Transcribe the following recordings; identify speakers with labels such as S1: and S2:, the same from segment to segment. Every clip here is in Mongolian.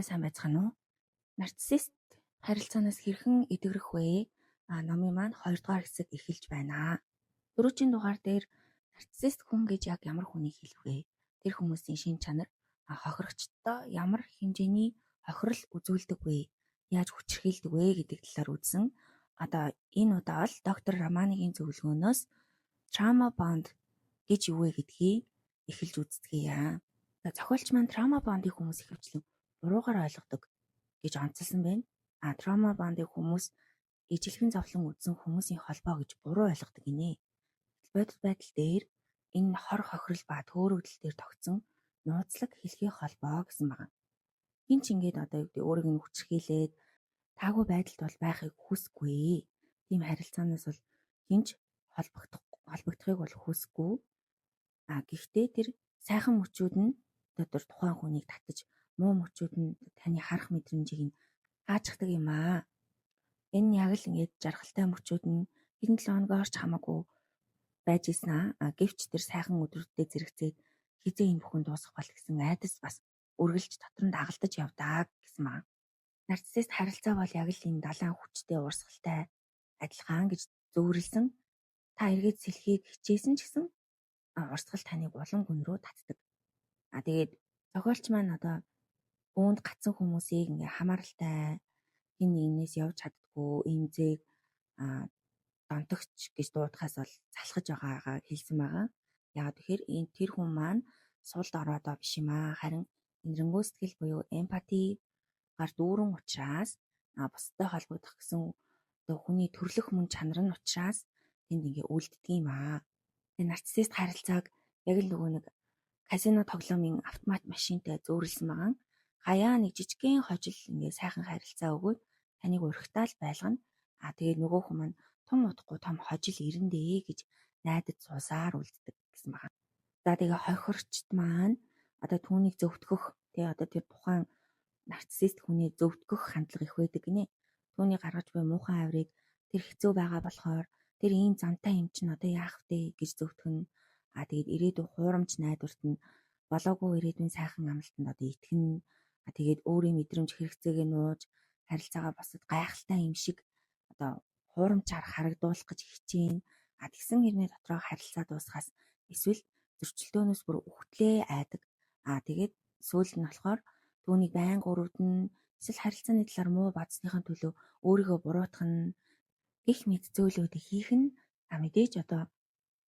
S1: Сайн байцгаана уу? Нарциссист харилцаанаас хэрхэн эдгэрэх вэ? Номын маань 2 дугаар хэсэг эхэлж байна. Дөрөвжин дугаар дээр нарциссист хүн гэж яг ямар хүнийг хэлэх вэ? Тэр хүмүүсийн шин чанар хохирогчдоо ямар хэмжээний хохирол үзүүлдэг вэ? Яаж хүчрхийлдэг вэ гэдэг талаар үзсэн. Энэ удаа л доктор Романигийн зөвлөгөөнөөс trauma bond гэж юу вэ гэдгийг эхэлж үздэгийе. Зохиолч маань trauma bond-ыг хүмүүс ихэвчлэн буруугаар ойлгодог гэж онцлсан байна. Trauma bond-ыг хүмүүс ижилхэн зовлон үзсэн хүмүүсийн холбоо гэж буруу ойлгодог гинэ. Бодит байдал дээр энэ хор хохирол ба төөрөгдөл дээр тогтсон нууцлаг хэлхий холбоо гэсэн байна. Хин ч ингээд өөрийг нь хүчрхийлээд таагүй байдалд бол байхыг хүсэхгүй. Тийм харилцаанаас бол хинч холбогдохыг бол хүсэхгүй. Гэхдээ тэр сайхан мөчүүд нь тэр тухайн хүнийг татаж, муу мөчүүд нь таны харах мэдрэмжийг нь хааждаг юм аа. Энэ яг л ингээд жаргалтай мөчүүд нь хэдэн 7 хоногоорч хамаагүй байж ийсэн. Гэвч тэр сайхан өдрүүдэд зэрэгцээд хизээ энэ бүхэн дуусах бол гэсэн айдас бас үргэлж дотор нь дагалдаж явдаг гэсэн маа. Нарциссист харилцаа бол яг л энэ далайн хүчтэй урсгалтай адилхан гэж зөвөрлсөн. Та эргээд сэлхийг хичээсэн ч гэсэн урсгал таныг улам гүн рүү татдаг. Тэгээд зохиолч маань бөөнд гацсан хүмүүсийг ингээ хамааралтай хин нэгнээс явж чаддгүй эмзэг донтогч гэж дуудахаас бол залхаж байгаагаа хэлсэн байгаа. Яг тэгэхээр энэ тэр хүн маань сулд ороодоо биш юм аа. Харин энэрнгүү сэтгэл буюу эмпатигаар дүүрэн учраас бусдад холбогдох гэсэн хүний төрлөх мөн чанар нь учраас тэнд ингээ үлддэг юм аа. Энэ нарциссист харилцааг яг л нөгөө нэг казино тоглоомын автомат машинтай зөөрлсөн байгаа. Хаяа нэг жижигхэн хожил ингээ сайхан харилцаа өгөөд таныг урагтаал байлгана. Тэгээд нөгөө хүн маань том удахгүй том хожил ирэндээ гэж найдаж суусаар үлддэг гэсэн байна. Тэгээ хохирчд маань түүнийг зөвтгөх тэр тухайн нарциссист хүний зөвтгөх хандлага их байдаг гинэ. Түүний гаргаж буй муухай авирыг тэр хэцүү байгаа болохоор тэр ийм замтай юм чинь яах вэ гэж зөвтгөн. Тэгээд ирээдүйн хуурамч найдварт нь болоогүй ирээдүйн сайхан амлалтанд итгэн. Тэгээд өөрийн мэдрэмж хэрэгцээгээ нууж харилцаагаа босод гайхалтай юм шиг хуурамчаар харагдуулах гэж хичээн. Тэгсэн хэрнээ дотроо харилцаа дуусахаас эсвэл зөрчилдөөнөөс бүр үхтлээ айдаг. Тэгээд сүүлд нь болохоор түүнийг байнга өрөвдөн эсвэл харилцааны талаар муу бодсныхаа төлөө өөрийгөө буруутгах нь гих мэд зөөлүүдийг хийх нь мэдээж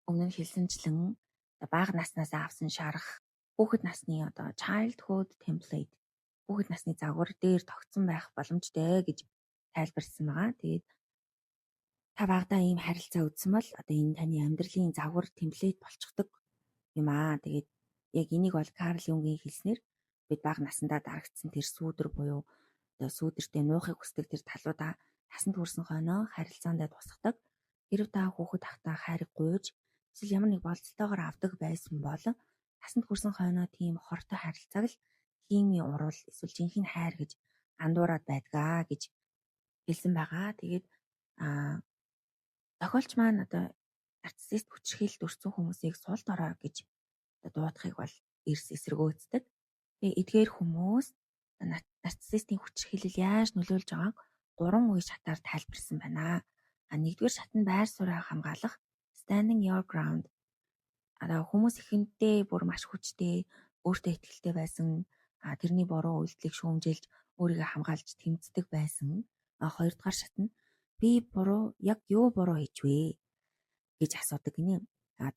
S1: өмнө нь хэлсэнчлэн бага наснаас авсан шарах хүүхэд насны childhood template хүүхэд насны загвар дээр тогтсон байх боломжтой гэж тайлбарласан байгаа. Тэгээд та багадаа ийм харилцаа үзсэн бол энэ таны амьдралын загвар темплейт болчихдог юм аа. Тэгээд яг энийг бол Карл Юнгийн хэлснээр бид бага насндаа дарагдсан тэр сүүдэр буюу сүүдэртэй нуухыг хүсдэг тэр талуудаа насанд хүрсэн хойноо харилцаандаа тусгадаг. Хэрв та хүүхэд ахтаа хайрыг гуйж эсвэл ямар нэг болцолтойгоор авдаг байсан бол насанд хүрсэн хойноо тийм хортой харилцааг л химийн урвал эсвэл жинхэнэ хайр гэж андуураад байдгаа гэж хэлсэн байгаа. Тэгээд зохиолч маань нарциссист хүчрхийлэлд өртсөн хүмүүсийг сулд ороо гэж дуудахыг бол эрс эсэргүүцдэг. Тэгээд эдгээр хүмүүс нарциссистийн хүчрхийлэл яаж нөлөөлж байгааг 3 үе шатаар тайлбарсан байна. Нэгдүгээр шат нь байр сууриа хамгаалах standing your ground. Хүмүүс ихэндээ бүр маш хүчтэй, өөртөө итгэлтэй байсан, тэрний буруу үйлдэлийг шүүмжилж өөрийгөө хамгаалж тэмцдэг байсан. Хоёрдугаар шат нь би яг юу буруу хийж вэ гэж асуудаг гинэ.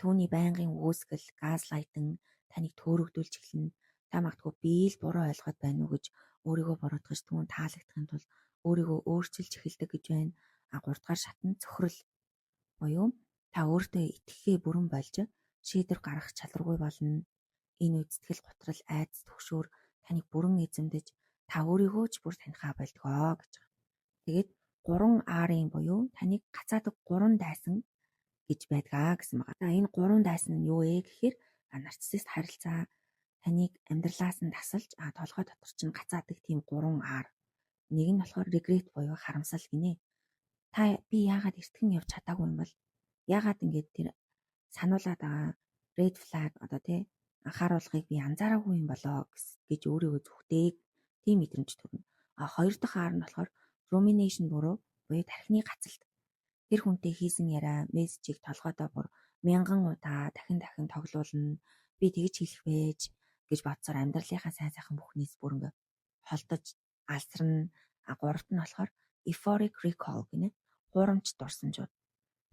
S1: Түүний байнгын үүсгэл, газлайтинг таныг төөрөгдүүлж эхэлнэ. Та магадгүй би л буруу ойлгоод байна уу гэж өөрийгөө буруутгаж түүнд таалагдахын тулд өөрийгөө өөрчилж эхэлдэг гэж байна. 3 дугаар шат нь цөхрөл буюу та өөртөө итгэхээ бүрэн болж шийдвэр гаргах чадваргүй болно. Энэ үздэгэл готрол айдас төгшөөр таныг бүрэн эзэмдэж та өөрийгөө ч бүр танихаа болдгоо гэж. Тэгээд 3 R-ын буюу таныг гацаадаг 3 дайсан гэж байдгаа гэсэн байна. Энэ 3 дайсан нь юу вэ гэхээр нарциссист харилцаа таныг амьдралаас нь тасалж толгой дотор чинь гацаадаг тийм 3 R. Нэг нь болохоор regret буюу харамсал гинэ. Би яагаад эртхэн явж чадаагүй юм бол яагаад ингэж тэр сануулад байгаа red flag анхааруулгыг би анзаараагүй юм болоо гэж өөрийгөө зүгтээг. Тийм мэдрэмж төрнө. Хоёр дахь R нь болохоор rumination буюу тархины гацалт. Тэр хүнтэй хийсэн яриа, мессежийг толгойдоо бүр мянган удаа дахин тоглуулна. Би тэгж хэлэх байж гэж бодсоор амьдралынхаа сайн сайхан бүхнээс бүр ингээ холдож алсарна. Гуравт нь болохоор euphoric recall гинэ. Хуурамч дурсамжууд.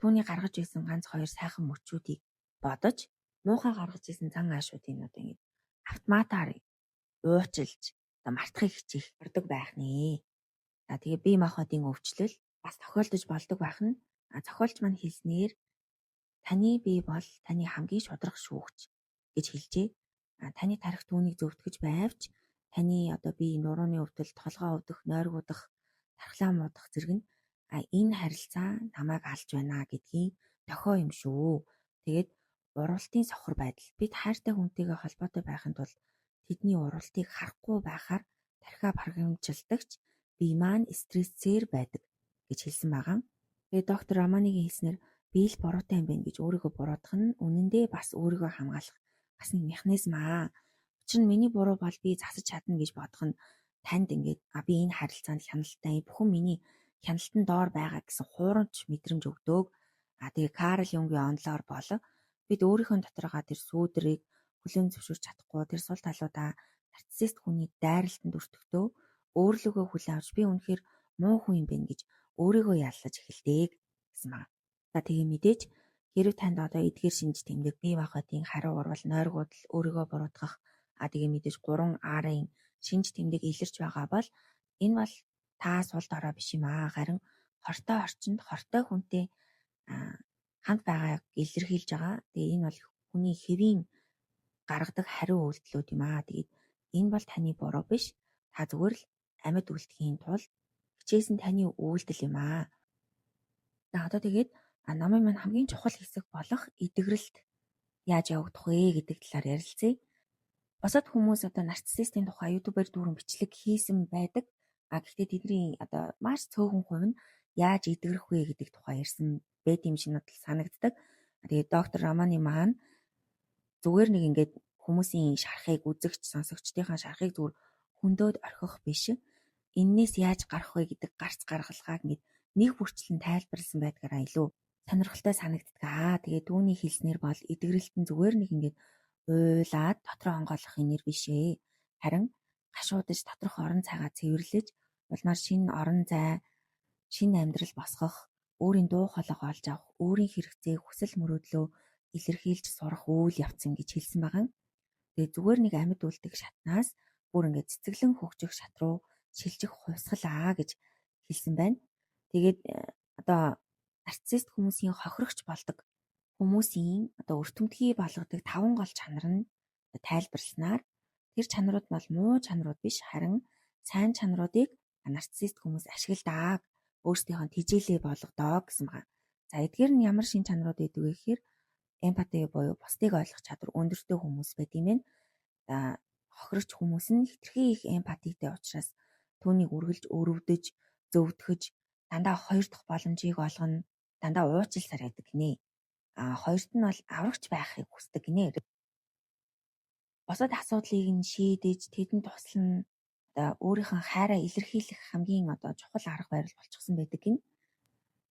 S1: Түүний гаргаж ирсэн ганц хоёр сайхан мөчүүдийг бодож, муухай гаргаж ирсэн цан аашуудыг одоо ингэ автоматар уучлж мартахыг хичээх ордог байх нэ. Тэгээ бие махбодын өвчлөл бас тохиолдож болдог байх нь зохиолч маань хэлснээр таны бие бол таны хамгийн шударга шүүгч гэж хэлжээ. Таны тарих түүнийг зөвтгөж байвч таны одоо бие нурууны өвдөл, толгой өвдөх, нойргуудах, тархлаа муудах зэрэг нь энэ харилцаа намайг алж байна гэдгийг дохио юм шүү. Тэгээд уралдын сохор байдал. Бид хайртай хүнтэйгээ холбоотой байхын тулд тэдний уралтыг харахгүй байхаар тархиа баргамжилдагч бие маань стрессээр байдаг гэж хэлсэн байгаа. Тэгээд доктор Романигийн хэлснээр би л буруутай юм байна гэж өөрийгөө буруутгах нь үнэндээ бас өөрийгөө хамгаалах бас нэг механизм аа. Учир нь миний буруу бол би засаж чадна гэж бодох нь танд ингээд би энэ харилцаанд хяналттай бүхэн миний хяналтан доор байгаа гэсэн хуурамч мэдрэмж өгдөг. Тэгээ Карл Юнгийн онолоор болов бид өөрийнхөө доторгаа тэр сүүдрийг хүлээн зөвшөөрч чадахгүй тэр сул талуудаа нарциссист хүний дайралтанд өртөхдөө өөрлөгөө хүлээн авч би үнэхээр муу хүн юм байна гэж өөрийгөө яллаж эхэлдэг гэсэн байна. Тэгээ мэдээж хэрэг танд одоо эдгээр шинж тэмдэг бие махбодын хариу урвал нойргуудл өөрийгөө буруутгах тэгээ мэдээж 3 R-ын шинж тэмдэг илэрч байгаа бол энэ бол та сул дорой биш юм аа. Харин хортой орчинд хортой хүнтэй хамт байгааг илэрхийлж байгаа. Тэгээ энэ бол хүний хэвийн гаргадаг хариу үйлдэлүүд юм аа. Тэгээд энэ бол таны буруу биш. Та зүгээр л амьд үлдэхийн тулд хичээсэн таны үйлдэл юм аа. Одоо тэгээд намын маань хамгийн чухал хэсэг болох эдгэрэлт яаж явагдах вэ гэдэг талаар ярилцъя. Босод хүмүүс одоо нарциссистийн тухай YouTube-аар дүүрэн бичлэг хийсэн байдаг. Гэхдээ тэдний одоо маш цөөхөн хувь нь яаж эдгэрэх вэ гэдэг тухай ярьсан байт юм шиг надад санагддаг. Тэгээд доктор Романи маань зүгээр нэг ингээд хүмүүсийн шарахыг үзэгч сонсогчдынхаа шарахыг зүгээр хөндөөд орхих биш. Эннээс яаж гарах вэ гэдэг гарц гаргалгааг ингээд нэг бүрчлэн тайлбарласан байдгаараа илүү сонирхолтой санагддаг. Тэгээ түүний хэлснээр бол эдгэрэлтэн зүгээр нэг ингээд уйлаад дотроо онгойлгохын нэр биш ээ. Харин гашуудаж доторх орон цайгаа цэвэрлэж улмаар шинэ орон зай, шинэ амьдрал босгох, өөрийн дуу хоолойгоо олж авах, өөрийн хэрэгцээг хүсэл мөрөөдлөө илэрхийлж сурах үйл явц юм гэж хэлсэн байгаа. Тэгээ зүгээр нэг амьд үлдэх шатнаас бүр ингээд цэцэглэн хөгжих шат руу шилжих хувьсгалаа гэж хэлсэн байна. Тэгээд одоо нарциссист хүмүүсийн хохирогч болдог хүмүүсийн одоо өртөмтгий болгодог 5 гол чанар нь тайлбарласнаар тэр чанарууд бол муу чанарууд биш, харин сайн чанаруудыг нарциссист хүмүүс ашигладаг, өөрсдийнхөө тижээлээ болгодог гэсэн байна. За эдгээр нь ямар шин чанарууд гэдэг вэ гэхээр эмпати буюу бусдыг ойлгох чадвар өндөртэй хүмүүс байт юм байна. Хохирогч хүмүүс нь хэтэрхий их эмпатитэй учраас түүнийг үргэлж өрөвдөж, зөвдгөж, дандаа хоёр дахь боломжийг олгоно, дандаа уучлсаар байдаг гинэ. Хоёрт нь бол аврагч байхыг хүсдэг гинэ. Босод асуудлыг нь шийдэж, тэдэнд туслана, одоо өөрийнхөө хайраа илэрхийлэх хамгийн одоо чухал арга барил болчихсон байдаг гин.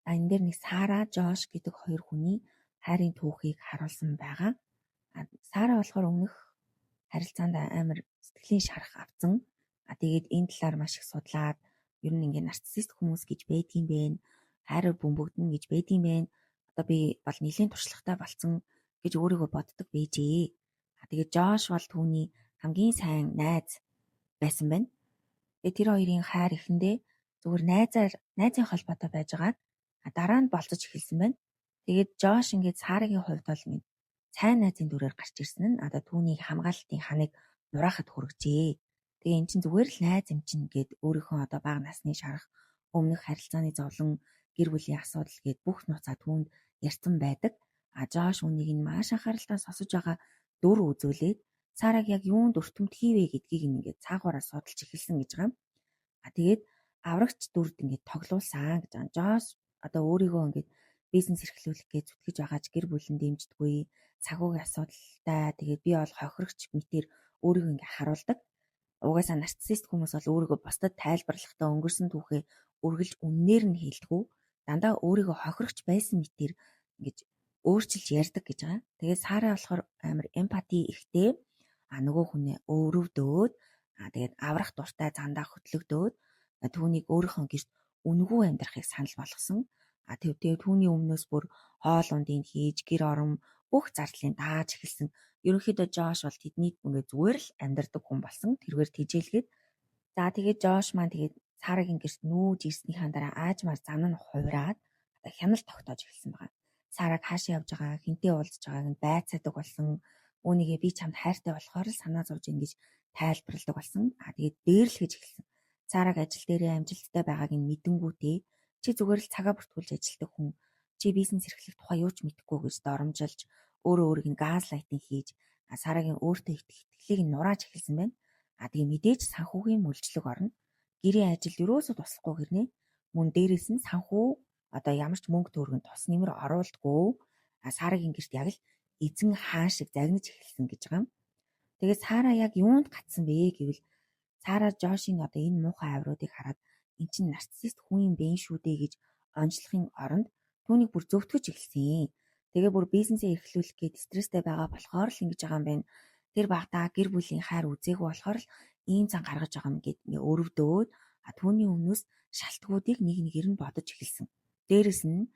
S1: Энэ дээр нэг Сара, Жош гэдэг хоёр хүний хайрын түүхийг харуулсан байгаа. Сара болохоор өмнөх харилцаанд амар сэтгэлийн шарах авсан. Тэгээд энэ талаар маш их судлаад ер нь ингээ нарциссист хүмүүс гэж байдгийм бэ. Хайраар бөмбөгдөн гэж байдгийм бэ. Одоо би бол нэлийн туршлагатай болсон гэж өөрийгөө боддог байжээ. Тэгээд Жош бол түүний хамгийн сайн найз байсан байна. Тэгээд тэр хоёрын хайр эхэндээ зүгээр найзын холбоотой байжгаад дараа нь болцож эхэлсэн байна. Тэгээд Жош ингээд Сарагийн хувьд бол ингээд сайн найзын дүрээр гарч ирсэн нь одоо түүний хамгаалалтын ханыг нураахад хүргэжээ. Тэгээ эн чинь зүгээр л найз юм чинь гээд өөрийнхөө одоо бага насны шарах, өмнөх харилцааны зовлон, гэр бүлийн асуудал гээд бүх нуцаа түүнд ярьсан байдаг. Жош үнийг нь маш анхааралтай сонсож байгаа дүр үзүүлээд Сараг яг юунд өртөмт хийвэ гэдгийг ингээд цаагаараа судалж эхэлсэн гэж байгаа. Тэгээд аврагч дүрд ингээд тоглуулсан гэж байгаа. Жош одоо өөрийгөө ингээд бизнес эрхлүүлэх гэж зүтгэж байгаач гэр бүлэн дэмждэггүй, цагуугийн асуудалтай. Тэгээд би бол хохирогч мэтэр өөрийгөө ингээд харуулдаг. Угаасаа нарциссист хүмүүс бол өөрийгөө бусдад тайлбарлахдаа өнгөрсөн түүхээ үргэлж үннээр нь хэлдэг. Дандаа өөрийгөө хохирогч байсан мэтэр ингэж өөрчилж ярьдаг гэж байгаа. Тэгээд Сара болохоор амар эмпати ихтэй. Нөгөө хүнээ өрөвдөөд тэгээд аврах дуртай зандаа хөтлөгдөөд түүнийг өөрийнхөө гэрт үнгүй амьдрахыг санал болгосон. Тэгээд түүний өмнөөс бүр хоол ундын хийж гэр орон бүх зардлын дааж эхэлсэн. Ерөнхийдөө Жош бол тэдний ингээд зүгээр л амьдардаг хүн болсон. Тэргээр тижээлгээд за тэгээд Жош маань тэгээд Сарагийн гэрт нүүж ирснийхаа дараа аажмаар зам нь хувраад хяналт тогтоож эхэлсэн байна. Сараг хаашаа явж байгаа, хинтээ уулзж байгааг нь байцаадаг болсон. Үүнийгээ би чамд хайртай болохоор л санаа зовж ингэж тайлбарладаг болсон. Тэгээд дээрлэхэж эхэлсэн. Сараг ажил дээрээ амжилттай байгааг нь мэдэнгүүтээ чи зүгээр л цагаа бүртгүүлж ажилладаг хүн. Чи бизнес эрхлэх тухай юу ч мэдэхгүй гэж доромжилж өөрөө өөрийг нь газлайтинг хийж Сарагийн өөртөө итгэлийг нь нурааж эхэлсэн байна. Тэгээ мэдээж санхүүгийн мүлжлэг орно. Гэрийн ажил юусоо туслахгүй гэрнэ. Мөн дээрээс нь санхүү одоо ямар ч мөнгө төгрөг тус нэмэр оруулдаггүй. Сарагийн гэрт яг л эзэн хаан шиг загнаж эхэлсэн гэж байгаа юм. Тэгээд Сара яг юунд гацсан бэ гэвэл Сара Жошийн одоо энэ муухай авируудыг хараад эн чинь нарциссист хүн юм бэ шүү дээ гэж онцлохын оронд түүнийг бүр зөвтгөж эхэлсэн. Тэгээ бүр бизнесээ эрхлүүлэх гээд стресстэй байгаа болохоор л ингэж байгаа юм байна. Тэр багтаа гэр бүлийн хайр үзээгүй болохоор л ийм зан гаргаж байгаа юм гээд өрөвдөөд түүний өмнөөс шалтгуудыг нэг нэгээр нь бодож эхэлсэн. Дээрэс нь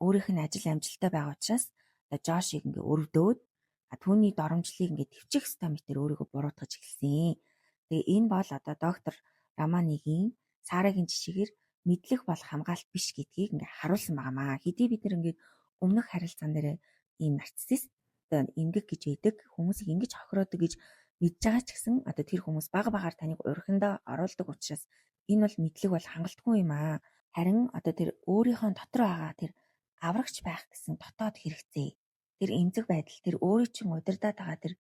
S1: өөрийнх нь ажил амжилттай байгаа учраас Жошийг ингээ өрөвдөөд түүний доромжлыг ингээ төвчих хэвээр мэтэр өөрийгөө буруутгаж эхэлсэн. Тэгээ энэ бол одоо доктор Романигийн Сарагийн жишгээр мэдлэг бол хамгаалт биш гэдгийг ингээ харуулсан байнамаа. Хэдий бид нар ингээ өмнөх харилцаан дээр ийм нарциссист ингэх гэж байдаг хүмүүсийг ингэж хохироодог гэж мэдж байгаа ч гэсэн одоо тэр хүмүүс бага багаар таныг урхиндаа оруулдаг учраас энэ бол мэдлэг бол хангалтгүй юм аа. Харин одоо тэр өөрийнхөө дотор байгаа тэр аврагч байх гэсэн дотоод хэрэгцээ, тэр эмзэг байдал, тэр өөрийн чинь удирдах байгаа тэр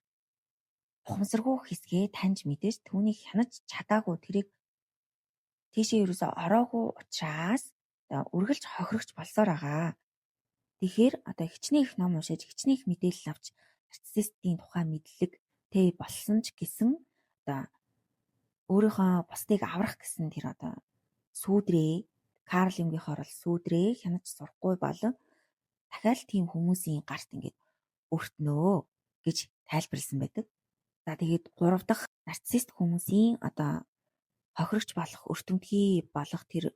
S1: ухамсаргүй хэсгээ таньж мэдээж түүнийг хянаж чадаагүй тэрийг тийшээ ерөөсө ороогүй учраас үргэлж хохирогч болсоор байгаа. Тэгэхээр одоо хичнээн их ном уншиж, хичнээн их мэдээлэл авч нарциссистийн тухай мэдлэгтэй болсон ч гэсэн одоо өөрийнхөө бусдыг аврах гэсэн тэр одоо сүүдрээ Карл Юнгийнхоор бол сүүдрээ хянаж сурахгүй болон дахиад тийм хүмүүсийн гарт ингээд өртнөө гэж тайлбарласан байдаг. За тэгээд 3 дахь нарциссист хүмүүсийн одоо хохирогч болох, өртөмтгий болох тэр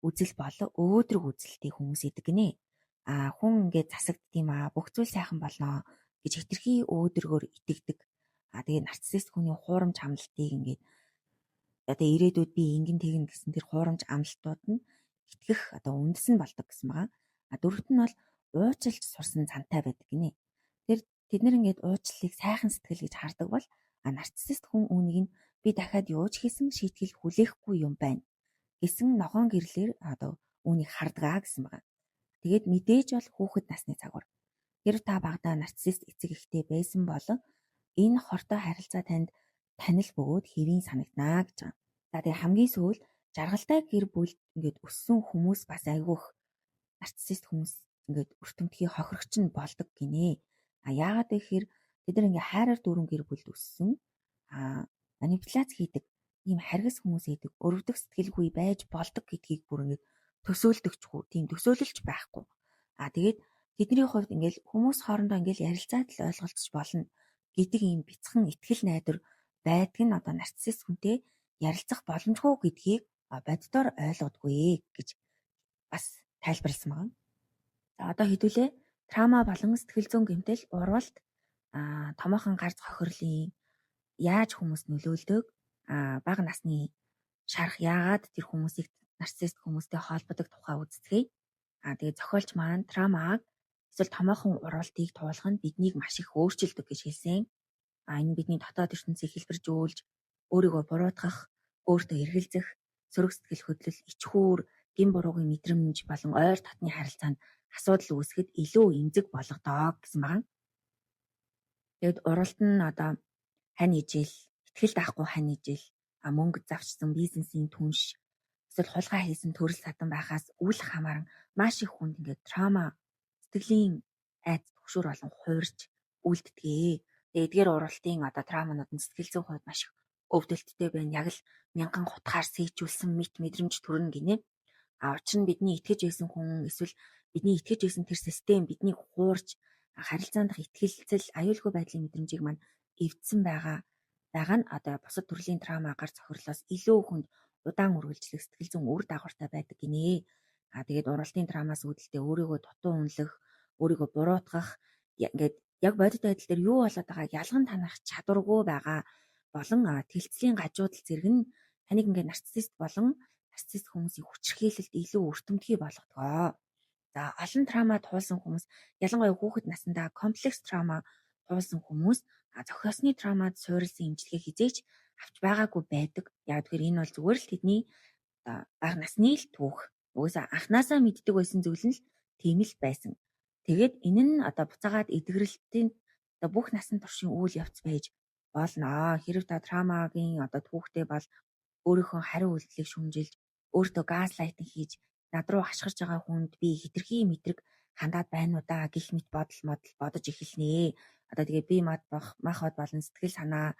S1: үзэл бол өөдрөг үзэлтэй хүмүүс идэг гинэ. Хүн ингээд засагддгийм бүх зүйл сайхан болно гэж хитрхи өөдрөгөөр итгэдэг. Тэгээд нарциссист хүний хуурамч амлалтыг ингээд одоо ирээдүйд би ингэн тэгнэ гэсэн тэр хуурамч амлалтууд нь итгэх одоо үндэс нь болдог гэсэн байгаа. Дөрөвт нь бол уучлалт сурсан зантай байдаг гинэ. Тэр тэд нар ингээд уучлалыг сайхан сэтгэл гэж хардаг бол нарциссист хүн үүнийг нь би дахиад юу ч хийсэн шийтгэл хүлээхгүй юм байна гэсэн ногоон гэрлэр одоо үүнийг хардгаа гэсэн байгаа. Тэгээд мэдээж бол хүүхэд насны цагуур. Хэрв та багадаа нарциссист эцэг эхтэй байсан бол энэ хортой харилцаа танд танил бөгөөд хэвийн санагданаа гэж байгаа. За тэгээ хамгийн сүүл жаргалтай гэр бүл ингээд өссөн хүмүүс бас айгүйх нарциссист хүмүүс ингээд өртөмтгий хохирогч нь болдог гинэ. Яагаад вэ гэхээр тэд нар ингээд хайраар дүүрэн гэр бүлд өссөн манипуляц хийдэг ийм харгас хүмүүс идэг өрөвдөх сэтгэлгүй байж болдог гэдгийг бүр ингээд төсөөлдөгчгүй тийм төсөөлөлж байхгүй. Тэгээд тэдний хувьд ингээд хүмүүс хоорондоо ингээд ярилцаад л ойлголцож болно гэдэг ийм бяцхан итгэл найдвар байдаг нь одоо нарциссист хүнтэй ярилцах боломжгүй гэдгийг боддоор ойлгодгүй гэж бас тайлбарласан байна. За одоо хэдүүлээ траума болон сэтгэл зүйн гэмтэл урвалт томоохон гарц хохирлын яаж хүмүүс нөлөөлдөг бага насны шарах яагаад тэр хүмүүсийг нарциссист хүмүүстэй холбодог тухай үздэхээ. Тэгээд зохиолч маань траумаг эсвэл томоохон урвалтыг туулах нь биднийг маш их өөрчилдөг гэж хэлсэн. Энэ бидний дотоод ертөнцийг хэлбэржүүлж өөрийгөө буруутгах, өөртөө эргэлзэх, сөрөг сэтгэл хөдлөл, ичхүүр, гин буруугийн мэдрэмж болон ойр татны харилцаанд асуудал үүсгэхэд илүү эмзэг болгодог гэсэн байна. Тэгэд уралт нь одоо хань ижил, ихтгэл даахгүй хань ижил, мөнгө завчсан бизнесийн түнш, эсвэл хулгай хийсэн төрөл садан байхаас үл хамааран маш их хүнд ингээд траума, сэтгэлийн айц төгшөр болон хуурж үлддэгэ. Тэгээд эдгээр уралтын одоо трауманууд нь сэтгэл зүйн хувьд маш их өвдөлттэй байна. Яг л мянган хутгаар сийжүүлсэн мэд мэдрэмж төрнө гинэ. Учир нь бидний итгэж байсан хүн эсвэл бидний итгэж байсан тэр систем биднийг хуурж харилцаанд итгэлцэл аюулгүй байдлын мэдрэмжийг маань эвдсэн байгаа нь одоо бусад төрлийн травма гар цохирлоос илүү хүнд удаан үргэлжлэх сэтгэл зүйн үр дагавартай байдаг гинэ. Тэгээд уралтын травмаас үүдэлтэй өөрийгөө дутуу үнэлэх, өөрийгөө буруутгах ингээд яг бодит байдал дээр юу болоод байгааг ялган танах чадваргүй байгаа болон тэлцлийн гажуудал зэрэг нь таныг ингээд нарциссист болон нарцисст хүмүүсийн хүчирхийлэлд илүү өртөмтгий болгодгоо. За олон травма туулсан хүмүүс ялангуяа хүүхэд насндаа комплекс травма туулсан хүмүүс зохиосны травмад суурилсан эмчилгээ хизээч авч байгаагүй байдаг. Яг тэгэхээр энэ бол зүгээр л тэдний бага насны л түүх. Угсаа анханасаа мэддэг байсан зүйл нь л тийм л байсан. Тэгээд энэ нь одоо буцаагаад эдгэрэлтийн бүх насан туршийн үйл явц байж болно. Хэрэв та травмагийн одоо түүхтэй бол өөрийнхөө хариу үйлдэлийг шүүмжилж өөртөө газлайтинг хийж над руу хашгирч байгаа хүнд би хитрхи мэдрэг хандаад байна уу да гэх мэт бодож эхэлнэ. Одоо тэгээ би мах бод болон сэтгэл санаа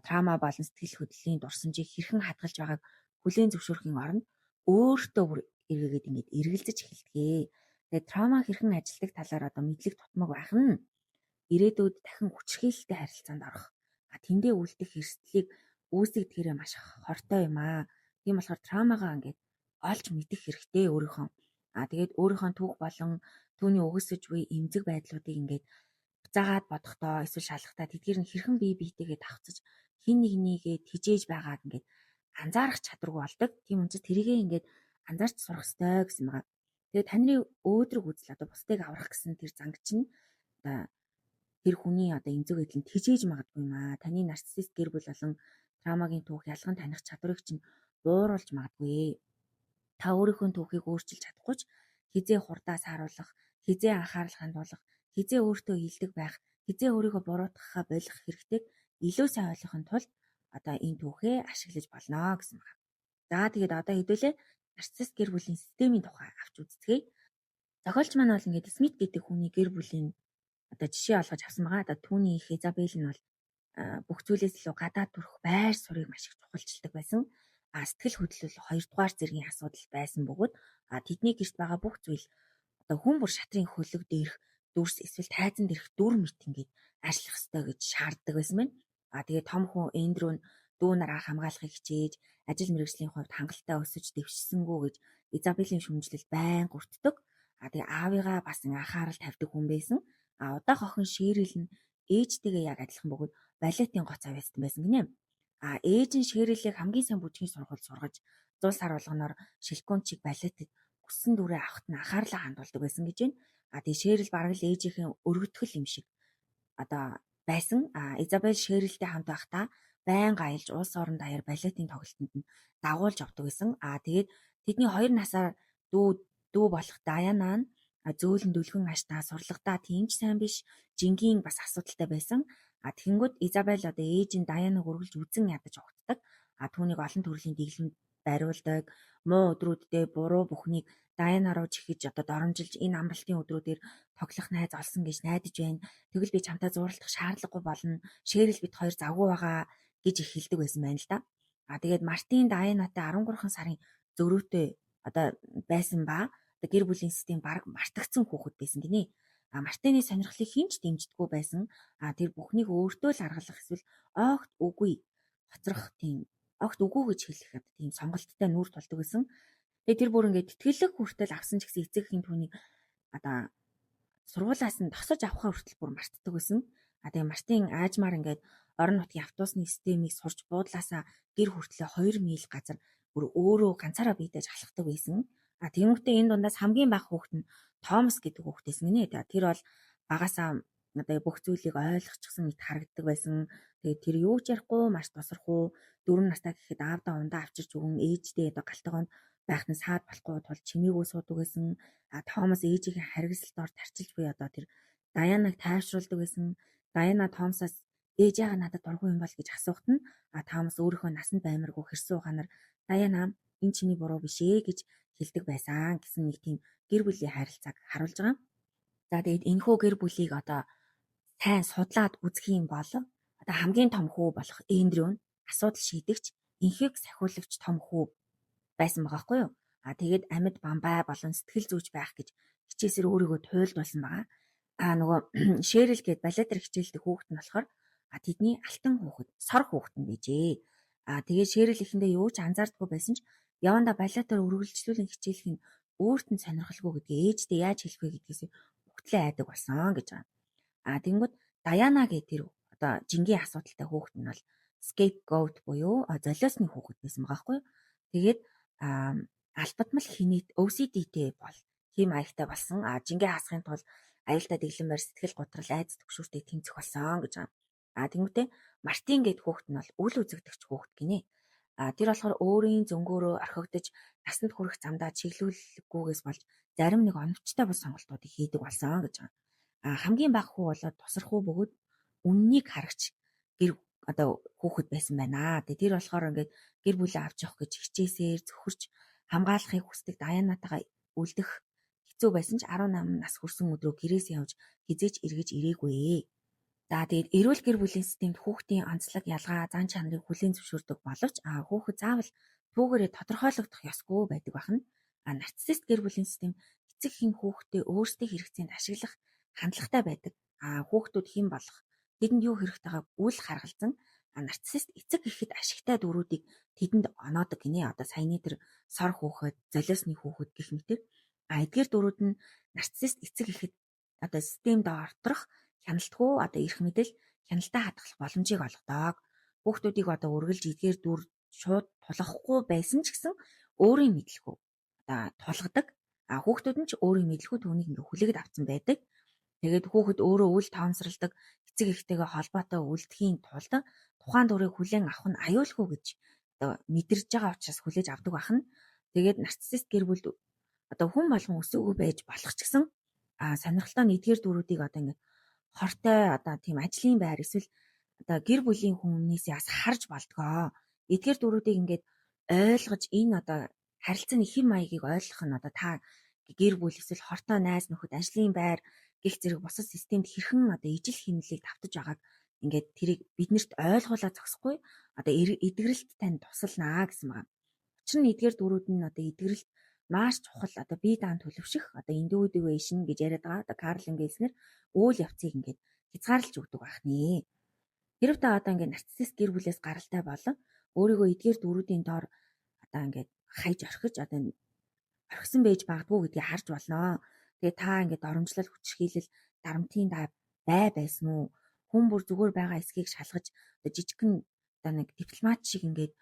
S1: травма болон сэтгэл хөдлөлийн дурсамжийг хэрхэн хадгалж байгааг хүлээн зөвшөөрөхийн оронд өөртөө бүр эргээгээд ингэж эргэлзэж эхэлдэг. Тэгээ травма хэрхэн ажилтдаг талаар одоо мэдлэг тутмаг байх нь ирээдүйд дахин хүчрхийлэлтэй харилцаанд орох. Тэндээ үлдэх эрсдлийг үүсгэдгээрээ маш хортой юм аа. Тийм болохоор травмагаа ингээд олж мэдэх хэрэгтэй өөрийнхөө. Тэгээд өөрийнхөө түүх болон түүний өгөөсөж буй эмзэг байдлуудыг ингээд буцаагаад бодохдоо эсвэл шалгахдаа тэдгээр нь хэрхэн бие биетэйгээ давхцаж хин нэгнийгээ тижээж байгааг ингээд анзаарах чадваргүй болдог. Тийм учраас тэрийгээ ингээд анзаарч сурах ёстой гэсэн байгаа. Тэгээд таны өөдрөг үзэл одоо бусдыг аврах гэсэн тэр занг чинь одоо тэр хүний одоо эмзэг байдал нь тижээж магадгүй юм аа. Таны нарциссист гэр бүл болон травмагийн түүх ялган таних чадварыг чинь бууруулж магадгүй. Та өөрийнхөө түүхийг өөрчилж чадахгүй ч хизээ хурдаа сааруулах, хизээ анхаарал хандуулах, хизээ өөртөө илдэг байх, хизээ өөрийгөө буруутгахаа болох хэрэгтэйг илүү сайн ойлгохын тулд одоо энэ түүхээ ашиглаж болно гэсэн байна. За тэгээд одоо хэдүүлээ нарциссист гэр бүлийн системийн тухай авч үзцгээе. Зохиолч маань бол ингээд Смит гэдэг хүний гэр бүлийн одоо жишээ олгож авсан байгаа. Одоо түүний их Изабель нь бол бүх зүйлээс илүү гадаад төрөх байр суурийг маш их чухалчилдаг байсан. Сэтгэл хөдлөл 2 дугаар зэргийн асуудал байсан бөгөөд тэдний гэрт байгаа бүх зүйл одоо хүн бүр шатрын хөлөг дээрх дүрс эсвэл тайзан дээрх дүр мэт ингээд ажиллах ёстой гэж шаарддаг байсан байна. Тэгээ том хүн Эндрю нь дүү нараа хамгаалахыг хичээж ажил мэргэжлийн хувьд хангалттай өсөж дэвшсэнгүү гэж Изабелийн шүүмжлэл байн гүртдэг. Тэгээ аавыгаа бас анхаарал тавьдаг хүн байсан. Удаах охин Шэрил нь ээжтэйгээ яг адилхан бөгөөд балетын гоц авьяастай байсан гинэ. Ээж нь Шэрилийг хамгийн сайн бүжгийн сургуульд сургаж 100 сар болгоноор шилкүнчиг балетэд хүссэн дүрээ авахт нь анхаарлаа хандуулдаг байсан гэж байна. Тэгээ Шэрил бараг л ээжийнхээ өргөтгөл юм шиг одоо байсан. Изабель Шэрилтэй хамт байхдаа байнга аялж улс орон даяар балетын тоглолтод нь дагуулж авдаг байсан. Тэгээд тэдний 2 насаар дүү болох Даяна нь зөөлөн дүлгэн аштаа сурлагатаа тийм ч сайн биш, жингийн бас асуудалтай байсан. Тэгэнгүүт Изабель одоо ээж нь Дайаныг үргэлж үзэн ядаж угтдаг. Түүнийг олон төрлийн дэглэмд бариулдаг. Муу өдрүүддээ буруу бүхнийг Дайана руу чихэж одоо доромжилж энэ амралтын өдрүүдээр тоглох найз олсон гэж найдаж байна. Тэгвэл би чамтай зурлах шаардлагагүй болно. Шэрил бит хоёр завгүй байгаа гэж эхэлдэг байсан байна л да. Тэгээд Мартин Даянатай 13 сарын зөрүүтэй одоо байсан ба гэр бүлийн систем баг мартагдсан хүүхэд байсан гинэ. Мартины сонирхлыг хинч дэмждэггүй байсан. Тэр бүхнийг өөртөө л аргалах эсвэл огт үгүй хоцрох тийм огт үгүй гэж хэлэх тийм сонголттой нүүр тулдаг байсан. Тэгээ тэр бүр ингээд тэтгэлэг хүртэл авсан ч гэсэн эцэгхийн түүнийг одоо сургуулаас нь тосож авахаа хүртэл бүр мартдаг байсан. Тэгээ Мартин аажмаар ингээд орон нутгийн автобусны системийг сурч буудлаасаа гэр хүртлээ 2 миль газар бүр өөрөө ганцаараа биедэж алхдаг байсан. Тэгмэгтээ энэ дундаас хамгийн бага хүүхэд нь Томас гэдэг хүүхдээсэн гинэ. Тэр бол багасаа одоо бүх зүйлийг ойлгочихсон мэт харагддаг байсан. Тэгээд тэр юу ч ярихгүй маш тосрох 4 настай гэхэд аавдаа ундаа авчирч өгөн ээждээ одоо галтгоонд байхнаас хаад болохгүй тул чимээгөө суудаг байсан. Томас ээжийн харгислалд ор тарчилж буй одоо тэр Дайанаг тайвшруулдаг байсан. Дайана Томасаас ээж яагаад надад дургүй юм бол гэж асуухт нь Томас өөрийнхөө насанд баймиргүй хэрсэн ухаанаар Дайана энэ чиний буруу биш ээ гэж хэлдэг байсан гэсэн нэг тийм гэр бүлийн харилцааг харуулж байгаа. За тэгээд энэхүү гэр бүлийг одоо сайн судлаад үзэх юм бол одоо хамгийн том хүү болох Эндрю нь асуудал шийдэгч, инхийг сахиулагч том хүү байсан байгаа хгүй юу? Тэгээд амьд бамбай болон сэтгэл зүйч байх гэж хичээсээр өөрийгөө туйлдуулсан байгаа. Нөгөө Шэрил гээд балетар хичээлдэг хүүхэд нь болохоор тэдний алтан хүүхэд, сор хүүхэд нь байжээ. Тэгээд Шэрил ихэндээ юу ч анзаардаггүй байсан ч яванда балетар үргэлжлүүлэн хичээлэх нь өөрт нь сонирхолгүй гэдгээ ээждээ яаж хэлэх вэ гэдгээс өгтлээ айдаг болсон гэж байгаа. Тэнгүүд Даяна гэдэг тэр одоо жингийн асуудалтай хүүхэд нь бол scapegoat буюу золиосны хүүхэд байсан байгаа хгүй. Тэгээд албатмал хинийт OCD-тэй бол тийм аягтай болсон. Жингээ хасахын тулд аюултай дэглэмээр сэтгэл готрол айц төгшүүртэй тэмцэх болсон гэж байгаа. Тэнгүүтээ Мартин гэдэг хүүхэд нь бол үл үзэгдэгч хүүхэд гинэ. Тэр болохоор өөрийн зөнгөөрөө орхигдож насанд хүрэх замдаа чиглүүлэхгүйгээс болж зарим нэг оновчтой бус сонголтуудыг хийдэг болсон гэж байгаа. Хамгийн бага хүү болоод тусархуу бөгөөд үннийг харагч гэр одоо хүүхэд байсан байна. Тэр болохоор ингээд гэр бүлээ авч явах гэж хичээсээр зөвхөрч хамгаалахыг хүсдэг Даянатайгаа үлдэх хэцүү байсан ч 18 нас хүрсэн өдрөө гэрээс явж хизээч эргэж ирээгүй. Тэгээд эрүүл гэр бүлийн системд хүүхдийн онцлог ялгаа зан чанарыг хүлээн зөвшөөрдөг боловч хүүхэд заавал түүгээрээ тодорхойлогдох ёсгүй байдаг байна. Нарциссист гэр бүлийн систем эцэг эхийн хүүхдээ өөрсдийн хэрэгцээнд ашиглах хандлагатай байдаг. Хүүхдүүд хэн болох, тэдэнд юу хэрэгтэйгааг үл харгалзан нарциссист эцэг эхэд ашигтай дөрүүдийг тэдэнд оноодог гинэ. Одоо саяны тэр сор хүүхэд, золиосны хүүхэд гэх мэтэр. Эдгээр дөрүүд нь нарциссист эцэг эхэд одоо системд орторох хяналтгүй одоо эрх мэдэл хяналтаа хадгалах боломжийг олгодог. Хүүхдүүдийг одоо үргэлж эдгээр дүр шууд тулгахгүй байсан ч гэсэн өөрийн мэдлэгөө тулгадаг. Хүүхдүүд нь ч өөрийн мэдлэгөө түүнийг ингээ хүлээгээд авсан байдаг. Тэгээд хүүхэд өөрөө үл таамсралдаг эцэг эхтэйгээ холбоотой үлдэхийн тулд тухайн дүрийг хүлээн авах нь аюулгүй гэж одоо мэдэрж байгаа учраас хүлээж авдаг бахна. Тэгээд нарциссист гэр бүлд одоо хүн болгон өсөөгүй байж болох ч гэсэн сонирхолтой нь эдгээр дүрүүдийг одоо ингээ хортой одоо тийм ажлын байр эсвэл одоо гэр бүлийн хүнээс бас харж болдгоо. Эдгээр дүрүүдийг ингээд ойлгож энэ одоо харилцааны хэм маягийг ойлгох нь одоо та гэр бүл эсвэл хортой найз нөхөд ажлын байр гих зэрэг бусад системд хэрхэн одоо ижил хинэлийг давтаж байгааг ингээд тэрийг биднэрт ойлгуулаад зогсохгүй одоо эдгэрэлт тань тусалнаа гэсэн байна. Учир нь эдгээр дүрүүд нь одоо эдгэрэлт маш чухал одоо бие даан төлөвшөх одоо individuation гэж яриад байгаа. Одоо Карл Энгельснэр үйл явцыг ингээд хязгаарлаж өгдөг байх нэ. Хэрвээ та одоо ингээд нарциссист гэр бүлээс гаралтай болон өөрийгөө эдгээр дүрүүдийн доор одоо ингээд хайж орхиж одоо орхисон байж магадгүй гэдгийг харж болно. Тэгээ та ингээд доромжлол хүчрхийлэл дарамтын бай байсан уу? Хүн бүр зүгээр байгаа эсхийг шалгаж одоо жижигхэн одоо нэг дипломат шиг ингээд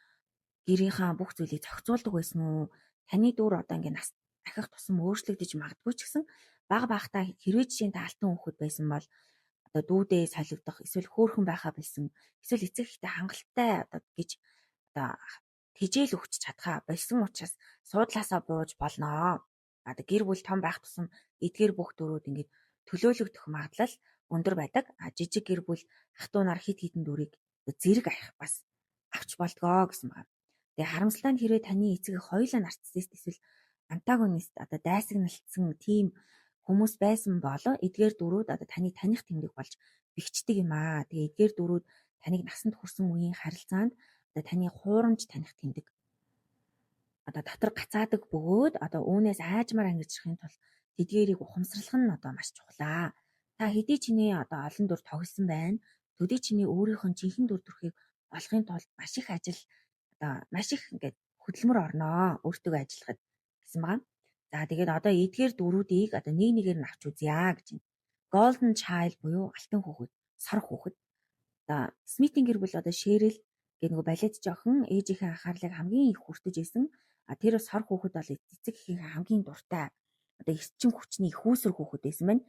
S1: гэрийнхаа бүх зүйлийг зохицуулдаг байсан уу? Таны дүр одоо ингээд нас ахих тусам өөрчлөгдөж магадгүй ч гэсэн бага багтаа хэрвээ жишээ нь та алтан хүүхэд байсан бол одоо дүүдээ солигдох эсвэл хөөрхөн байхаа болсон эсвэл эцэг эхтэй хангалттай одоо гэж одоо тижээл өгч чадхаа болсон учраас суудлаасаа бууж болноо. Одоо гэр бүл том байх тусам эдгээр бүх дөрүүд ингээд төлөөлөгдөх магадлал өндөр байдаг. Жижиг гэр бүл ах トゥ нар хит хитэн дүрийг зэрэг аях бас авч болдгоо гэсэн байна. Тэгээ харамсалтай нь хэрвээ таны эцэг хоёулаа нарциссист эсвэл антагонист одоо дайсагналцсан тийм хүмүүс байсан бол эдгээр дөрүүд одоо таны таних тэмдэг болж бэхждэг юм аа. Тэгээ эдгээр дөрүүд таныг насанд хүрсэн үеийн харилцаанд одоо таны хуурамч таних тэмдэг одоо дотор гацаадаг бөгөөд одоо үүнээс айжмаар ангижрахын тулд тэдгээрийг ухамсарлах нь одоо маш чухлаа. Та хэдий чиний одоо олон дүр тоглосон байна. Төдий чиний өөрийнх нь жинхэнэ дүр төрхийг олохын тулд маш их ажил одоо маш их ингээд хөдөлмөр орноо өөртөө ажиллахад гэсэн байна. За тэгээд одоо эдгээр дөрүүдийг одоо нэг нэгээр нь авч үзье гэж байна. Golden Child буюу алтан хүүхэд, сор хүүхэд. Одоо Смитийн гэр бүл одоо Шэрил гэх нэг балет жоохон ээжийнхээ анхаарлыг хамгийн их хүртэж исэн. Тэр сор хүүхэд бол эцэг эхийнхээ хамгийн дуртай одоо эрчим хүчний хүүсэр хүүхэд байсан байна.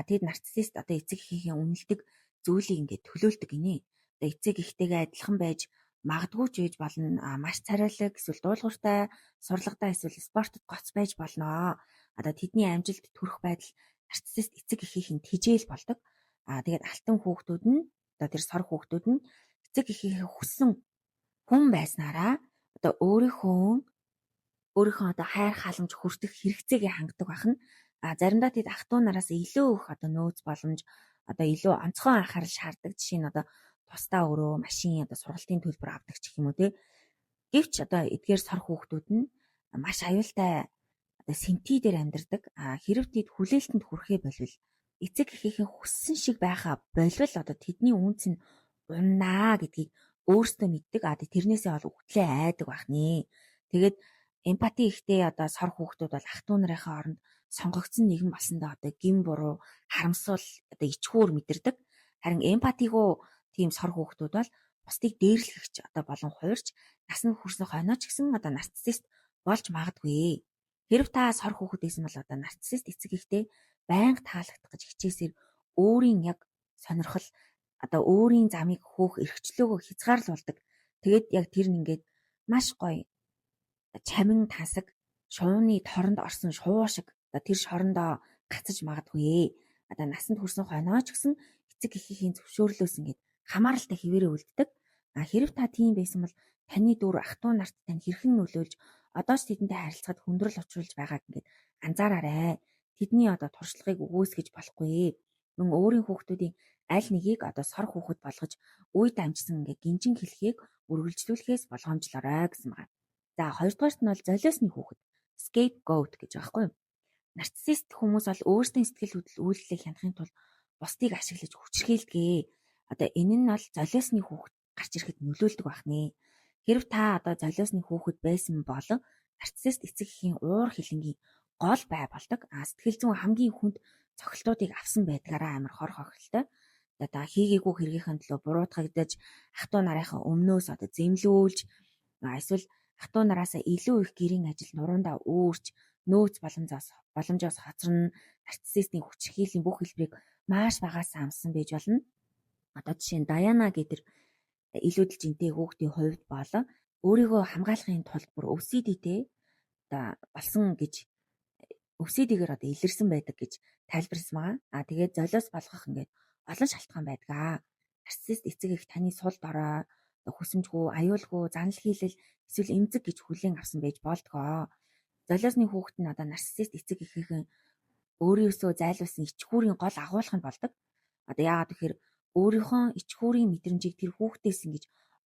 S1: Тэгэд нарциссист одоо эцэг эхийнхээ үнэлдэг зүйлийг ингээд төлөөлдөг гинэ. Одоо эцэг эхтэйгээ адилхан байж магадгүй ч үйж болно. Маш царайлаг эсвэл дуулууртай, сурлагатай эсвэл спортод гоц байж болно. Одоо тэдний амжилт төрөх байдал нарциссист эцэг эхийнхэн тижээл болдог. Тэгээд алтан хүүхдүүд нь одоо тэр сор хүүхдүүд нь эцэг эхийнхээ хүссэн хүн байснараа одоо өөрийнхөө одоо хайр халамж хүртэх хэрэгцээгээ хангадаг бахна. Заримдаа тэд ах トゥ нараас илүү их одоо нөөц боломж одоо илүү онцгой анхаарал шаарддаг. Жишээ нь одоо тусдаа өөрөө машин одоо сургалтын төлбөр авдаг ч гэх юм уу те. Гэвч одоо эдгээр сор хүүхдүүд нь маш аюултай одоо сэнти дээр амьдардаг. Хэрэв тэд хүлээлтэнд хүрэхээ болвол эцэг эхийнхээ хүссэн шиг байхаа болвол одоо тэдний үнц нь уннаа гэдгийг өөрсдөө мэддэг. Тэрнээсээ бол үхтлээ айдаг байх нэ. Тэгээд эмпати ихтэй одоо сор хүүхдүүд бол ах トゥ нарынхаа оронд сонгогдсон нэгэн болсондоо одоо гин буруу харамсуул одоо ичхүүр мэдэрдэг. Харин эмпатигоо тийм сор хүүхдүүд бол бусдыг дээрлэгч одоо болон хуурч насанд хүрсэн хойноо ч гэсэн одоо нарциссист болж магадгүй. Хэрв та сор хүүхэд байсан бол одоо нарциссист эцэг ихтэй байнга таалагдах гэж хичээсээр өөрийн яг сонирхол одоо өөрийн замыг хөөх эрхчлөөгөө хязгаарлуулдаг. Тэгээд яг тэр нь ингээд маш гоё чамин тасаг шувууны торонд орсон шувуу шиг одоо тэр шорондоо гацаж магадгүй. Одоо насанд хүрсэн хойноо ч гэсэн эцэг эхийн зөвшөөрлөөс ингээд хамааралтай хിവэрээ үлддэг. Хэрв та тийм байсан бол таны дүр ах トゥ нарт тань хэрхэн нөлөөлж одоо ч тэдэнтэй харилцахад хүндрэл учруулж байгааг ингээд анзаараарай. Тэдний одоо туршлагыг өгөөсгөж болохгүй. Мөн өөрийн хүүхдүүдийн аль нэгийг одоо сор хүүхэд болгож үе дамжсан ингээд гинжин хэлхийг үргэлжлүүлэхээс болгоомжлоорой гэсэн байна. За хоёрдугаарт нь бол золиосны хүүхэд scapegoat гэж байхгүй юу? Нарциссист хүмүүс бол өөрсдийн сэтгэл хөдлөл үйлдэлийг хянахын тулд бусдыг ашиглаж хүчрхийлдэг. Одоо энэ нь бол золиосны хүүхэд гарч ирэхэд нөлөөлдөг байх нэ. Хэрв та одоо золиосны хүүхэд байсан бол нарциссист эцэг эхийн уур хилэнгийн гол бай болдог. Сэтгэл зүйн хамгийн хүнд цогцолтуудыг авсан байдгаараа амар хор хохиролтой. Одоо хийгээгүй хэрэгийн төлөө буруутгагдаж ах トゥ нарынхаа өмнөөс одоо зэмлүүлж эсвэл ах トゥ нараасаа илүү их гэрийн ажил нуруундаа үүрч нөөц боломжоос хоцорно. Нарциссистийн хүчирхийллийн бүх хэлбэрийг маш багасаа амссан байж болно. Одоо жишээ нь Даяна гэдэг илүүдэл жинтэй хүүхдийн хувьд бол өөрийгөө хамгаалахын тулд бүр өвсөдтэй одоо болсон гэж өвсөдийгээр одоо илэрсэн байдаг гэж тайлбарласан байгаа. Тэгээд золиос болгох ингээд олон шалтгаан байдаг. Нарциссист эцэг их таны сул дорой хүсэмжгүй, аюулгүй, занал хийлэл эсвэл эмзэг гэж хүлээн авсан байж болдгоо. Золиосны хүүхэд нь одоо нарциссист эцэг эхийнхэн өөрөөсөө зайлуулсан ичхүүрийн гол агуулга нь болдог. Одоо яагаад гэхээр өөрийнхөө ичхүүрийн мэдрэмжийг тэр хүүхдээс ингэж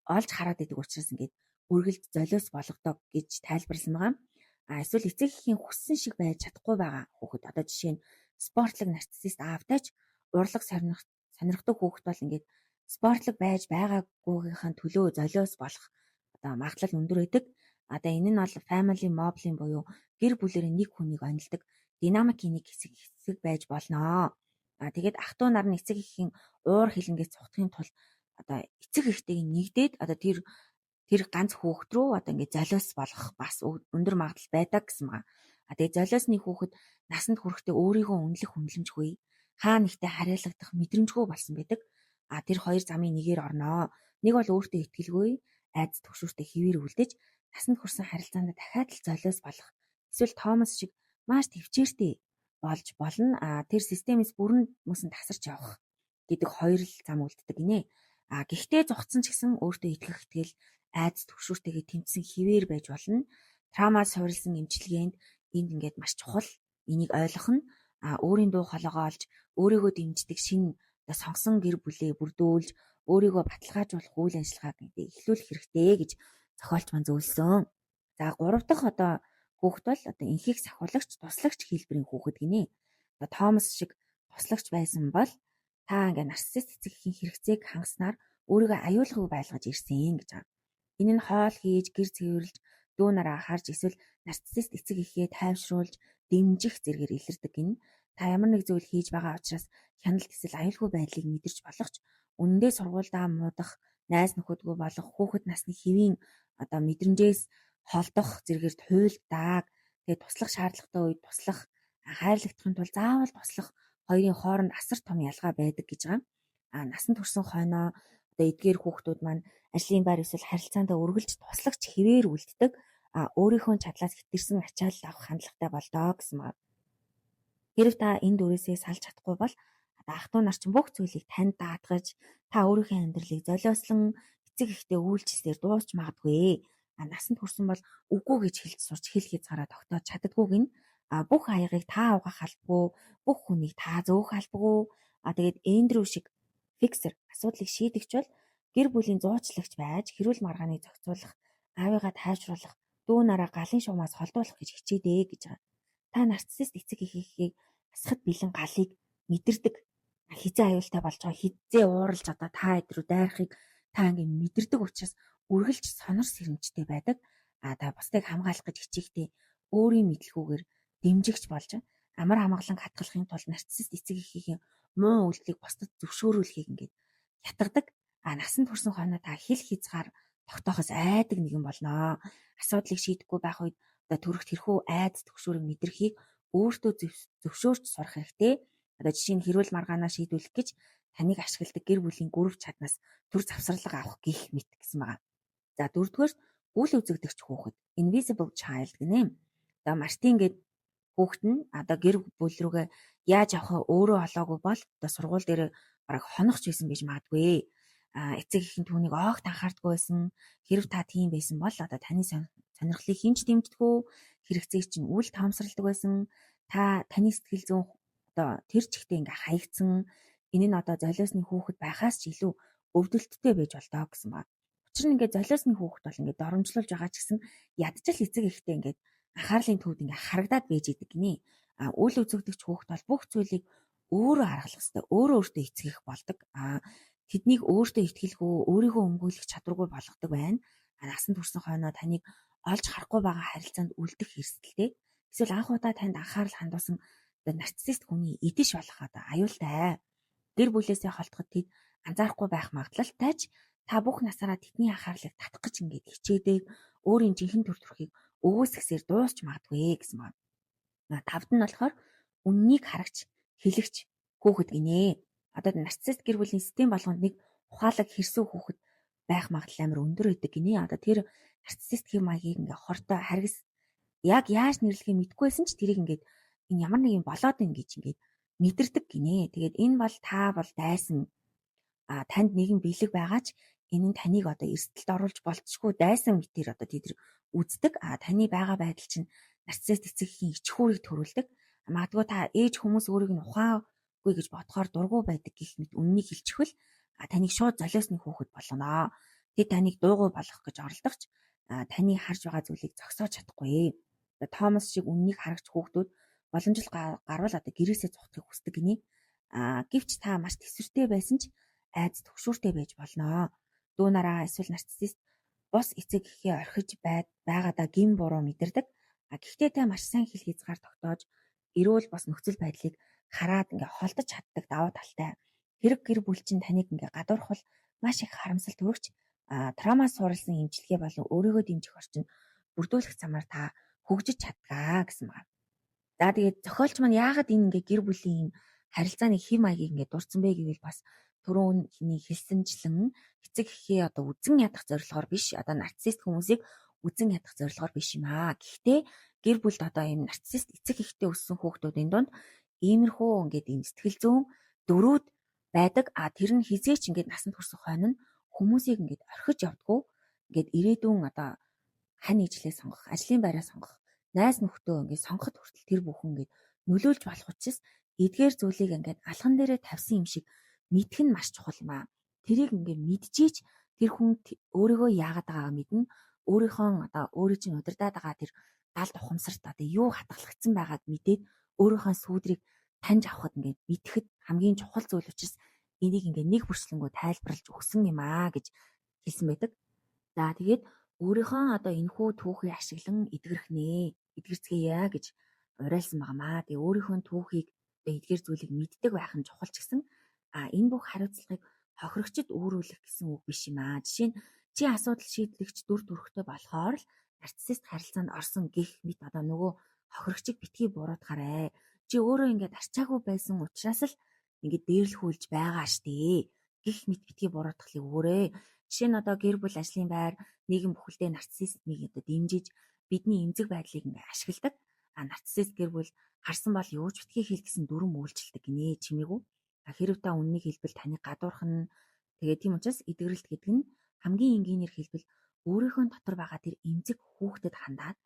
S1: олж хараад байдаг учраас ингээд үргэлж золиос болгодог гэж тайлбарласан байгаа. Эсвэл эцэг эхийн хүссэн шиг байж чадахгүй байгаа хүүхэд. Одоо жишээ нь спортлог нарциссист аавтай ч урлаг сонирхдаг хүүхэд бол ингээд спортлог байж байгаагүйгийнхаа төлөө золиос болох одоо магадлал өндөр байдаг. Одоо энэ нь бол family modeling буюу гэр бүлэрээ нэг хүнийг онилдог динамикийн нэг хэсэг байж болно. Тэгээд ах トゥ нар нь эцэг эхийн уур хилэнгээс цухтахын тулд одоо эцэг эхтэйг нэгдээд одоо тэр ганц хүүхэд рүү одоо ингээд золиос болох бас өндөр магадлал байдаг гэсэн маа. Тэгээд золиосны хүүхэд насанд хүрэхдээ өөрийгөө үнэлэх үнэлэмжгүй хаа нэгтэй харьяалагдах мэдрэмжгүй болсон байдаг. Тэр хоёр замын нэгээр орноо. Нэг бол өөртөө итгэлгүй, айц төгшүүртэй хിവэр үлдэж насанд хүрсэн харилцаанд дахиад л золиос болох. Эсвэл Томас шиг маш төвчээртэй болж болно. Тэр системээс бүрэн мөсөн тасарч явах гэдэг хоёр л зам үлддэг гинэ. Гэхдээ зогцсон ч гэсэн өөртөө итгэх итгэл, айц төгшүүртэйгээ тэмцсэн хിവэр байж болно. Травмаас суурилсан эмчилгээнд энд ингээд маш чухал. Энийг ойлгох нь өөрийн дуу хоолойгоо олж өөрийгөө дэмждэг шинэ сонгосон гэр бүлээ бүрдүүлж өөрийгөө баталгаажуулах үйл ажиллагааг эхлүүлэх хэрэгтэй гэж зохиолч маань зөвлөсөн. За 3 дахь одоо хүүхэд бол одоо энхийг сахиулагч, туслагч хэлбэрийн хүүхэд гинэ. Одоо Томас шиг туслагч байсан бол та ингээ нарциссист эцэг эхийн хэрэгцээг хангаснаар өөрийгөө аюулгүй байлгаж ирсэн гэж байна. Энэ нь хоол хийж, гэр цэвэрлж, дүү нараа харж эсвэл нарциссист эцэг эхээ тайвшруулж, дэмжих зэргээр илэрдэг гин. Та ямар нэг зүйл хийж байгаа учраас хяналт эсвэл аюулгүй байдлыг мэдэрч болох ч үнэндээ сургуульдаа муудах, найз нөхөдгөө болох хүүхэд насны хэвийн одоо мэдрэмжээс холдох зэрэгэр туйлдаг. Тэгээд туслах шаардлагатай үед туслах, хайрлагдахын тулд заавал туслах хоёрын хооронд асар том ялгаа байдаг гэж байгаа. Насанд хүрсэн хойноо одоо эдгээр хүүхдүүд маань ажлын байр эсвэл харилцаанд үргэлж туслагч хэвээр үлддэг. Өөрийнхөө чадлаас хэтэрсэн ачаалал авах хандлагатай болдоо гэсэн маа. Хэрв та энэ дүрээсээ салж чадахгүй бол ах トゥ нар чинь бүх зүйлийг танд даатгаж та өөрийнхөө амьдралыг золиослон эцэг эхтэй үйлчлэлээр дуусч магадгүй. Насанд хүрсэн бол үгүй гэж хэлж сурч хэл хязгаараа тогтоож чаддаггүй гин. Бүх аягийг та угаах албагүй, бүх хүнийг та зөөх албагүй. Тэгээд Эндрю шиг фиксер асуудлыг шийдэгч бол гэр бүлийн зуучлагч байж хэрүүл маргааныг зохицуулах, аавыгаа тайвшруулах, дүү нараа галын шугамаас холдуулах гэж хичээдээ гэж байгаа. Та нарциссист эцэг эхийнхийг асахад бэлэн галыг мэдэрдэг. Хизээ аюултай болж байгаа, хизээ ууралж одоо та эдрүү дайрахыг та ингээд мэдэрдэг учраас үргэлж сонор сэрэмжтэй байдаг. Та бусдыг хамгаалах гэж хичээхдээ өөрийн мэдлэгүүгээр дэмжигч болж амар амгалан хатгалахын тулд нарциссист эцэг эхийнхээ муу үйлдэлийг бусдад зөвшөөрүүлэхийг ингээд ятгадаг. Насанд хүрсэн хойно та хил хязгаар тогтоохоос айдаг нэгэн болноо. Асуудлыг шийдэхгүй байх үед одоо төрөх тэрхүү айц төгшөөрөг мэдрхийг өөртөө зөвшөөрч сурах хэрэгтэй. Одоо жишээ нь хэрүүл маргаанаа шийдвүлэх гэж таныг ашигладаг гэр бүлийн гүрв чаднаас төр завсралга авах гих мэт гэсэн байгаа. За дөрөвдүгээр үл үзэгдэгч хүүхэд invisible child гинэ. Одоо Мартин гээд хүүхэд нь одоо гэр бүл рүүгээ яаж явахаа өөрөө олоогүй бол одоо сургууль дээр бараг хоногч байсан байж магадгүй. Эцэг их нь түүнийг огт анхаардгүй байсан. Хэрв та тийм байсан бол одоо таны сонирхлыг хинч дэмждэггүй, хэрэгцээг чинь үл таамсарладаг байсан. Таны сэтгэл зүйн одоо тэр чигтээ ингээ хаягдсан. Энэ нь одоо золиосны хүүхэд байхаас ч илүү өвдөлттэй байж болтоо гэсэн баг. Учир нь ингээ золиосны хүүхэд бол ингээ доромжлуулж байгаа ч гэсэн ядчил эцэг ихтэй ингээ анхаарлын төвд ингээ харагдаад байж идэг гинэ. Үл үзэгдэгч хүүхэд бол бүх зүйлийг өөрөө харгалах хэрэгтэй, өөртөө эцгэх болдог. Тэднийг өөртөө итгэлгүй, өөрийгөө өмгөөлөх чадваргүй болгодог байна. Насанд хүрсэн хойноо таныг олж харахгүй байгаа харилцаанд үлдэх эрсдэлтэй. Эсвэл анх удаа танд анхаарал хандуулсан нарциссист хүний идэж болох одоо аюултай. Гэр бүлээсээ холдоход тэд анзаарахгүй байх магадлалтай ч та бүх насаараа тэдний анхаарлыг татах гэж ингээд хичээдэг, өөрийн жинхэнэ төр төрхийг өгөөсгсээр дуусч магадгүй гэсэн байна. Тавд нь болохоор үннийг харагч, хэлэгч хүүхэд гинэ. Одоо нарциссист гэр бүлийн систем болгонд нэг ухаалаг хэрсүү хүүхэд байх магадлал амар өндөр байдаг гинэ. Одоо тэр нарциссист хэм маягийг ингээ хортой харгас яг яаж нэрлэхээ мэдгүйсэн ч тэрийг ингээд энэ ямар нэг юм болоод ин гэж ингээд мэдэрдэг гинэ. Тэгээд энэ бол та бол дайсан. Танд нэгэн бэлэг байгаа ч энэ нь таныг одоо эрсдэлд оруулж болцсохгүй дайсан мэтэр одоо тэд үздэг. Таны байгаа байдал чинь нарциссист эцэгхийн ич хүүрийг төрүүлдэг. Магадгүй та ээж хүмүүс өөрийг нь ухаагүй гэж бодохоор дургу байдаг гэх мэт үннийг хэлчихвэл таныг шууд золиосны хүүхэд болгоно. Тэд таныг дуугүй болгох гэж оролдогч таны харж байгаа зүйлийг зогсоож чадахгүй. Томас шиг үннийг харагч хүүхдүүд боломжтой гарвал одоо гэрээсээ зогтохыг хүсдэг гинэ. Гэвч та маш тэсвэртэй байсан ч айц төгшүүртэй байж болно. Дүү нараа эсвэл нарциссист бус эцэг эхээ орхиж байгаадаа гин буруу мэдэрдэг. Гэхдээ та маш сайн хил хязгаар тогтоож эрүүл бас нөхцөл байдлыг хараад ингээ холдож чаддаг давуу талтай. Хэрэг гэр бүл чинь таныг ингээ гадуурхвал маш их харамсалт төрөгч травмаас суурилсан эмчилгээ болон өөрийгөө дэмжих орчин бүрдүүлэх замаар та хөгжиж чадгаа гэсэн байна. За тэгээд зохиолч маань яагаад энэ ингээ гэр бүлийн харилцааны хэм маягийг ингээ дурдсан бэ гэвэл бас түрүүн хиний хэлсэнчлэн эцэг эхээ одоо үзэн ядах зорилгоор биш, одоо нарциссист хүмүүсийг үзэн ядах зорилгоор биш юм аа. Гэхдээ гэр бүлд одоо энэ нарциссист эцэг эхтэй өссөн хүүхдүүдийн дунд иймэрхүү ингээд энэ сэтгэл зүйн дөрүүд байдаг. Тэр нь хизээч ингээд насанд хүрсэн хойно нь хүмүүсийг ингээд орхиж явдггүй. Ингээд ирээдүйн одоо хань ижлээ сонгох, ажлын байраа сонгох, найз нөхдөө ингээд сонгоход хүртэл тэр бүхэн ингээд нөлөөлж болох учраас эдгээр зүйлийг ингээд алхан дээрээ тавьсан юм шиг мэдэх нь маш чухал юм аа. Тэрийг ингээд мэдчихээч тэр хүн өөрийгөө яагаад байгаагаа мэднэ. Өөрийнхөө одоо өөрийн чинь удирдаад байгаа тэр галд ухамсарт одоо юу хатгалагдсан байгааг мэдээд өөрийнхөө сүудрийг таньж авахд ингээд мэдхэд хамгийн чухал зүйл учраас энийг ингээд нэг бүрслэнгөө тайлбарлаж өгсөн юм аа гэж хэлсэн байдаг. За тэгээд өөрийнхөө одоо энэхүү түүхийг ашиглан эдгэрцгээе гэж уриалсан байнамаа. Тэгээ өөрийнхөө түүхийг одоо эдгээр зүйлийг мэддэг байх нь чухал ч гэсэн энэ бүх хариуцлагыг хохирогчд өөрүүлэх гэсэн үг биш юм аа. Жишээ нь чи асуудал шийдлэгч дүр төрхтэй болохоор л нарциссист харилцаанд орсон гэх мэт одоо нөгөө хохирогчийг битгий буруутгаарай. Чи өөрөө ингээд арчаагүй байсан учраас л ингээд дээрлэхүүлж байгаа штэ. Гэх мэт битгий буруутгалыг өгөөрэй. Жишээ нь одоо гэр бүл ажлын байр нийгэм бүхэлдээ нарциссизмыг одоо дэмжиж бидний эмзэг байдлыг ингээд ашигладаг. Нарциссист гэр бүл харсан бол юу ч битгий хэл гэсэн дүрм үйлчилдэг гинэ чимээгүй. Хэрв та үннийг хэлбэл таныг гадуурх нь тэгээд тийм учраас эдгэрэлт гэдэг нь хамгийн энгийнээр хэлбэл өөрийнхөө дотор байгаа тэр эмзэг хүүхдэд хандаад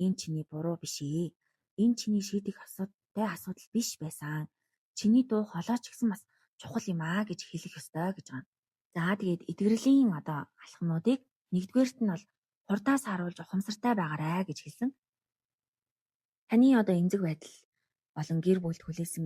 S1: энэ чиний буруу биш ээ. Энэ чиний шийдэх асуудал биш байсан. Чиний дуу хоолойч гэсэн бас чухал юм аа гэж хэлэх ёстой гэж байна. За тэгээд эдгэрлийн алхмуудыг нэгдүгээрт нь бол хурдаас харуулж ухамсартай байгаарай гэж хэлсэн. Таны эмзэг байдал болон гэр бүлд хүлээсэн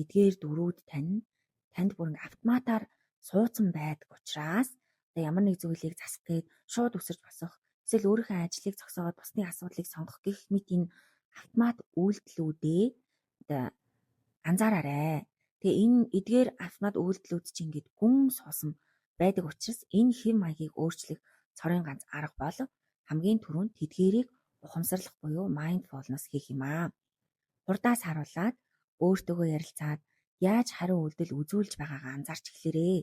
S1: эдгээр дөрүүд танд бүрэн автоматар суудсан байдаг учраас ямар нэг зүйлийг засахгээд шууд өсөрж босох, эсвэл өөрийнхөө ажлыг зогсоогоод бусдын асуудлыг сонгох гэх мэт энэ автомат үйлдэлүүдээ анзаараарай. Тэгээ энэ эдгээр автомат үйлдэлүүд чинь ингээд гүн суусан байдаг учраас энэ хэв маягийг өөрчлөх цорын ганц арга бол хамгийн түрүүнд тэдгээрийг ухамсарлах буюу mindfulness хийх юм аа. Хурдаас харуулад өөртөөгөө ярилцаад яаж хариу үйлдэл үзүүлж байгаагаа анзаарч эхлээрэй.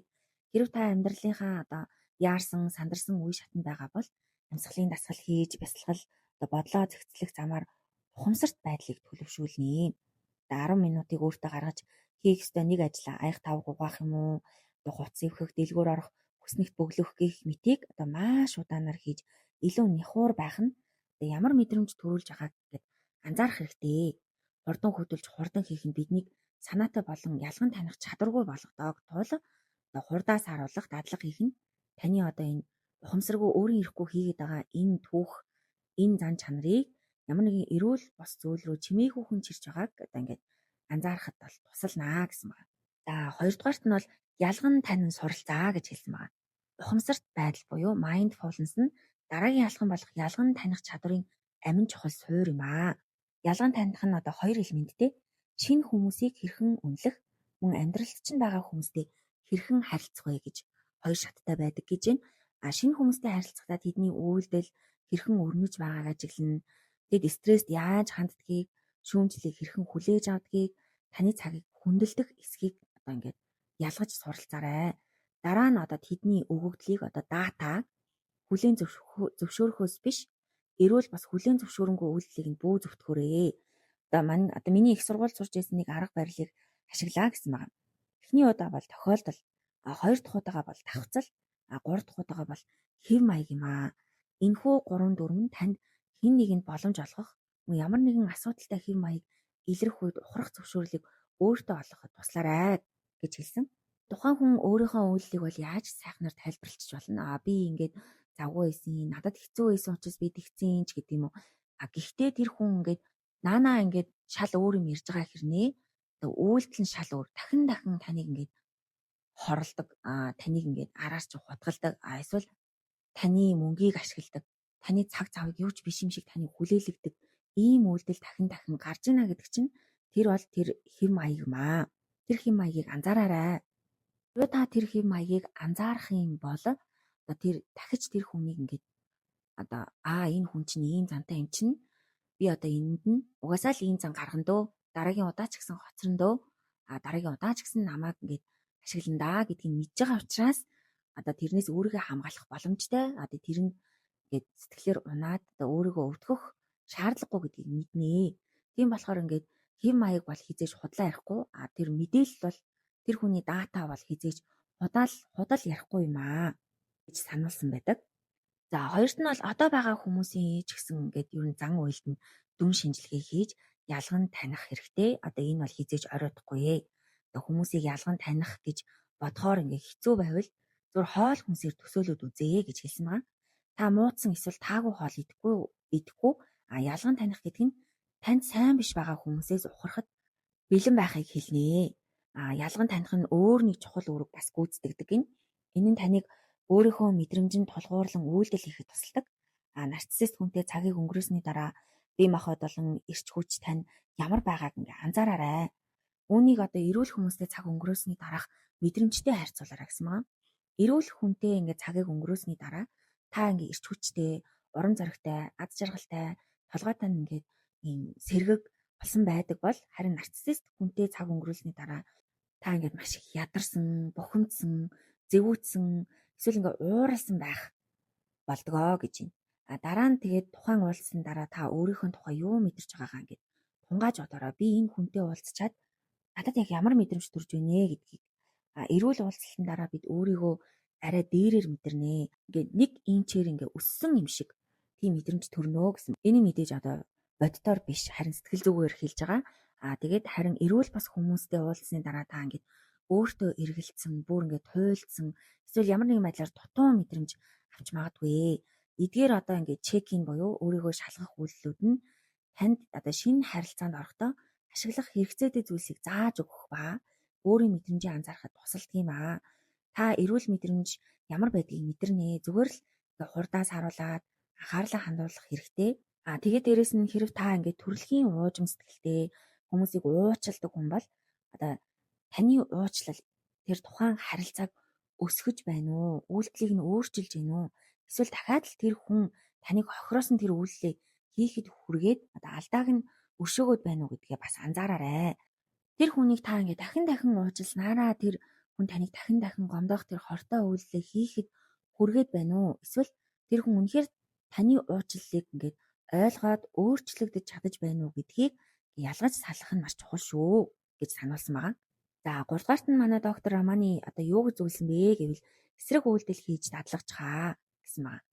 S1: Хэрв та амьдралынхаа яарсан, сандарсан үе шатанд байгаа бол амьсгалын дасгал хийж, бясалгал, бодлоо зохицлох замаар ухамсарт байдлыг төлөвшүүлнэ. 10 минутыг өөртөө гаргаж хийх ёстой нэг ажлаа аяг тав угаах юм уу, хувцас эвхэх, дэлгүүр орох, хүснэгт бөглөх гэх мэтийг маш удаанаар хийж илүү нихуур байх нь ямар мэдрэмж төрүүлж байгааг гэд анзаарах хэрэгтэй. Хурдан хөдөлж хурдан хийх нь биднийг санаатай болон ялган таних чадваргүй болгодог тул хурдаас харуулах дадлага хийх нь таны энэ ухамсаргүй өөрийн ирэхгүй хийгээд байгаа энэ түүх, энэ зан чанарыг ямар нэгэн эрүүл бос зүйл рүү чимээгүйхэн чирч байгааг ингээд анзаарахад бол тусалнаа гэсэн байна. За хоёрдугаарт нь бол ялган танин суралцаа гэж хэлсэн байна. Ухамсарт байдал буюу mindfulness нь дараагийн алхам болох ялган таних чадварын амин чухал суурь юм аа. Ялган таних нь хоёр элементтэй. Шинэ хүмүүсийг хэрхэн үнэлэх, мөн амьдралд чинь байгаа хүмүүстэй хэрхэн харилцах вэ гэж хоёр шаттай байдаг гэж байна. Шинэ хүмүүстэй харилцахдаа тэдний үйлдэл хэрхэн өрнөж байгааг ажиглана. Тэд стресст яаж ханддгийг, шүүмжлэлийг хэрхэн хүлээж авдгийг, таны цагийг хүндэлдэг эсхийг ингээд ялгаж суралцаарай. Дараа нь тэдний өгөгдлийг дата хүлээн зөвшөөрөхөөс биш, эрүүл бас хүлээн зөвшөөрөнгүй үйлдэлийг нь бүү зөвтгөөрэй. Миний их сургууль сурч байсан нэг арга барилыг ашиглаа гэсэн байна. Эхний удаа бол тохиолдол, хоёр дахь удаага бол давхцал, гурав дахь удаага бол хэв маяг юм аа. Энэхүү 3-4 нь танд хэн нэгэнд боломж олгох, ямар нэгэн асуудалтай хэв маяг илрэх үед ухрах зөвшөөрлийг өөртөө олгоход туслаарай гэж хэлсэн. Тухайн хүн өөрийнхөө үйлдэлийг бол яаж сайхнаар тайлбарлчих болно. Би ингээд завгүй байсан, надад хэцүү байсан учраас би тэгсэн ч гэдэг юм уу. Гэхдээ тэр хүн ингээд наанаа ингээд шал өөр юм ярьж байгаа хэрнээ үйлдэл нь шал өөр. Дахин таныг ингээд хорлдог, таныг ингээд араарч хутгалдаг, эсвэл таны мөнгийг ашигладаг, таны цаг цавыг юу ч биш юм шиг таныг хүлээлгдэг ийм үйлдэл дахин гарч ийнэ гэдэг чинь тэр бол тэр хэв маяг юм аа. Тэр хэв маягийг анзаараарай. Хэрвээ та тэр хэв маягийг анзаарах юм бол тэр дахиж тэр хүнийг ингээд энэ хүн чинь ийм зантай юм чинь би энд нь угаасаа л ийм зан гаргана дөө. Дараагийн удаа ч гэсэн хоцрон дөө. Дараагийн удаа ч гэсэн намайг ингээд ашигландаа гэдгийг мэдж байгаа учраас тэрнээс өөрийгөө хамгаалах боломжтой. Тэр нь ингээд сэтгэлээр унаад өөрийгөө өвдгөх шаардлагагүй гэдгийг мэднэ. Тийм болохоор ингээд хэв маяг бол хизээж худлаа ярихгүй. Тэр мэдээлэл бол тэр хүний дата бол хизээж худал ярихгүй юм аа гэж сануулсан байдаг. За хоёрт нь бол одоо байгаа хүмүүсийн ч гэсэн ингээд ер нь зан үйлд нь дүн шинжилгээ хийж ялган таних хэрэгтэй. Энэ бол хизээж оройтхгүй. Хүмүүсийг ялган таних гэж бодохоор ингээд хэцүү байвал зөв хоол хүнсээр төсөөлөд үзье гэж хэлсэн байгаа. Та муудсан эсвэл таагүй хоол идэхгүй ялган таних гэдэг нь танд сайн биш байгаа хүмүүсээс ухрахад бэлэн байхыг хэлнэ. Ялган таних нь өөр нэг чухал үүрэг бас гүйцэтгэдэг. Энэ нь таныг өөрийнхөө мэдрэмжинд тулгуурлан үйлдэл хийхэд тусалдаг. Нарциссист хүнтэй цагийг өнгөрөөсний дараа бие махбод болон эрч хүч тань ямар байгааг ингээ анзаараарай. Үүнийг эрүүл хүмүүстэй цаг өнгөрөөсний дараах мэдрэмжтэй харьцуулаарай гэсэн маа. Эрүүл хүнтэй ингээ цагийг өнгөрөөсний дараа та ингээ эрч хүчтэй, урам зоригтой, аз жаргалтай, толгойтой ингээ ийм сэргэг болсон байдаг бол харин нарциссист хүнтэй цаг өнгөрүүлсний дараа та ингээд маш их ядарсан, бухимдсан, зэвүүцсэн, эсвэл ингээ ууралсан байх болдгоо гэж юм. Дараа нь тэгээд тухайн уулзсны дараа та өөрийнхөө тухай юу мэдэрч байгаагаа ингээд тунгааж бодорой. Би энэ хүнтэй уулзчаад надад яг ямар мэдрэмж төрж байна гэдгийг эрүүл уулзалтын дараа бид өөрийгөө арай дээрээр мэдэрнэ. Ингээд нэг инчээр ингээ өссөн юм шиг тийм мэдрэмж төрнөө гэсэн. Энийг мэдээж боддоор биш харин сэтгэл зүгээр хэлж байгаа. Тэгээд харин эрүүл бас хүмүүстэй уулзсны дараа та ингээд өөртөө эргэлцсэн, бүр ингээд туйлдсан, эсвэл ямар нэгэн байдлаар дутуу мэдрэмж авч магадгүй. Эдгээр одоо ингээд чек-ин буюу өөрийгөө шалгах үйлдэлүүд нь танд одоо шинэ харилцаанд орохдоо ашиглах хэрэгцээтэй зүйлсийг зааж өгөх ба өөрийн мэдрэмжийг анзаарахад тусалдаг юм аа. Та эрүүл мэдрэмж ямар байдгийг мэдэрнэ. Зүгээр л ингээд хурдаас харуулад анхаарлаа хандуулах хэрэгтэй. Тэгээд дээрэс нь хэрэг та ингээд төрөлхийн уужим сэтгэлтэй хүмүүсийг уучладаг хүн бол одоо таны уучлал тэр тухайн харилцааг өсгөж байна уу? Үйлдэлийг нь өөрчилж байна уу? Эсвэл дахиад л тэр хүн таныг хохироосон тэр үйлдэлийг хийхэд хүргээд одоо алдааг нь өршөөгөөд байна уу гэдгээ бас анзаараарай. Тэр хүнийг та ингээд дахин уучлснараа тэр хүн таныг дахин гомдоох тэр хортой үйлдэлийг хийхэд хүргээд байна уу? Эсвэл тэр хүн үнэхээр таны уучлалыг ингээд ойлгоод өөрчлөгдөж чадаж байна уу гэдгийг ялгаж салах нь маш чухал шүү гэж сануулсан байгаа. За 3 дугаарт нь манай доктор Романы одоо юу гэж зүйлсэн бэ гэвэл эсрэг үйлдэл хийж дадлагчхаа гэсэн байгаа.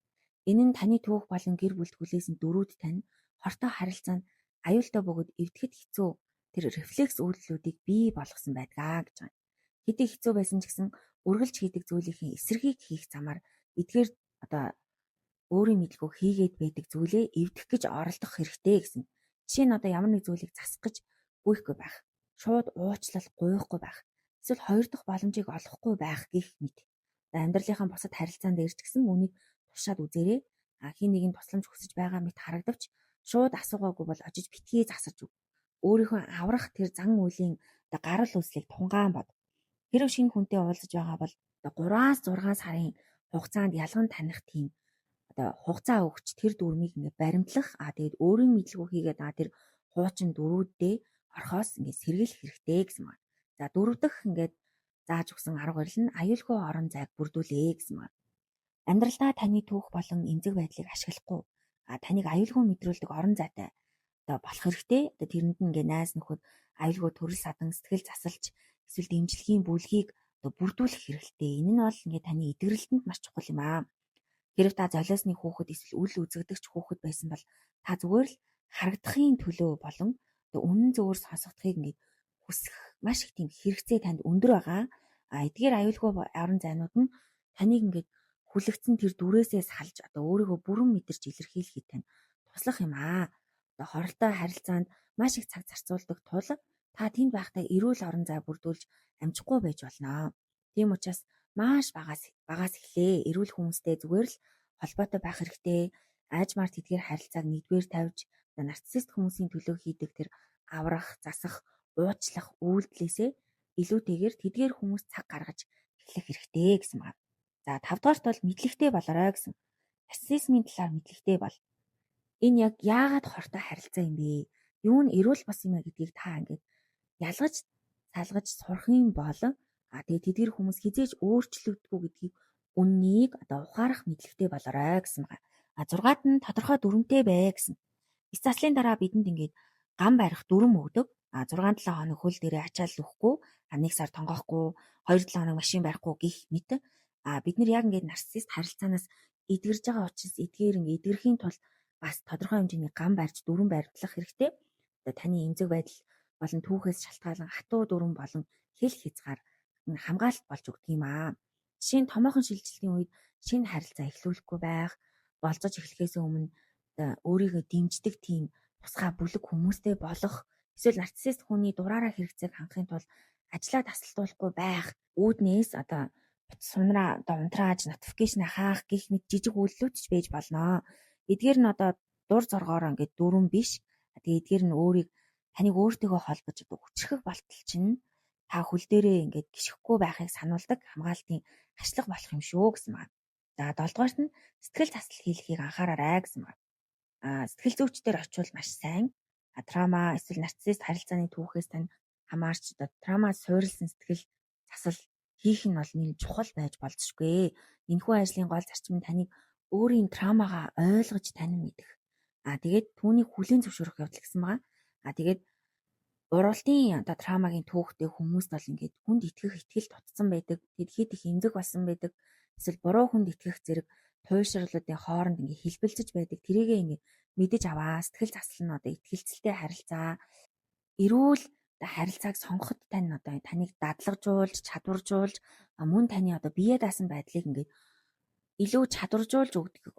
S1: Энэ нь таны түүх болон гэр бүлд хүлээсэн дөрүүд тань хортой харилцаанд аюултай бөгөөд эвдэхэд хэцүү тэр рефлекс үйлдэлүүдийг бий болгосон байдгаа гэж байна. Хэдий хэцүү байсан ч гэсэн үргэлж хийдэг зүйлийн эсрэгийг хийх замаар эдгээр одоо өөрийн мэдлгүй хийгээд байдаг зүйлээ эвдэх гэж оролдох хэрэгтэй гэсэн. Жишээ нь одоо ямар нэг зүйлийг засах гэж гүйхгүй байх, шууд уучлал гуйхгүй байх, эсвэл хоёр дахь боломжийг олохгүй байх гэх мэт. Амьдралынхаа бусад харилцаанд ирж гисэн үнийг туршаад үзээрэй. Хин нэгэнд тусламж хүсэж байгаа мэт харагдавч шууд асуугаагүй бол очиж битгий засаж өг. Өөрийнхөө аврах тэр зан үйлийн одоо гарал үүслийг тунгаан бод. Хэрв шинэ хүнтэй уулзаж байгаа бол 3-аас 6 сарын хугацаанд ялган таних тийм одоо хугацаа өгч тэр дүрмийг ингээд баримтлах тэгээд өөрийн мэдлгүй хийгээд тэр хуучин дөрүүддээ орхоос ингээд сэргийлэх хэрэгтэй гэсэн байна. За 4 дахь ингээд зааж өгсөн арга барил нь аюулгүй орон зайг бүрдүүлээ гэсэн байна. Амьдралдаа таны түүх болон эмзэг байдлыг ашиглахгүй таныг аюулгүй мэдрүүлдэг орон зайтай одоо болох хэрэгтэй. Одоо тэрэнд нь ингээд найз нөхөд аюулгүй төрөл садан сэтгэл засалж эсвэл дэмжлэгийн бүлгийг одоо бүрдүүлэх хэрэгтэй. Энэ нь бол ингээд таны эдгэрэлтэнд маш чухал юм аа. Хэрэг та золиосны хүүхэд эсвэл үл үзэгдэгч хүүхэд байсан бол та зүгээр л харагдахын төлөө болон одоо үнэн зөвөр сонсогдохыг ингээд хүсэх маш их тийм хэрэгцээ танд өндөр байгаа. Эдгээр аюулгүй орон зайнууд нь таныг ингээд хүлэгцэн тэр дүрээсээ салж одоо өөрийгөө бүрэн мэдэрч илэрхийлэхэд тань туслах юм аа. Одоо хоролтой харилцаанд маш их цаг зарцуулдаг тул та тэнд байхдаа эрүүл орон зай бүрдүүлж амжихгүй байж болно. Тийм учраас маш багаас эхлээ эрүүл хүмүүстэй зүгээр л холбоотой байх хэрэгтэй. Аажмаар тэдгээр харилцааг нэгдүгээр тавьж нарцисст хүмүүсийн төлөө хийдэг тэр аврах, засах, уучлах үйлдэлээсээ илүүтэйгээр тэдгээр хүмүүс цаг гаргаж эхлэх хэрэгтэй гэсэн байна. За 5 дугаарт бол мэдлэгтэй болоорой гэсэн. Нарциссизмын талаар мэдлэгтэй бол. Энэ яг яагаад хортой харилцаа юм бэ? Юу нь эрүүл бас юм а гэдгийг та ингээд ялгаж салгаж сурах юм бол тэгээд тэдгээр хүмүүс хизээж өөрчлөгддөггүй гэдгийг үннийг одоо ухаарах мэдлэгтэй болоорой гэсэн байна. 6-аад нь тодорхой дүрмтэй бай гэсэн. Эс заслын дараа бидэнд ингээд гам барих дүрм өгдөг. 6-7 хоног хөл дээрээ ачаал өгөхгүй, 1 сар тонгоохгүй, 2-7 хоног машин барихгүй гэх мэт. Бид нар яг ингээд нарцисст харилцаанаас эдгэрж байгаа учраас эдгээр ингээд эдгэрхийн тулд бас тодорхой хэмжээний гам барьж дүрм баримтлах хэрэгтэй. Одоо таны эмзэг байдал болон түүхээс шалтгаалan хатуу дүрм болон хэл хязгаар хамгаалалт болж өгдөг юм аа. Жишээ нь томоохон шилжилтийн үед шинэ харилцаа эхлүүлэхгүй байх, болцож эхлэхээс өмнө өөрийгөө дэмждэг тийм тусгай бүлэг хүмүүстэй болох, эсвэл нарцисст хүний дураараа хэрэгцээг хангахын тулд ажлаа тасалдуулахгүй байх, үүднээс одоо сунраа одоо унтрааж нотификейшн хаах гэх мэт жижиг үйлдэлүүд ч байж болно. Эдгээр нь одоо дур зоргоор ингээд дүрм биш. Тэгээд эдгээр нь өөрийг таныг өөртөөгөө холбож одоо хүчрэх болтол чинь та хөл дээрээ ингээд гიშгэхгүй байхыг сануулдаг хамгаалтын хашлах болох юм шүү гэсэн байна. За 7 дугаарт нь сэтгэл засал хийлэхийг анхаараарай гэсэн байна. Сэтгэл зүйчдээр очивол маш сайн. Трама эсвэл нарцисст харилцааны түүхээс тань хамаарч одоо трама суурилсан сэтгэл засал хийх нь бол нэг чухал байж болзошгүй. Энэхүү ажлын гол зарчим нь таныг өөрийн трамагаа ойлгож танин мэдэх. Тэгээд түүнийг хүлээн зөвшөөрөх явдал гэсэн байгаа. Тэгээд уралдын одоо трамагийн түүхтэй хүмүүст бол ингээд хүнд итгэх итгэл тутсан байдаг. Тэд их эмзэг болсон байдаг. Эсвэл буруу хүнд итгэх зэрэг туйлшрлуудын хооронд ингээд хэлбэлцэж байдаг. Тэрийгээ ингээд мэдэж аваа. Сэтгэл засал нь одоо итгэлцэлтэй харилцаа, эрүүл харилцааг сонгоход тань одоо таныг дадлагжуулж, чадваржуулж мөн таны одоо бие даасан байдлыг ингээд илүү чадваржуулж өгдөг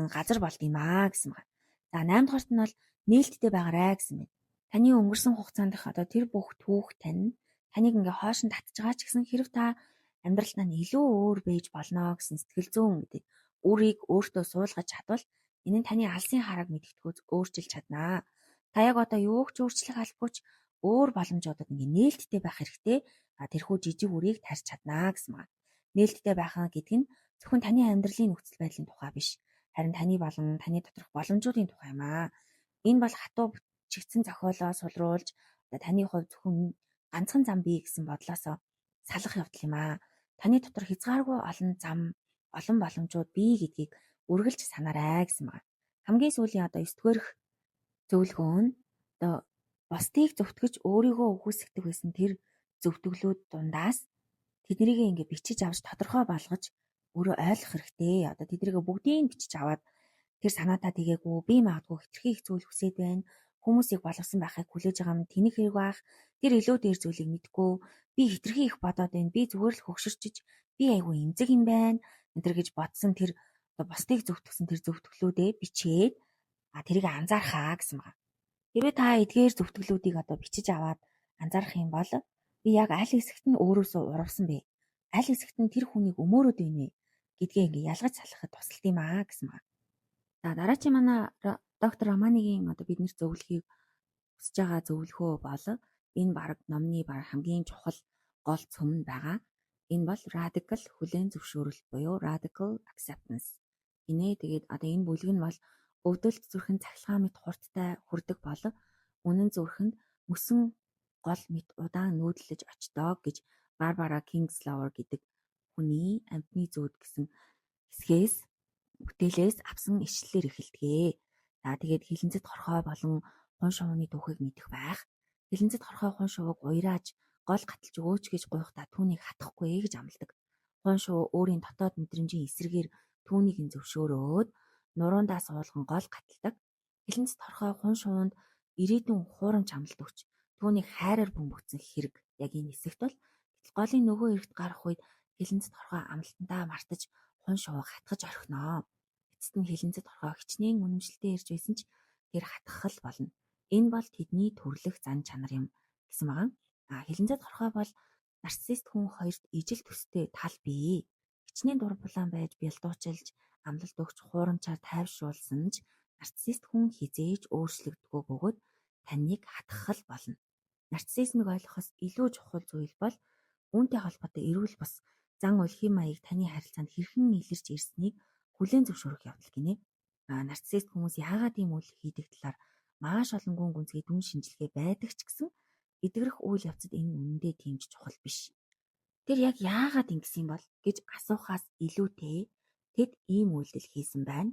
S1: газар болд юм гэсэн байна. За 8 дугаарт нь бол нээлттэй байгаарай гэсэн байна. Таны өнгөрсөн хугацаанд одоо тэр бүх түүх таныг ингээ хоош нь татж байгаа ч гэсэн хэрэг та амьдралдаа нь илүү өөр байж болно гэсэн сэтгэл зүйн гэдэг үрийг өөртөө суулгаж чадвал энэ нь таны алсын харааг мэдгэдэггүйц өөрчилж чаднаа. Та яг одоо юуг ч өөрчлөх албагүй ч өөр боломжуудад ингээ нээлттэй байх хэрэгтэй. Тэрхүү жижиг үрийг тарьж чаднаа гэсэн байна. Нээлттэй байх гэдэг нь зөвхөн таны амьдралын нөхцөл байдлын тухай биш. Харин таны болон таны доторх боломжуудын тухай юм аа. Энэ бол хатуу чигтсэн зохиолоо сулруулж таны хувьд зөвхөн ганцхан зам бий гэсэн бодлоосоо салах явдал юм аа. Таны дотор хязгааргүй олон зам, олон боломжууд бий гэдгийг үргэлж санаарай гэсэн байна. Хамгийн сүүлийн одоо 9 дугаарх зөвлөгөө нь одоо бусдыг зөвтгөж өөрийгөө үгүйсгдэг байсан тэр зөвтгөлүүд дундаас тэднийг ингээ бичиж авч тодорхой болгож өөрөө ойлгох хэрэгтэй. Одоо тэднийг бүгдийг бичиж аваад тэр санаатаа тэгээгүй би магадгүй хэтэрхий их зүйл хүсээд байна. Хүмүүсийг болгосон байхыг хүлээж байгаа юм тэнэг хэрэг байх. Тэр илүү дээр зүйлийг мэдгүй би хэтэрхий их бодоод байна. Би зүгээр л хөгшөрчиж би айгүй эмзэг юм байна. Энтэр гэж бодсон тэр бусдыг зөвтгсөн тэр зөвтгөлүүдээ бичээд тэрийг анзаархаа гэсэн байна. Хэрвээ та эдгээр зөвтгөлүүдийг одоо бичиж аваад анзаарах юм бол би яг аль хэсэгт нь өөрөөсөө урвсан бэ? Аль хэсэгт нь тэр хүнийг өмөөрөд байна вэ? Гэдгээ ингээ ялгаж салахад тусалт юм аа гэсэн байна. За дараачийн манай доктор Романигийн одоо биднэрт зөвлөхийг хүсэж байгаа зөвлөгөө бол энэ баг номны хамгийн чухал гол цөм нь байгаа. Энэ бол radical хүлээн зөвшөөрөл буюу radical acceptance. Тэгээд одоо энэ бүлэг нь бол өвдөлт зүрхэн цахилгаан мэт хурдтай хүрдэг бол үнэн зүрхэнд мөсөн гол мэт удаан нүүдлэж очдог гэж Барбара Кингслауер гэдэг хүний амьтны зүйд гэсэн хэсгээс бүтээлээс авсан ишлэлээр эхэлдэг. Тэгээд хилэнцэд хорхой болон хун шувууны түүхийг мэдэх байх. Хилэнцэд хорхой хун шувууг уйрааж гол гаталж өгөөч гэж гуйхдаа түүнийг хатахгүй гэж амладаг. Хун шувуу өөрийн дотоод мэдрэмжийн эсрэгээр түүнийг нь зөвшөөрөөд нуруундаа суулган гол гаталдаг. Хилэнцэд хорхой хун шувуунд ирээдүйн хуурамч амлалт өгч түүнийг хайраар бөмбөгцсөн хэрэг яг энэ хэсэгт бол голын нөгөө эрэгт гарах үед хилэнцэд хорхой амлалтандаа мартаж хун шувууг хатгаж орхиноо. Эцэст нь хилэнцэд хорхой хичнээн үнэмшилтэй ирж байсан ч тэр хатгах л болно. Энэ бол тэдний төрлөх зан чанар юм гэсэн байгаа. Хилэнцэд хорхой бол нарциссист хүн хоёрт ижил төстэй тал бий. Хичнээн дурбулаан байж бялдуучилж амлалт өгч хуурамчаар тайвшруулсан ч нарциссист хүн хизээж өөрчлөгддөггүй бөгөөд таныг хатгах л болно. Нарциссизмыг ойлгохоос илүү чухал зүйл бол үүнтэй холбоотой эрүүл бус зан үлхийн маяг таны харилцаанд хэрхэн илэрч ирснийг хүлээн зөвшөөрөх явдал гинэ. Нарциссист хүмүүс яагаад ийм үйл хийдэг талаар маш олон гүн гүнзгий дүн шинжилгээ байдаг ч гэсэн эдгэрэх үйл явцад энэ үнэндээ тийм чухал биш. Тэр яг яагаад ингэсэн бол гэж асуухаас илүүтэй тэд ийм үйлдэл хийсэн байна.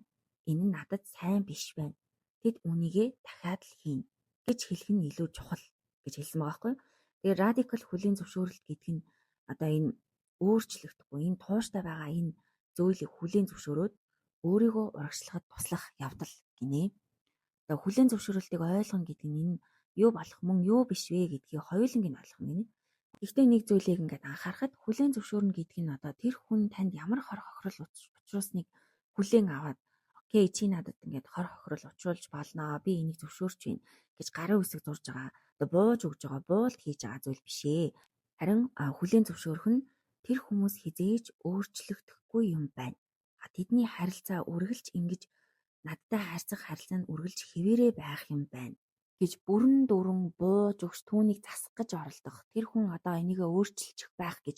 S1: Энэ нь надад сайн биш байна. Тэд үнийгээ дахиад л хийн гэж хэлэх нь илүү чухал гэж хэлсэн байгаа байхгүй юу? Тэгээ радикал хүлээн зөвшөөрөлт гэдэг нь одоо энэ өөрчлөгдөхгүй энэ тууштай байгаа энэ зөөлийг хүлээн зөвшөөрөөд өөрийгөө урагшлахад туслах явдал гинэ. Тэгээ хүлээн зөвшөөрөлтийг ойлгоно гэдэг нь энэ юу болох мөн юу биш вэ гэдгийг хоёуланг нь ойлгоно гинэ. Гэхдээ нэг зүйлийг ингээд анхаарахад хүлээн зөвшөөрнө гэдэг нь одоо тэр хүн танд ямар хор хохирол учруулсныг хүлээн аваад окей чи надад ингээд хор хохирол учруулж болно би энийг зөвшөөрч байна гэж гарын үсэг зурж байгаа одоо бууж өгж байгаа буулт хийж байгаа зүйл биш ээ. Харин хүлээн зөвшөөрөх нь тэр хүмүүс хизээж өөрчлөгдөхгүй юм байна. Тэдний харилцаа үргэлж ингэж надтай харьцах харилцаа нь үргэлж хэвээрээ байх юм байна гэж бүрэн дүрэн бууж өгч түүнийг засах гэж оролдох. Тэр хүн одоо энийгээ өөрчилчих байх гэж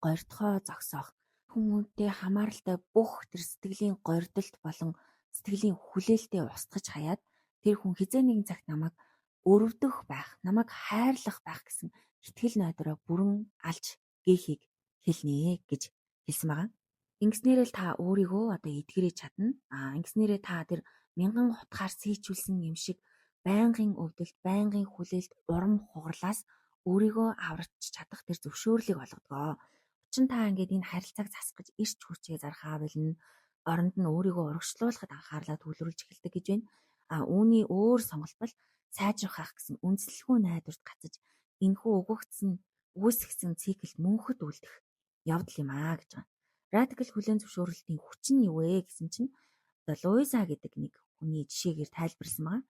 S1: горьдохоо зогсоох. Хүмүүнтэй хамааралтай бүх тэр сэтгэлийн горьдолт болон сэтгэлийн хүлээлтэд устгаж хаяад тэр хүн хизээ нэгэн цагт намайг өрөвдөх байх, намайг хайрлах байх гэсэн итгэл найдвараа бүрэн алж гээхийг хэлнэ гэж хэлсэн байгаа. Ингэснээрээ л та өөрийгөө одоо эдгэрэж чадна. Ингэснээрээ та тэр мянган утгаар сийчүүлсэн юм шиг байнгын өвдөлт, байнгын хүлээлт, урам хугарлаас өөрийгөө аварч чадах тэр зөвшөөрлийг олгодог. Учир нь та ингээд энэ харилцааг засах гэж ирч хүчээ зархаа билнэ. Оронд нь өөрийгөө урагшлуулахад анхаарлаа төвлөрүүлж эхэлдэг гэж байна. Үүний өөр сонголт бол сайжрах гэсэн үндэслэлгүй найдварт гацаж энэхүү үгүйсгсэн циклд мөнхөд үлдэх явдал юм аа гэж байгаа. Радикал хүлээн зөвшөөрөлтийн хүч нь юу вэ гэсэн чинь Луиза гэдэг нэг хүний жишээгээр тайлбарласан байгаа.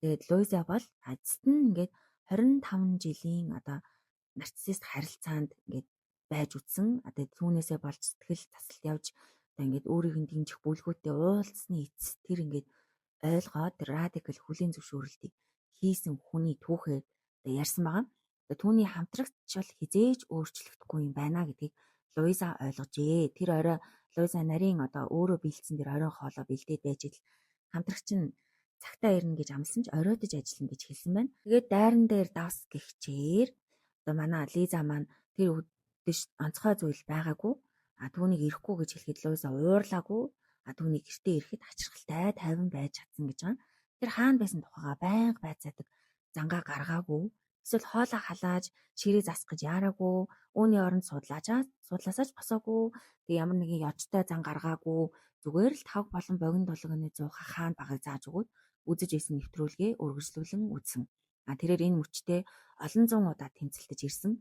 S1: Тэгээд Луиза бол эцэст нь ингээд 25 жилийн нарциссист харилцаанд ингээд байж үтсэн. Тэгээд түүнээсээ болж сэтгэл засалт явж ингээд өөрийг нь дэмжих бүлгүүтээ уулзсны эцэст тэр ингээд ойлгоод радикал хүлээн зөвшөөрөлтийг хийсэн хүний түүхээр ярьсан байгаа. Түүний хамтрагч бол хизээж өөрчлөгдөхгүй юм байна гэдгийг Луиза ойлгожээ. Тэр орой Луиза нарийн өөрөө бэлдсэн тэр оройн хоолоо бэлдээд байж ил хамтрагч нь цагтаа ирнэ гэж амласан ч оройдож ажиллана гэж хэлсэн байна. Тэгээд дайран дээр давс гихчээр манай Лиза маань тэр өдөрт онцгой зүйл байгаагүй. Түүнийг ирэхгүй гэж хэлэхэд Луиза уурлаагүй. Түүний гэртээ ирэхэд хачирхалтай тайван байж чадсан гэж байгаа. Тэр хаана байсан тухайга байнга байцаадаг зангаа гаргаагүй. Эсвэл хоолоо халааж ширээ засах гэж яараагүй. Үүний оронд судлаасаач босоогүй. Тэг ямар нэгэн ёжтой зан гаргаагүй. Зүгээр л тав болон богино долгионы 100 хаана багыг зааж өгөөд үзэж исэн нэвтрүүлгээ үргэлжлүүлэн үзсэн. Тэрээр энэ мөчтэй олон зуун удаа тэмцэлдэж ирсэн.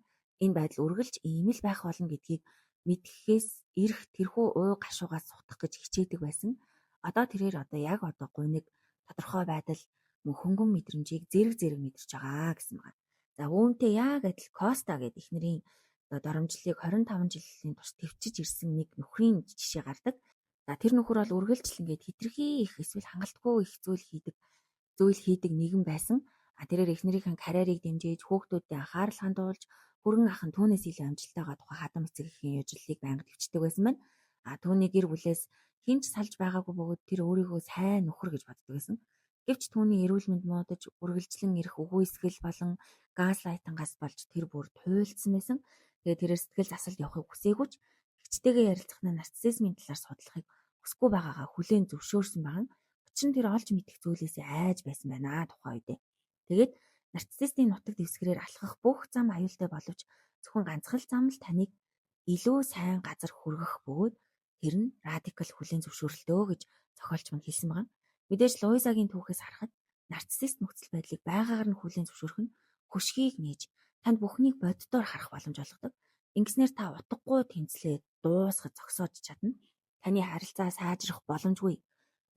S1: Энэ байдал үргэлж ийм л байх болно гэдгийг мэдхэхээс ирэх тэрхүү ууй гашуугаас сутгах гэж хичээдэг байсан. Тэрээр яг гуниг тодорхой байдал мөн хөнгөн мэдрэмжийг зэрэг мэдэрч байгаа гэсэн байна. За үүнтэй яг адил Коста гэдэг эхнэрийн доромжлыг 25 жилийн турш төвчж ирсэн нэг нөхрийн жишээ гардаг. Тэр нөхөр бол үргэлжлэн хитрхи их эсвэл хангалтгүй их зүйл хийдэг нэгэн байсан. Тэрээр эхнэрийнхэн карьерийг дэмжиж хүүхдүүдэд анхаарал хандуулж хүргэн ах нь түүнээс илүү амжилттайгаа тухай хадам эцэгхийн яжиллыг байнга төвчдөг байсан байна. Түүний гэр бүлээс хинч салж байгаагүй бөгөөд тэр өөрийгөө сайн нөхөр гэж боддог байсан. Гэвч түүний эрүүл мэнд муудаж үргэлжлэн ирэх үгүйсгэл болон газлайтингаас болж тэр бүр туйлдсан байсан. Тэгээд тэрээр сэтгэл засалд явахыг хүсээгүй чэгчтэйгээ ярилцах нь нарциссизмын талаар судлахыг хүсэхгүй байгаагаа хүлээн зөвшөөрсөн байгаа. Учир нь тэр олж мэдэх зүйлээсээ айж байсан байна тухайн үедээ. Тэгээд нарциссистийн нутаг дэвсгэрээр алхах бүх зам аюултай боловч зөвхөн ганцхан зам л таныг илүү сайн газар хүргэх бөгөөд тэр нь радикал хүлээн зөвшөөрөлтөө гэж зохиолч мань хэлсэн байгаа. Мэдээж Луизагийн түүхээс харахад нарциссист нөхцөл байдлыг байгаагаар нь хүлээн зөвшөөрөх нь хөшгийг нээж танд бүхнийг боддоор харах боломж олгодог. Ингэснээр та утгагүй тэмцлээ дуусгаж зогсоож чадна. Таны харилцаа сайжрах боломжгүй.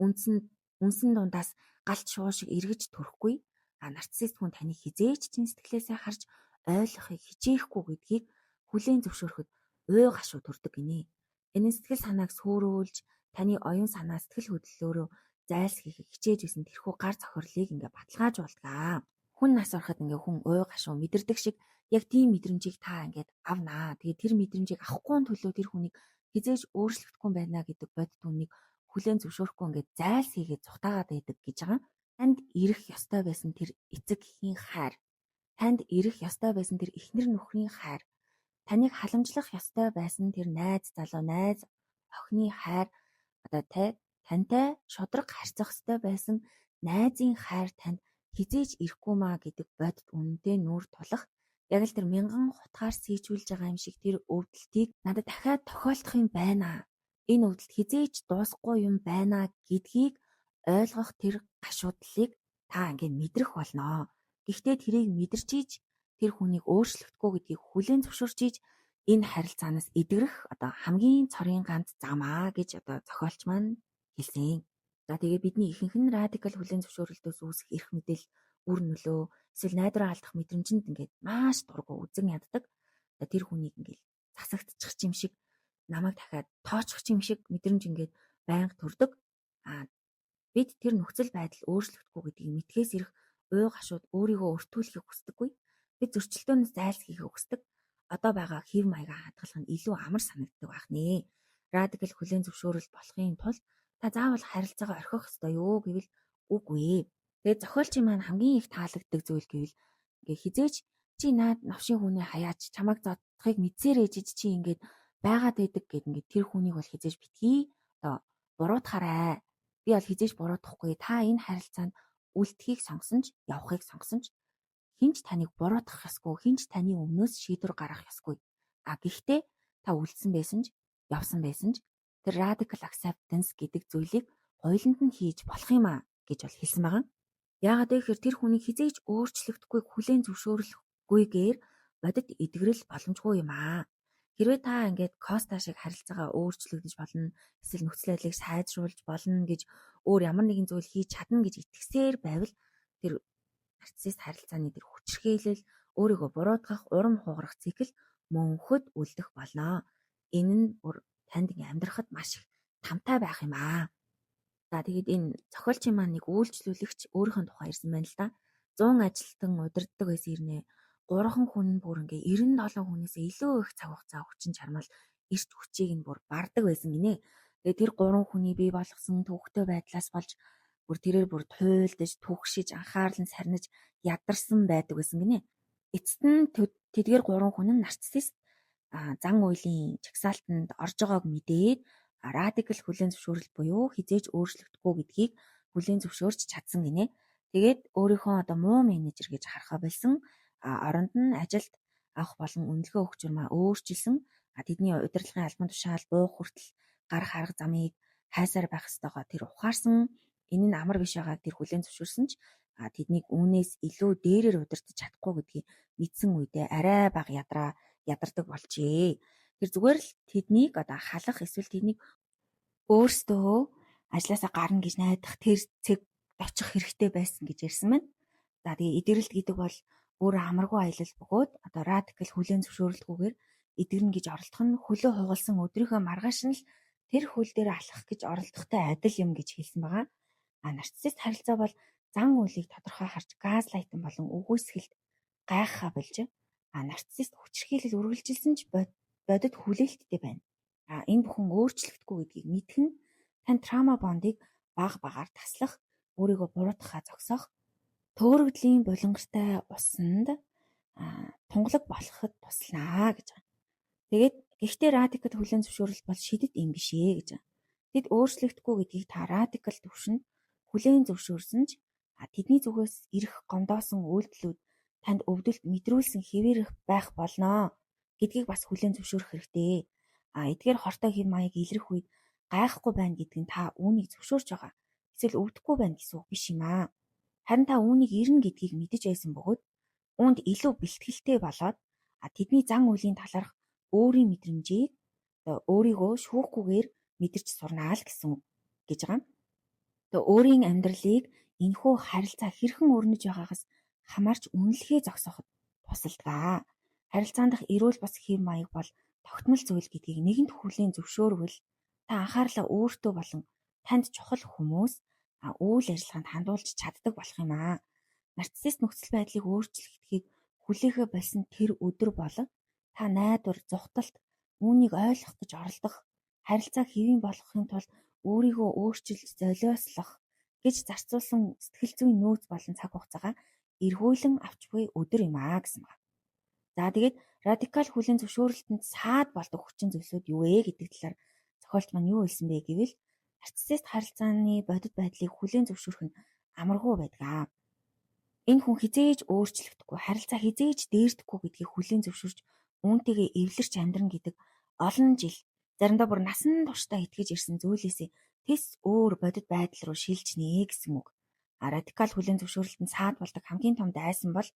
S1: Үнсэн дундаас галт шуу шиг эргэж төрөхгүй. Нарциссист хүн таны хизээч чин сэтгэлээсээ харж ойлгохыг хичээхгүй гэдгийг хүлээн зөвшөөрөхөд ой гашуу төрдөг гинэ. Энэ сэтгэл санааг сөөрүүлж таны оюун санаа сэтгэл хөдлөлөөрөө зайлсхийхийг хичээж исэн тэрхүү гар зохирлыг баталгаажуулдаг. Хүн нас ороход хүн ой гашуу мэдэрдэг шиг яг тийм мэдрэмжийг та авнаа. Тэгээд тэр мэдрэмжийг авахгүй төлөө тэр хүнийг хизээж өөрчлөгдөхгүй байна гэдэг бодит үнийг хүлээн зөвшөөрөхгүй зайлсхийгээд цухтаагаад байдаг гэж байгаа. Танд ирэх ёстой байсан тэр эцэгхийн хайр, танд ирэх ёстой байсан тэр эхнэр нөхрийн хайр, таныг халамжлах ёстой байсан тэр найз залуу, найз охины хайр, тантай шудраг харьцах ёстой байсан найзын хайр танд хизээж ирэхгүй маа гэдэг бодит үнэндээ нүүр тулах. Яг л тэр мянган хутгаар сийжүүлж байгаа юм шиг тэр өвдөлтийг надад дахиад тохиолдох юм байна. Энэ өвдөлт хизээж дуусахгүй юм байна гэдгийг ойлгох тэр гашуудлыг та мэдрэх болно. Гэхдээ тэрийг мэдэрч ийж тэр хүнийг өөрчлөхгүй гэдгийг хүлээн зөвшөөрч ийж энэ харилцаанаас эдгэрэх хамгийн цорын ганц зам аа гэж зохиолч маань хэлсэн. Тэгээ бидний ихэнх нь радикал хүлээн зөвшөөрөлтөөс үүсэх эрх мэдэл, үр нөлөө, эсвэл найдвараа алдах мэдрэмжинд маш дургу үзэн яддаг. Тэр хүнийг засагдчих юм шиг, намайг дахиад тоочих юм шиг мэдрэмж байнга төрдөг. Бид тэр нөхцөл байдал өөрчлөгдөхгүй гэдгийг мэдхээс ирэх ой гашууд өөрийгөө өртүүлэхийг хүсдэггүй. Бид зөрчилдөөнөөс зайлсхийхийг хүсдэг. Одоо байгаа хэв маягаа хадгалах нь илүү амар санагддаг байх нэ. Радикал хүлээн зөвшөөрөл болохын тулд та заавал харилцаагаа орхих ёстой юу гэвэл үгүй. Тэгээд зохиолчийн маань хамгийн их таалагддаг зүйл гэвэл хизээч чи наад навшийн хүнээ хаяач чамайг зодохыг мэдсээр ээжиж чи байгаад байдаг гэд тэр хүнийг бол хизээж битгий буруутахаарай. Би бол хизээж буруутахгүй. Та энэ харилцаанд үлдэхийг сонгосон ч явахыг сонгосон ч хинч таныг буруутгах ёсгүй, хинч таны өмнөөс шийдвэр гаргах ёсгүй. Гэхдээ та үлдсэн байсан ч явсан байсан ч тэр radical acceptance гэдэг зүйлийг хоёуланд нь хийж болох юм аа гэж бол хэлсэн байгаа. Яагаад гэвэл тэр хүнийг хизээж өөрчлөгдөхгүй хүлээн зөвшөөрөхгүй Гүйгээр бодит эдгэрэл боломжгүй юм аа. Хэрвээ та ингээд Коста шиг харилцаагаа өөрчлөгдөж болно, эсвэл нөхцөл байдлыг сайжруулж болно гэж өөр ямар нэгэн зүйл хийж чадна гэж итгэсээр байвал тэр нарциссист харилцааны тэр хүчирхийлэл, өөрийгөө буруутгах, урам хугарах цикл мөнхөд үлдэх болно. Энэ нь танд амьдрахад маш их тамтай байх юм аа. За тэгээд энэ зохиолчийн маань нэг үйлчлүүлэгч өөрийнхөө тухай ирсэн байна л да. 100 ажилтан удирддаг байсан хэрнээ 3 хүн нь бүр ингээ 97 хүнээсээ илүү их цаг хугацаа хүчин чармал эрт хүчийг нь бүр бардаг байсан гинэ. Тэгээд тэр 3 хүний бий болгосон төвхтэй байдлаас болж бүр тэрээр бүр туйлдаж, түгшиж, анхаарал нь сарниж ядарсан байдаг байсан гинэ. Эцэст нь тэдгээр 3 хүн нь нарциссист зан үйлийн чагсаалтанд орж байгааг мэдээд радикал хүлээн зөвшөөрөл буюу хизээж өөрчлөгдөхгүй гэдгийг хүлээн зөвшөөрч чадсан гинэ. Тэгээд өөрийнхөө одоо муу менежер гэж харахаа болсон оронд нь ажилд авах болон үнэлгээ өгөх журмаа өөрчилсөн. Тэдний удирдлагын албан тушаал буух хүртэл гарах арга замыг хайсаар байх ёстойгоо тэр ухаарсан. Энэ нь амар биш байгааг тэр хүлээн зөвшөөрсөн ч тэднийг үүнээс илүү дээрээр удирдах чадахгүй гэдгийг мэдсэн үедээ арай бага ядардаг болжээ. Тэр зүгээр л тэднийг одоо халах эсвэл тэднийг өөрсдөө ажилласаа гарна гэж найдах тэр цэг очих хэрэгтэй байсан гэж ярьсан байна. За тэгээ эдгэрэлт гэдэг бол өөрөө амаргүй аялал бөгөөд одоо радикал хүлээн зөвшөөрөлтгүйгээр эдгэрнэ гэж оролдох нь хөлөө хугалсан өдрийнхөө маргааш нь л тэр хөл дээр алхах гэж оролдохтой адил юм гэж хэлсэн байгаа. Нарциссист харилцаа бол зан үйлийг тодорхой харж газлайтан болон үгүйсгэлд гайхахаа болж нарциссист хүчирхийлэл үргэлжилсэн ч бодит хүлээлттэй байна. Энэ бүхэн өөрчлөгдөхгүй гэдгийг мэдэх нь тань траума бондыг баг багаар таслах, өөрийгөө буруутгахаа зогсоох, төөрөгдлийн булангартай усанд тунгалаг болоход туслана гэж байна. Тэгээд гэхдээ радикал хүлээн зөвшөөрөл бол шидэт юм биш ээ гэж байна. Тэд өөрчлөгдөхгүй гэдгийг та радикал төвшөнд хүлээн зөвшөөрсөн ч тэдний зүгээс ирэх гомдоосон үйлдэлүүд танд өвдөлт мэдрүүлсэн хэвээрх байх болноо гэдгийг бас хүлээн зөвшөөрөх хэрэгтэй. Эдгээр хортой хэв маяг илрэх үед гайхгүй байна гэдэг нь та үүнийг зөвшөөрч байгаа. Эсвэл өвдөхгүй байна гэсэн үг биш юм аа. Харин та үүнийг ирнэ гэдгийг мэдэж байсан бөгөөд үүнд илүү бэлтгэлтэй болоод тэдний зан үйлийн талаарх өөрийн мэдрэмжийг өөрийгөө шүүхгүйгээр мэдэрч сурнаа л гэсэн үг гэж байгаа. Тэгээ өөрийн амьдралыг энэхүү харилцаа хэрхэн өрнөж байгаагаас хамаарч үнэлэхээ зогсооход тусалдаг. Харилцаан дах эрүүл бас хэв маяг бол тогтмол зүйл гэдгийг нэгэнт хүлээн зөвшөөрвөл та анхаарлаа өөртөө болон танд чухал хүмүүс үйл ажиллагаанд хандуулж чаддаг болох юм аа. Нарциссист нөхцөл байдлыг өөрчлөгдөхийг хүлээхэ болсон тэр өдөр болон та найдвар, зүхталт үүнийг ойлгох гэж оролдох, харилцааг хэвийн болгохын тулд өөрийгөө өөрчилж золиослох гэж зарцуулсан сэтгэл зүйн нөөц болон цаг хугацаагаа эргүүлэн авч буй өдөр юм аа гэсэн байна. За тэгээд радикал хүлээн зөвшөөрөлтөнд саад болдог хүчин зүйлсүүд юу вэ гэдэг талаар зохиолч маань юу хэлсэн бэ гэвэл нарциссист харилцааны бодит байдлыг хүлээн зөвшөөрөх нь амаргүй байдаг. Энэ хүн хизээж өөрчлөгдөхгүй, харилцаа хизээж дээрдэхгүй гэдгийг хүлээн зөвшөөрч үүнтэйгээ эвлэрч амьдрна гэдэг олон жил заримдаа бүр насан туршдаа итгэж ирсэн зүйлээсээ тэс өөр бодит байдал руу шилжнэ гэсэн үг. Радикал хүлээн зөвшөөрөлтөнд саад болдог хамгийн том дайсан бол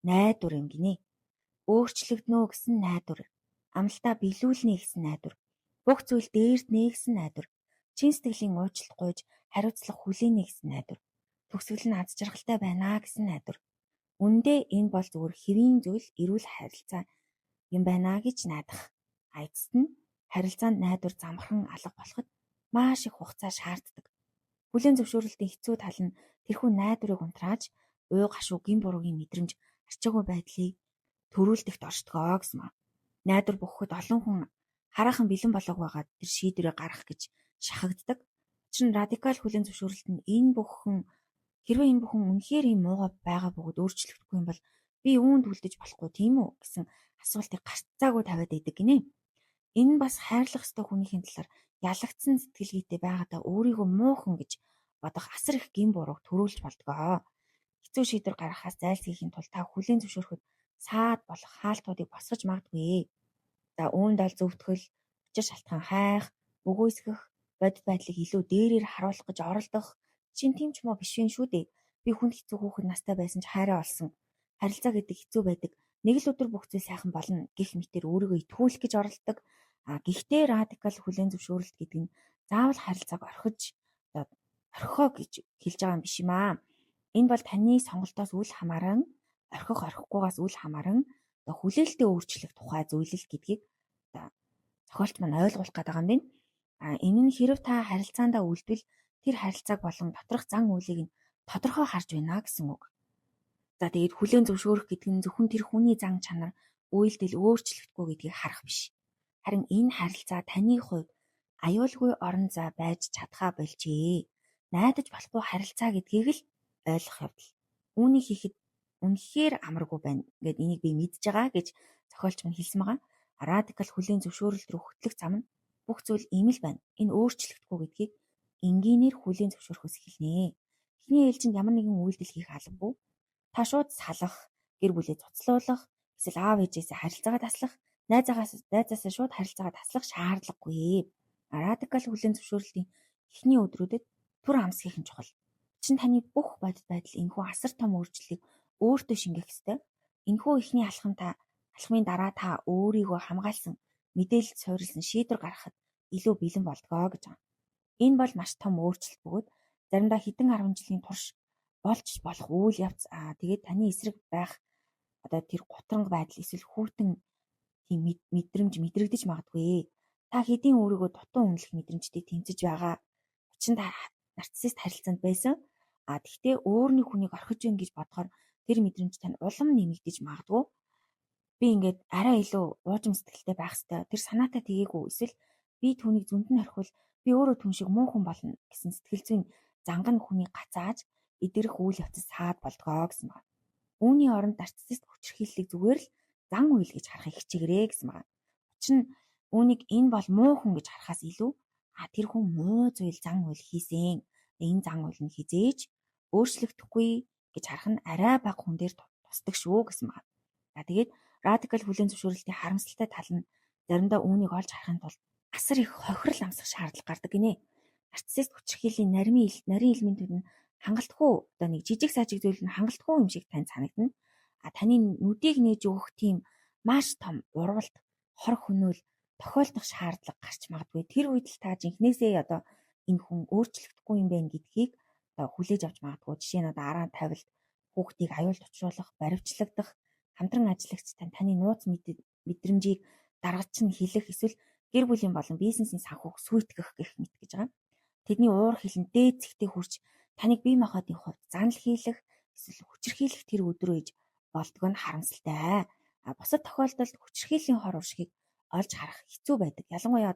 S1: найдвар юм гинэ. Өөрчлөгднө гэсэн найдвар, амлалтаа биелүүлнэ гэсэн найдвар, бүх зүйл дээрднэ гэсэн найдвар, чин сэтгэлийн уучлалт гуйж хариуцлага хүлээнэ гэсэн найдвар, төгсгөл нь аз жаргалтай байна гэсэн найдвар. Үндэ энэ бол зөвхөн хэвийн зүйл, эрүүл харилцаа юм байна гэж найдах. Эцэст нь харилцаанд найдвар замхан алга болоход маш их хугацаа шаарддаг. Хүлээн зөвшөөрөлтийн хэцүү тал нь тэрхүү найдварыг унтрааж, уй гашуу гин буруугийн мэдрэмж, арчаагүй байдлыг төрүүлдэгт оршдгоо гэсэн маа. Найдвар бөхөхөд олон хүн хараахан бэлэн болоог байгаад тэр шийдвэрээ гаргах гэж шахагддаг. Учир нь радикал хүлээн зөвшөөрөлт нь хэрвээ энэ бүхэн үнэхээр юм муугаа байгаа бөгөөд өөрчлөгдөхгүй юм бол би үүнд үлдэж болохгүй тийм үү гэсэн асуултыг гарцаагүй тавиад байдаг гинэ. Энэ нь бас хайрлах ёстой хүнийхээ талаар ялагдсан сэтгэлгээтэй байгаадаа өөрийгөө муухан гэж бодох асар их гин бурууг төрүүлж болдгоо. Хэцүү шийдвэр гаргахаас зайлсхийхийн тулд та хүлээн зөвшөөрөхөд саад болох хаалтуудыг босгож магадгүй. За үүнд бол зөвтгөл, учир шалтгаан хайх, үгүйсгэх, бодит байдлыг илүү дээрээр харуулах гэж оролдох чинь тийм ч муу биш вэ шүү дээ. Би хүнд хэцүү хүүхэд настай байсан ч хайраа олсон. Харилцаа гэдэг хэцүү байдаг. Нэг л өдөр бүх зүйл сайхан болно гэх мэтээр өөрийгөө итгүүлэх гэж оролдог. Гэхдээ радикал хүлээн зөвшөөрөлт гэдэг нь заавал харилцааг орхихоо гэж хэлж байгаа юм биш юм аа. Энэ бол таны сонголтоос үл хамааран, орхих орхихгүйгаас үл хамааран хүлээлтээ өөрчлөх тухай зүйлэл гэдгийг зохиолч маань ойлгуулах гэдэг юм байна. Энэ нь хэрэв та харилцаандаа үлдвэл тэр харилцааг болон доторх зан үйлийг нь тодорхой харж байна гэсэн үг. За тэгээд хүлээн зөвшөөрөх гэдэг нь зөвхөн тэр хүний зан чанар, үйлдэл өөрчлөгдөхгүй гэдгийг харах биш. Харин энэ харилцаа таны хувьд аюулгүй орон зай байж чадхаа болжээ. Найдаж болохгүй харилцаа гэдгийг л ойлгох явдал. Үүнийг хийхэд үнэхээр амаргүй байна. Ингээд энийг би мэдж байгаа гэж зохиолч маань хэлсэн байгаа. Радикал хүлээн зөвшөөрөлт рүү хөтлөх зам нь бүх зүйл ийм л байна. Энэ өөрчлөгдөхгүй гэдгийг энгийнээр хүлээн зөвшөөрөхөөс эхэлнэ. Эхний ээлжинд ямар нэгэн үйлдэл хийх албагүй. Та шууд салах, гэр бүлээ цуцлуулах, эсвэл аав ээжээсээ харилцаагаа таслах, найзаасаа шууд харилцаагаа таслах шаардлагагүй. Радикал хүлээн зөвшөөрөлтийн эхний өдрүүдэд түр амсхийх нь чухал. Чин таны бүх бодит байдал энэхүү асар том өөрчлөлийг өөртөө шингээх ёстой. Энэхүү эхний алхмын дараа та өөрийгөө хамгаалсан, мэдээлэл суурилсан шийдвэр гаргахад илүү бэлэн болдгоо гэж байна. Энэ бол маш том өөрчлөлт бөгөөд заримдаа хэдэн 10 жилийн турш болж болох үйл явц. Тэгээд таны эсрэг байх тэр гутранг байдал эсвэл хүүтэн тийм мэдрэмж мэдрэгдэж магадгүй. Та хэдийн өөрийгөө дутуу үнэлэх мэдрэмжтэй тэмцэж байгаа. Учир нь та нарциссист харилцаанд байсан. Тэгтээ өөрний хүнийг орхиж гин гэж бодохоор тэр мэдрэмж тань улам нэмэгдэж магадгүй. Би ингээд арай илүү уужим сэтгэлтэй байх ёстой. Тэр санаатай тгээгүй. Эсвэл би түүнийг зүнд нь орхивол би өөрөө түн шиг муу хүн болно гэсэн сэтгэл зүйн занган хүнийг гацааж идэрэх үйл явцад саад болдгоо гэсэн байна. Үүний оронд нарциссист хүчирхийллийг зүгээр л зан үйл гэж харахыг хичээгээрэй гэсэн байна. Учир нь үүнийг энэ бол муу хүн гэж харахаас илүү тэр хүн муу зүйл зан үйл хийсэн. Энэ зан үйл нь хизээж өөрчлөгдөхгүй гэж харах нь арай бага хүн дээр тусдаг шүү гэсэн байна. Тэгээд радикал хүлээн зөвшөөрөлтийн харамсалтай тал нь заримдаа үүнийг олж харахын тулд асар их хохирол амсах шаардлага гардаг гинэ. Нарциссист хүчирхийллийн нарийн элементүүд нь хангалтгүй нэг жижиг сажиг зүйл нь хангалтгүй юм шиг тань санагдана. Таны нүдийг нээж өгөх тийм маш том урвалт, хор хөнөөл тохиолдох шаардлага гарч магадгүй. Тэр үед л та жинхнээсээ энэ хүн өөрчлөгдөхгүй юм байна гэдгийг хүлээж авч магадгүй. Жишээ нь араа тавилт, хүүхдийг аюулд учруулах, баривчлагдах, хамтран ажиллагч таны нууц мэдрэмжийг даргач нь хэлэх, эсвэл гэр бүлийн болон бизнесийн санхүүг сүйтгэх гэх мэт гэж байгаа. Тэдний уур хилэн дээд зэгтээ хүрч таныг бие махбодын хувьд занал хийлэх, эсвэл хүчирхийлэх тэр өдрөө иж болдгоо нь харамсалтай. Бусад тохиолдолд хүчирхийллийн хор уршигыг олж харах хэцүү байдаг. Ялангуяа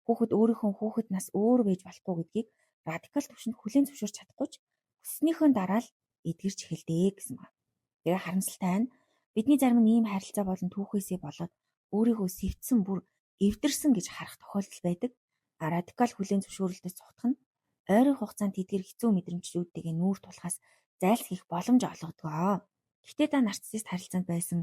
S1: хүүхэд өөрийнхөө хүүхэд нас өөр байж болохгүй гэдгийг радикал түвшинд хүлээн зөвшөөрч чадахгүй ч хүснийхөө дараа л эдгэрч эхэлдэг гэсэн байна. Тэгээ харамсалтай нь бидний зарим нь ийм харилцаа болон түүхээсээ болоод өөрийгөө сэвдсэн бүр эвдэрсэн гэж харах тохиолдол байдаг. Радикал хүлээн зөвшөөрөлтөд цогтох нь ойрын хугацаанд тэдгээр хэцүү мэдрэмжлүүдтэйгээ нүүр тулахаас зайлсхийх боломж олгодог. Гэхдээ та нарциссист харилцаанд байсан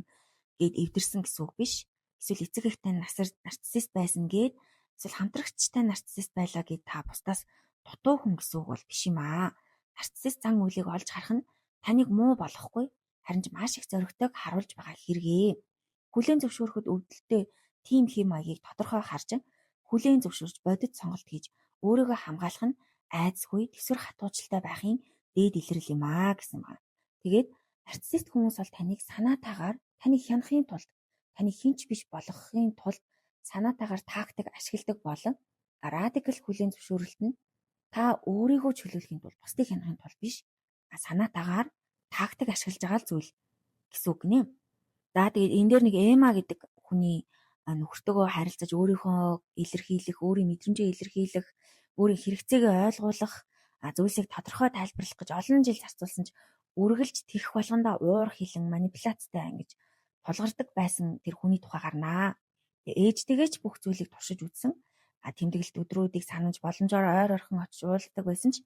S1: гэд эвдэрсэн гэсэн үг биш. Эсвэл эцэг эхтэй нарциссист байсан гэд эсвэл хамтрагчтай нарциссист байлаа гэд та бусдаас дутуу хүн гэсэн үг бол биш юм аа. Нарциссист зан үйлийг олж харах нь таныг муу болгохгүй, харин ч маш их зоригтойг харуулж байгаа хэрэгээ. Хүлээн зөвшөөрөхөд өвдөлтөө тийм хэм маягийг тодорхой харж хүлээн зөвшөөрч бодит сонголт хийж өөрийгөө хамгаалах нь айдасгүй төсвөр хатуучилтай байхын дээд илрэл юм аа гэсэн байна. Тэгээд нарциссист хүмүүс бол таныг санаатаагаар таныг хянахын тулд, таныг хинч биш болгохын тулд санаатаагаар тактик ашигладаг болон радикал хүлээн зөвшөөрөлт нь та өөрийгөө чөлөөлөхийн тулд, бусдыг хянахын тулд биш, санаатаагаар тактик ашиглаж байгаа л зүйл гэсэн үг нэ. За тэгээд энэ дээр нэг Эма гэдэг хүний нөхөртөөгөө харилцаж өөрийнхөө илэрхийлэх, өөрийн мэдрэмжээ илэрхийлэх, өөрийн хэрэгцээгээ ойлгуулах, зүйлсийг тодорхой тайлбарлах гэж олон жил зарцуулсан ч үргэлж тэрх болгондоо уур хилэн манипуляцтай ингэж тулгардаг байсан тэр хүний тухай гарнаа. Ээжтэйгээ ч бүх зүйлийг туршиж үзсэн. Тэмдэглэлт өдрүүдийг санаж боломжоор ойр орхон очиж уулздаг байсан ч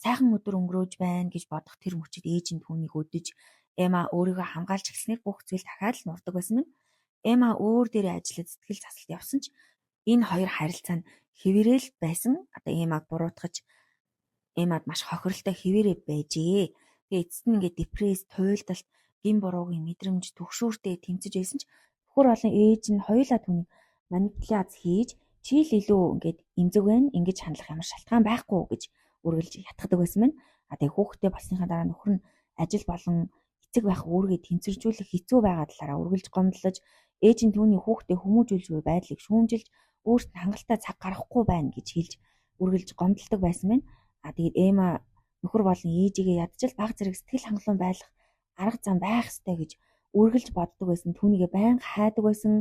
S1: сайхан өдөр өнгөрөөж байна гэж бодох тэр мөчид ээж нь түүнийг өдөж Эма өөрийгөө хамгаалж эхлснээр бүх зүйл дахиад л нурдаг байсан нь. Эма өөр дээрээ ажиллаж сэтгэл засалт явсан ч энэ хоёр харилцаа нь хэвээрэл байсан. Эмаг буруутгаж Эмад маш хохиролтой хэвээрээ байжээ. Тэгээ эцэст нь ингээд депресс, туйлдалт гин буруугийн мэдрэмж төгшөөртэй тэмцэж байсан ч нөхөр болон ээж нь хоёулаа түүнийг манипуляц хийж чи л илүү ингээд эмзэг байна, ингэж хандлах ямар шалтгаан байхгүй гэж үргэлж ятгадаг байсан байна. Тэгээ хүүхдээ болсныхаа дараа нөхөр нь ажил болон эцэг байх үүргээ тэнцвэржүүлэх хэцүү байгаа талаараа үргэлж гомдлож ээж нь түүний хүүхдээ хүмүүжүүлж буй байдлыг шүүмжилж өөрт нь хангалттай цаг гаргахгүй байна гэж хэлж үргэлж гомдолдог байсан байна. Тэгээд Эма нөхөр болон ээжигээ ядчил баг зэрэг сэтгэл хангалуун байх арга зам байх ёстой гэж үргэлж боддог байсан. Түүнийгээ байнга хайдаг байсан.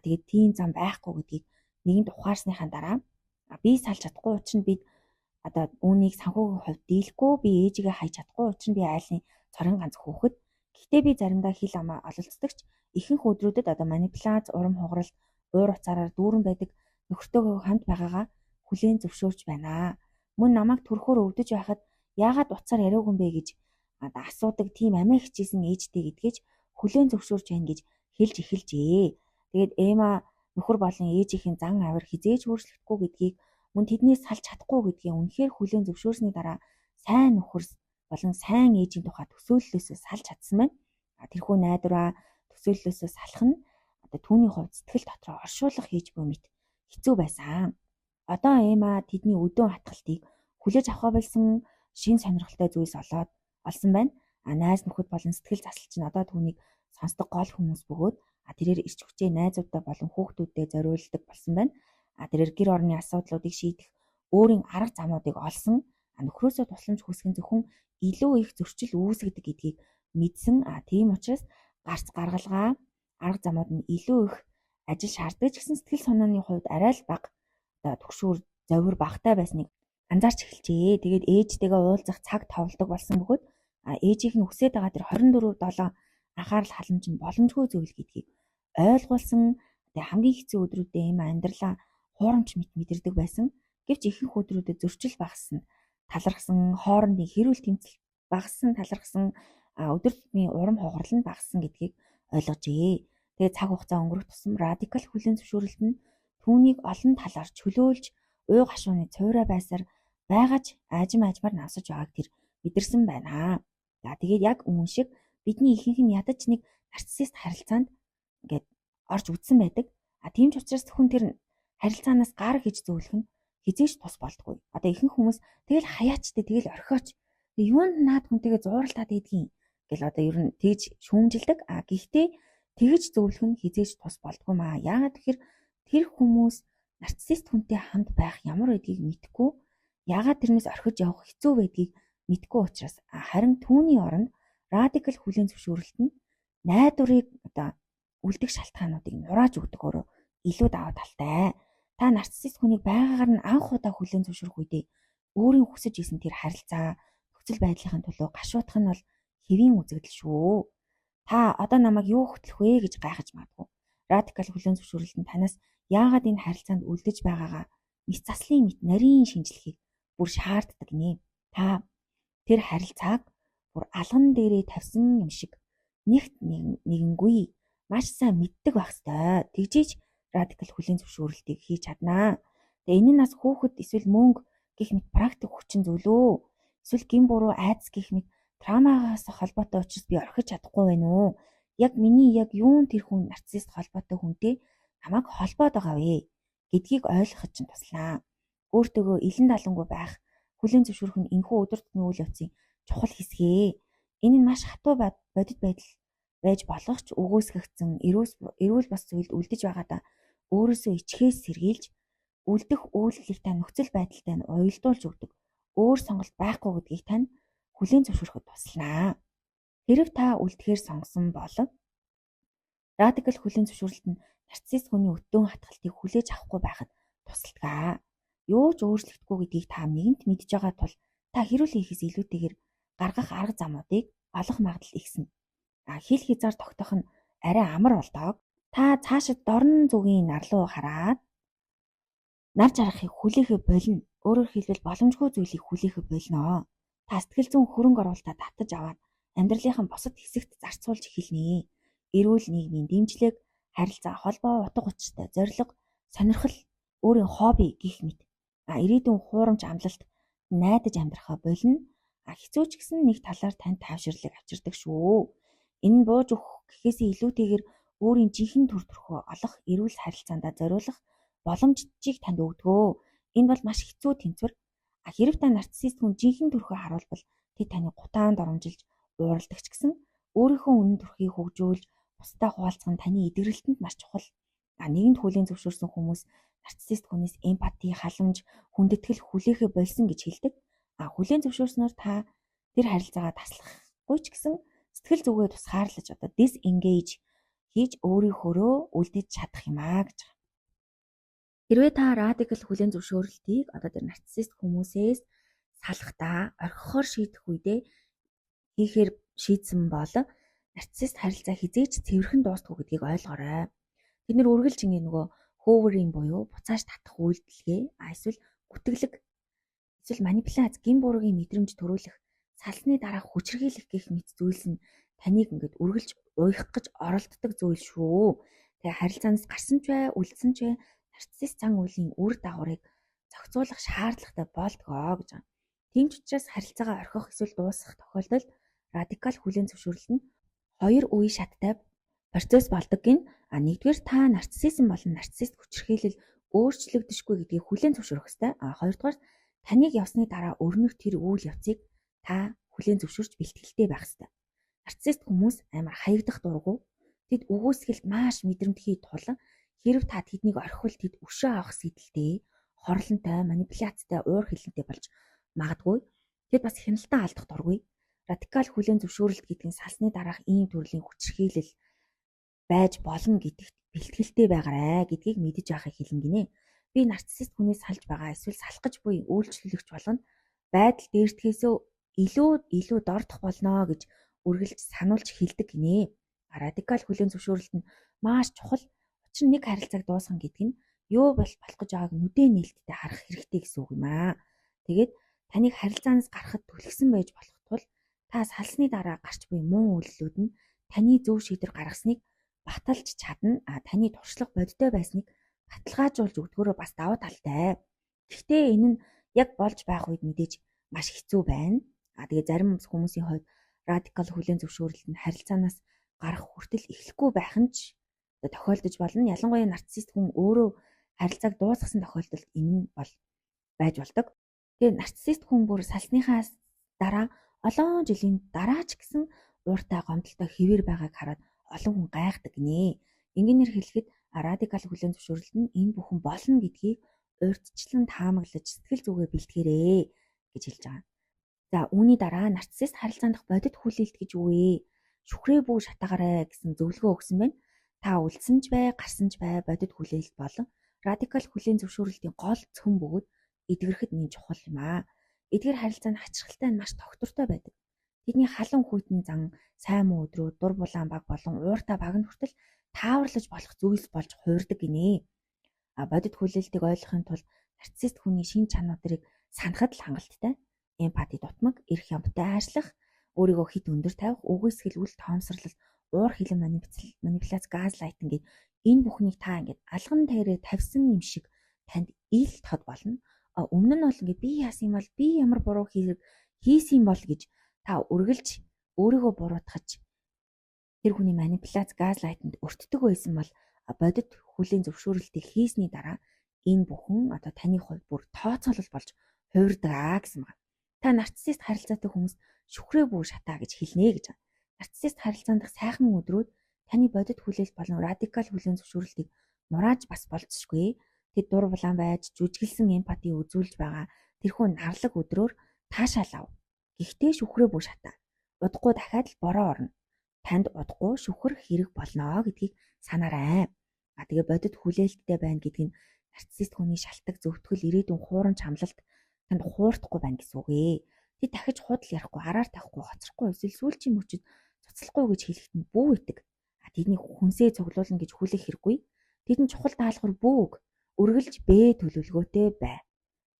S1: Тэгээд тийм зам байхгүй гэдгийг нэгэнд ухаарсныхаа дараа би салж чадахгүй учраас бид одоо үүнийг санхүүгийн хувьд дийлэхгүй би ээжигээ хайж чадахгүй учраас би айлын цорын ганц хүүхэд. Гэхдээ би заримдаа хил амаа ололцдогч ихэнх өдрүүдэд одоо манипуляц, урам хугарал, уур уцаараар дүүрэн байдаг нөхөртөөгөө хамт байгаагаа хүлээн зөвшөөрч байна. Мөн намайг төрхөөр өвдөж байхад яагаад уцаар яриагүй юм бэ гэж асуудаг тийм амиа хичээсэн ээжтэй гэдгийж хүлээн зөвшөөрч байна гэж хэлж эхэлжээ. Тэгээд Эма нөхөр болон ээжийнхэн зан авир хизээж өөрчлөгдөхгүй гэдгийг мөн тэднээс салж чадахгүй гэдгийг үнэхээр хүлээн зөвшөөрсний дараа сайн нөхөр болон сайн ээжийн тухай төсөөллөөсөө салж чадсан байна. Тэрхүү найдвараа төсөөллөөсөө салах нь одоо түүний хувьд сэтгэл дотроо оршуулга хийж буй мэт хэцүү байсан. Одоо Эма тэдний өдөөн хатгалтыг хүлээж авах болсон шин сонирхолтой зүйлс олсон байна. Найз нөхөд болон сэтгэл засалч нь одоо түүнийг сонсдог гол хүмүүс бөгөөд тэрээр ирч хүчээ найзуудаа болон хүүхдүүдэд зориулдаг болсон байна. Тэрээр гэр орны асуудлуудыг шийдэх өөрийн арга замуудыг олсон. Нөхрөөсөө тусламж хүсэх нь зөвхөн илүү их зөрчил үүсгэдэг гэдгийг мэдсэн. Тийм учраас гарц гаргалгаа арга замууд нь илүү их ажил шаарддаг ч гэсэн сэтгэл санааны хувьд арай л бага төгшүүр зовир багтай байсныг анзаарч эхэлжээ. Тэгээд ээжтэйгээ уулзах цаг товлдог болсон бөгөөд ээжийнх нь хүсэж байгаа тэр 24/7 анхаарал халамж нь боломжгүй зүйл гэдгийг ойлгуулсан. Тэгээд хамгийн хэцүү өдрүүдэд Эма амьдралаа хуурамч мэдэрдэг байсан. Гэвч ихэнх өдрүүдэд зөрчил багассан, талархсан, хоорондын хэрүүл тэмцэл багассан, талархсан, өдөр тутмын урам хугарал нь багассан гэдгийг ойлгожээ. Тэгээд цаг хугацаа өнгөрөх тусам радикал хүлээн зөвшөөрөлт нь түүнийг олон талаар чөлөөлж, уй гашууны цуурай байсаар байгаж аажмаар навсаж байгааг тэр мэдэрсэн байна. Тэгээд яг үүн шиг бидний ихэнх нь ядаж нэг нарциссист харилцаанд ингээд орж үдсэн байдаг. Тийм ч учраас зөвхөн тэр харилцаанаас гар гэж зөөлөх нь хизээч тус болдгүй. Одоо ихэнх хүмүүс тэгэл хаяачтай тэгэл орхиоч. Юунд наад хүнтэйгээ зууралтаад идэгин гэл одоо ер нь тэгж шүүмжилдэг. Гэхдээ тэгж зөөлөх нь хизээч тус болдгүй маа. Яагаад тэгэхээр тэр хүмүүс нарциссист хүнтэй хамт байх ямар байдгийг мэдэхгүй, яагаад тэрнээс орхиж явах хэцүү байдгийг мэдэхгүй учраас харин түүний оронд радикал хүлээн зөвшөөрөлт нь найдварыг одоо үлдэх шалтгаануудыг нурааж өгдөг өөрөө илүү даваа талтай. Та нарциссист хүнийг байгаагаар нь анх удаа хүлээн зөвшөөрөх үедээ өөрийн хүсэж исэн тэр харилцаа, нөхцөл байдлын төлөө гашуудах нь бол хэвийн үзэгдэл шүү. Та одоо намайг юу хөтлөх вэ гэж гайхаж магадгүй. Радикал хүлээн зөвшөөрөлт нь танаас яагаад энэ харилцаанд үлдэж байгаагаа мэс заслын мэт нарийн шинжилгээг бүр шаарддаг нэ. Та тэр харилцааг бүр алган дээрээ тавьсан юм шиг нэгэнгүй маш сайн мэддэг байх ёстой. Тэгжиж радикал хүлээн зөвшөөрөлтийг хийж чаднаа. Тэгээ энэ нь бас хүүхэд эсвэл мөнгө гэх мэт практик хүчин зүйлөө. Эсвэл гин буруу айдас гэх мэт травмагаас холбоотой учраас би орхиж чадахгүй байна уу? Яг миний яг юун тэр хүн нарциссист холбоотой хүнтэй намайг холбоод байгаа вэ гэдгийг ойлгоход ч туслаа. Өөртөөгөө илэн далангуй байх, хүлээн зөвшөөрөх нь энэхүү өдөр тутмын үйл явцын чухал хэсгээ. Энэ нь маш хатуу бодит байдал байж болох ч өгөөсгөгдсөн эрүүл бас зүйлд үлдэж байгаадаа өөрөөсөө ичхээс сэргийлж үлдэх үйлдэлийг та нөхцөл байдалтай нь уялдуулж өгдөг. Өөр сонголт байхгүй гэдгийг тань хүлээн зөвшөөрөхөд туслана. Хэрв та үлдэхээр сонгосон бол радикал хүлээн зөвшөөрөлт нь нарциссист хүний өтөөн хатгалтыг хүлээж авахгүй байхад тусалдаг. Юу ч өөрчлөгдөхгүй гэдгийг та нэгэнт мэдж байгаа тул та хэрүүл хийхээс илүүтэйгээр гаргах арга замуудыг олох магадлал ихсэн. Хил хязгаар тогтоох нь арай амар болдог. Та цаашид дорн зүгийн нар руу хараад нар жаргахыг хүлээхэ болно. Өөрөөр хэлбэл боломжгүй зүйлийг хүлээхэ болно. Та сэтгэл зүйн хөрөнгө оруулалтаа татаж аваад амьдралынхаа бусад хэсэгт зарцуулж эхэлнэ. Эрүүл нийгмийн дэмжлэг, харилцаа, холбоо, утга учиртай зорилго, сонирхол, өөрийн хобби гэх мэт ирээдүйн хуурамч амлалт найдаж амьдрахаа болно. Хэцүү ч гэсэн нэг талаар танд тайвширлыг авчирдаг шүү. Энэ нь бууж өгөх гэхээсээ илүүтэйгээр өөрийн жинхэнэ төр төрхөө олох эрүүл харилцаанд зориулах боломжийг танд өгдөг. Энэ бол маш хэцүү тэнцвэр. Хэрэв та нарциссист хүн жинхэнэ төрхөө харуулбал тэд таны гутаанд оромжилж уурладаг ч гэсэн өөрийнхөө үнэн төрхийг хөгжүүлж бусдаа хуваалцах нь таны эдгэрэлтэнд маш чухал. Нэгэнд хүлээн зөвшөөрсөн хүмүүс нарциссист хүнээс эмпати, халамж, хүндэтгэл хүлээхэ болсон гэж хэлдэг. Хүлээн зөвшөөрснөөр та тэр харилцаагаа таслахгүй ч гэсэн сэтгэл зүгээ тусгаарлаж disengage хийж өөрийнхөөрөө үлдээж чадах юм гэж. Хэрвээ та радикал хүлээн зөвшөөрөлтийг тэр нарциссист хүмүүсээс салахдаа орхихоор шийдэх үедээ хийхээр шийдсэн бол нарциссист харилцаа хизээч цэвэрхэн дуустгүй гэдгийг ойлгоорой. Бид нэр үргэлж нөгөө хөөөрийн буюу буцааж татах үйлдэлгээ эсвэл гүтгэлэг эсвэл манипуляц, гин буруугийн мэдрэмж төрүүлэх, салсны дараа хүчрхийлэх гэх мэт зүйлс нь таныг үргэлж уйах гэж оролддог зүйл шүү. Тэгээ харилцаанаас гарсан ч бай, үлдсэн ч бай, нарциссист зан үйлийн үр дагаврыг зохицуулах шаардлагатай болдгоо гэж байна. Тийм ч учраас харилцаагаа орхих эсвэл дуусгах тохиолдолд радикал хүлээн зөвшөөрөлт нь хоёр үе шаттай процесс болдог гин. Нэгдүгээр та нарциссизм болон нарциссист хүчирхийлэл өөрчлөгдөшгүй гэдгийг хүлээн зөвшөөрөх ёстой. Хоёрдугаар таныг явсны дараа өрнөх тэр үйл явцыг та хүлээн зөвшөөрч бэлтгэлтэй байх ёстой. Нарциссист хүмүүс амар хаягдах дургу. Тэд өгөөсгөлд маш мэдрэмтгий тул хэрв та тэднийг орхивол тэд өшөө авах сэдэлтэй, хорлонтой, манипуляцтай, уур хилэнтэй болж магадгүй. Тэд бас хяналтаа алдах дургүй. Радикал хүлээн зөвшөөрөлт гэдэг нь салсны дараах ийм төрлийн хүчирхийлэл байж болно гэдэгт бэлтгэлтэй байгаарай гэдгийг мэдэж байхыг хэлэн гинэ. Би нарциссист хүнээс салж байгаа эсвэл салах гэж буй үйлчлүүлэгч болгоно байдал дээрдэхээсөө илүү дордох болно гэж үргэлж сануулж хэлдэг гинэ. Радикал хүлээн зөвшөөрөлт нь маш чухал. Учир нь нэг харилцааг дуусгах гэдэг нь юу болох гэж байгааг нүдэн нээлттэй харах хэрэгтэй гэсэн үг юм аа. Тэгээд таныг харилцаанаас гарахад түлхсэн байж болох тул та салсны дараа гарч буй муу үйлдэлүүд нь таны зөв шийдвэр гаргасныг баталж чадна. Таны туршлага бодтой байсныг баталгаажуулж өгдгөөрөө бас давуу талтай. Гэхдээ энэ нь яг болж байх үед мэдээж маш хэцүү байна. Тэгээ зарим хүмүүсийн хувьд радикал хүлээн зөвшөөрөлт нь харилцаанаас гарах хүртэл эхлэхгүй байх нь ч тохиолдож болно. Ялангуяа нарциссист хүн өөрөө харилцааг дуусгасан тохиолдолд энэ нь бол байж болдог. Тэгээ нарциссист хүн бүр салсныхаас дараа олон жилийн дараа ч гэсэн ууртай гомдолтой хэвээр байгааг хараад олон хүн гайхдаг гинэ. Ингээнээр хэлэхэд радикал хүлээн зөвшөөрөлт нь энэ бүхэн болно гэдгийг урьдчилан таамаглаж сэтгэл зүгээ бэлтгэрээ гэж хэлж байгаа. За үүний дараа нарциссист харилцаанд бодит хүлээлт гэж юу вэ? Шүхрээ бүү шатаагаарай гэсэн зөвлөгөө өгсөн байна. Та үлдсэн ч бай, гарсан ч бай бодит хүлээлт болон радикал хүлээн зөвшөөрөлтийн гол цөм бөгөөд эдгэрхэд нэг чухал юм аа. Эдгээр харилцаанд хачирхалтай нь маш тогтвортой байдаг. Тэдний халуун хүйтэн зан, сайн муу өдрүүд, дур булаан баг болон ууртай баг нь хүртэл тааварлаж болох зүйлс болж хуурдаг гинэ. Бодит хүлээлтийг ойлгохын тулд нарциссист хүний шин чанаруудыг санахад л хангалттай. Эмпати дутмаг, эрх ямтай ажиллах, өөрийгөө хит өндөр тавих, үгүйсгэл үл тоомсорлол, уур хилэн манипуляц, газлайтинг гэд энэ бүхнийг та алган тайраа тавьсан юм шиг танд ил тод болно. Өмнө нь бол би яасан юм бол би ямар буруу хэрэг хийсэн юм бол гэж та үргэлж өөрийгөө буруутгаж тэр хүний манипуляц, газлайтинд өртдөг байсан бол бодит хүлээн зөвшөөрөлтийг хийсний дараа энэ бүхэн таны хувьд бүр тооцоолол болж хуурдаг гэсэн байна. Та нарциссист харилцаатай хүмүүс шүхрээ бүү шатаа гэж хэлнэ гэж. Нарциссист харилцаанд сайхан өдрүүд таны бодит хүлээлт болон радикал хүлээн зөвшөөрөлтийг нурааж бас болцсохгүй. Тэд дур булаан байж жүжиглсэн эмпати үзүүлж байгаа тэрхүү нарлаг өдрөөр таашаал ав. Гэхдээ шүхрээ бүү шатаа. Удахгүй дахиад л бороо орно. Танд удахгүй шүхэр хэрэг болно гэдгийг санаарай. Тэгээ бодит хүлээлттэй байна гэдэг нь нарциссист хүний шалтгаан зөвтгөл ирээдүйн хуурам чамлалт танд хуурдахгүй байна гэсэн үг ээ. Тэд дахиж худал ярихгүй, араар тавихгүй, хоцрохгүй, эсвэл сүүлчийн мөчөд цуцлахгүй гэж хэлэхэд нь бүү идэг. Тэдний хүнсээ цуглуулна гэж хүлээх хэрэггүй. Тэдэн чухал даалгавар бүүг үргэлж бээ төлөвлөгөөтэй бай.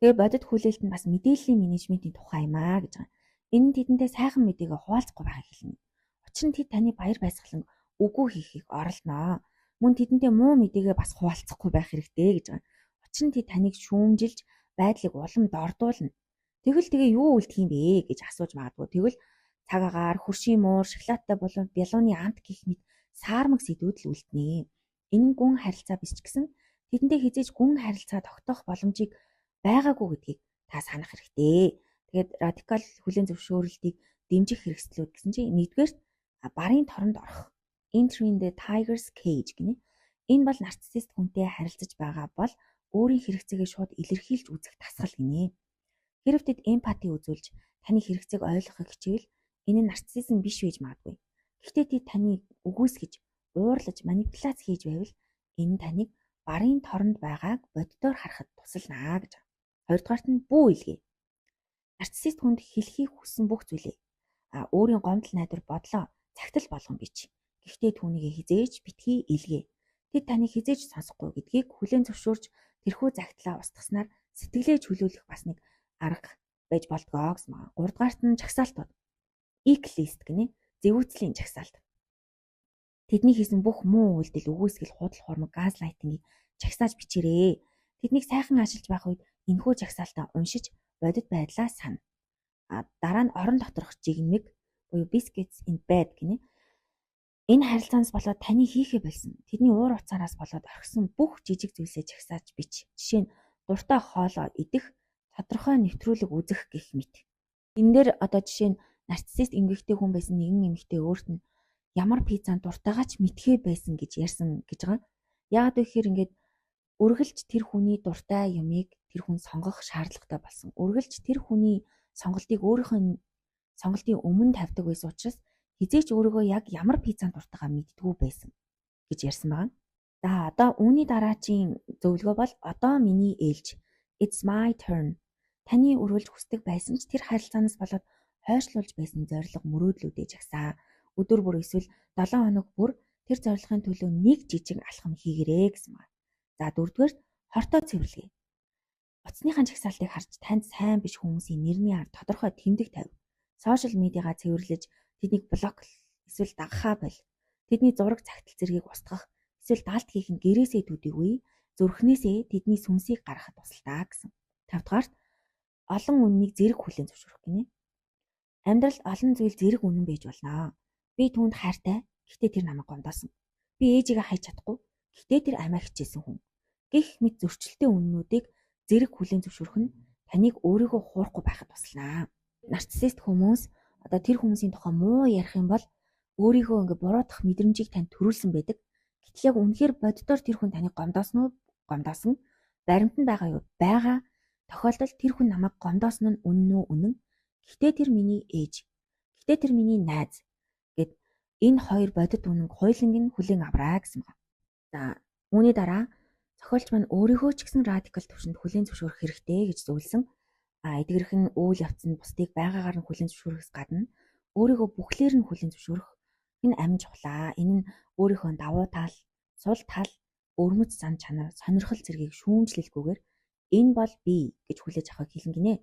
S1: Тэгээ бодит хүлээлт нь бас мэдээллийн менежментийн тухай юм аа гэж байгаа. Энэ нь тэдэнтэй сайхан мэдээгээ хуваалцахгүй байхыг хэлнэ. Учир нь тэд таны баяр баясгалан үгүй хийхийг оролдоно. Мөн тэдэнтэй муу мэдээгээ бас хуваалцахгүй байх хэрэгтэй гэж байгаа. Учир нь тэд таныг шүүмжилж байдлыг улам дордуулна. Тэгвэл тэгээ юу үлдэх юм бэ гэж асууж магадгүй. Тэгвэл Цаг агаар, хөршийн муур, шоколадтай болон бялууны амт гэх мэт саармаг сэдвүүд л үлднэ. Энэ нь гүн харилцаа биш ч гэсэн тэдэнтэй хизээж гүн харилцаа тогтоох боломжийг байгаагүй гэдгийг та санах хэрэгтэй. Тэгээд радикал хүлээн зөвшөөрөлтийг дэмжих хэрэгслүүд гэсэн чинь нэгдүгээр барын торонд орох. Entering the tiger's cage гинэ. Энэ бол нарциссист хүнтэй харилцаж байгаа бол өөрийн хэрэгцээгээ шууд илэрхийлж үзэх дасгал гинэ. Хэрэв тэд эмпати үзүүлж таны хэрэгцээг ойлгохыг хичээвэл энэ нь нарциссизм биш байж магадгүй. Гэхдээ тэд таныг үгүйсгэж, уурлаж, манипуляц хийж байвал энэ таныг барын торонд байгааг боддоор харахад тусалнаа гэж. Хоёрдугаарт нь бүү илгээ. Нарциссист хүнд хэлхийг хүссэн бүх зүйлээ өөрийн гомдол найдвар бодлоо цагтл болгон бич. Гэхдээ түүнийг хизээж битгий илгээ. Тэд таныг хизээж сонсохгүй гэдгийг хүлээн зөвшөөрж тэрхүү загтлаа устгаснаар сэтгэлээ чөлөөлөх бас нэг арга байж болдгоо гэсэн байна. Гуравдугаарт нь жагсаалтууд. Ик-лист гинэ. Зэвүүцлийн жагсаалт. Тэдний хийсэн бүх муу үйлдэл, үгүйсгэл, худал хуурмаг, газлайтингийг жагсааж бичээрэй. Тэднийг сайхан ажиллаж байх үед энэхүү жагсаалтаа уншиж бодит байдлаа сана. Дараа нь орон доторх жигмэг буюу biscuits in bed гинэ. Энэ харилцаанаас болоод таны хийхээ болсон. Тэдний уур уцаараас болоод орхисон бүх жижиг зүйлсээ жагсааж бич. Жишээ нь дуртай хоолоо идэх, тодорхой нэвтрүүлэг үзэх гэх мэт. Энэ дээр одоо жишээ нь нарциссист эмгэгтэй хүн байсан нэгэн эмэгтэй өөрт нь ямар пиццаанд дуртайгаач мэдхээ байсан гэж ярьсан гэж байгаа. Яагаад вэ гэхээр ингээд үргэлж тэр хүний дуртай юмыг тэр хүн сонгох шаардлагатай болсон. Үргэлж тэр хүний сонголтыг өөрийнхөө сонголтын өмнө тавьдаг байсан учраас хизээч өөрийгөө яг ямар пиццаанд дуртайгаа мэддэггүй байсан гэж ярьсан байна. За одоо үүний дараачийн зөвлөгөө бол одоо миний ээлж. It's my turn. Таны өргөлж хүсдэг байсан ч тэр харилцаанаас болоод хойшлуулж байсан зорилго мөрөөдлүүдээ жагсаа. Өдөр бүр эсвэл 7 хоног бүр тэр зорилгын төлөө нэг жижиг алхам хийгэрээ гэсэн байна. За дөрөвдүгээр хортой цэвэрлэгээ. Утасныхаа жагсаалтыг харж танд сайн биш хүмүүсийн нэрний ард тодорхой тэмдэг тавь. Сошиал медиагаа цэвэрлэж тэднийг блок эсвэл дагахаа бол. Тэдний зураг загтал зэргийг устгах эсвэл даалт хийх нь гэрээсээ төдийгүй зүрхнээсээ тэдний сүнсийг гаргахад тусалдаа гэсэн. 5 дугаарт олон үннийг зэрэг хүлээн зөвшөөрөх гинэ. Амьдралд олон зүйл зэрэг үнэн байж болно. Би түүнд хайртай. Гэхдээ тэр намайг гомдоосон. Би ээжигээ хайж чадахгүй. Гэхдээ тэр амиа хичээсэн хүн. Гэх мэт зөрчилтэй үннүүдийг зэрэг хүлээн зөвшөөрөх нь таныг өөрийгөө хуурахгүй байхад туслана. Нарциссист хүмүүс одоо тэр хүмүүсийн тухай муу ярих юм бол өөрийгөө ингээ буруутгах мэдрэмжийг танд төрүүлсэн байдаг. Гэтэл яг үнэхээр боддоор тэр хүн таныг гомдоосон баримтанд байгаа юу? Байгаа. Тохиолдолд тэр хүн намайг гомдоосон нь үнэн үү? Үнэн. Гэхдээ тэр миний ээж. Гэхдээ тэр миний найз. Гэт энэ хоёр бодит үнэн хоёуланг нь хүлээн авраа гэсэн байна. За үүний дараа зохиолч маань өөрийгөө ч гэсэн радикал төвшөнд хүлээн зөвшөөрөх хэрэгтэй гэж зөвлөсөн. Эдгэрхэн үйл явц нь бусдыг байгаагаар нь хүлээн зөвшөөрөхөөс гадна өөрийгөө бүхлээр нь хүлээн зөвшөөрөх энэ амин чухлаа. Энэ нь өөрийнхөө давуу тал, сул тал, өрмөц зан чанар, сонирхол зэргийг шүүмжлэлгүйгээр энэ бол би гэж хүлээж авахыг хэлэн гинэ.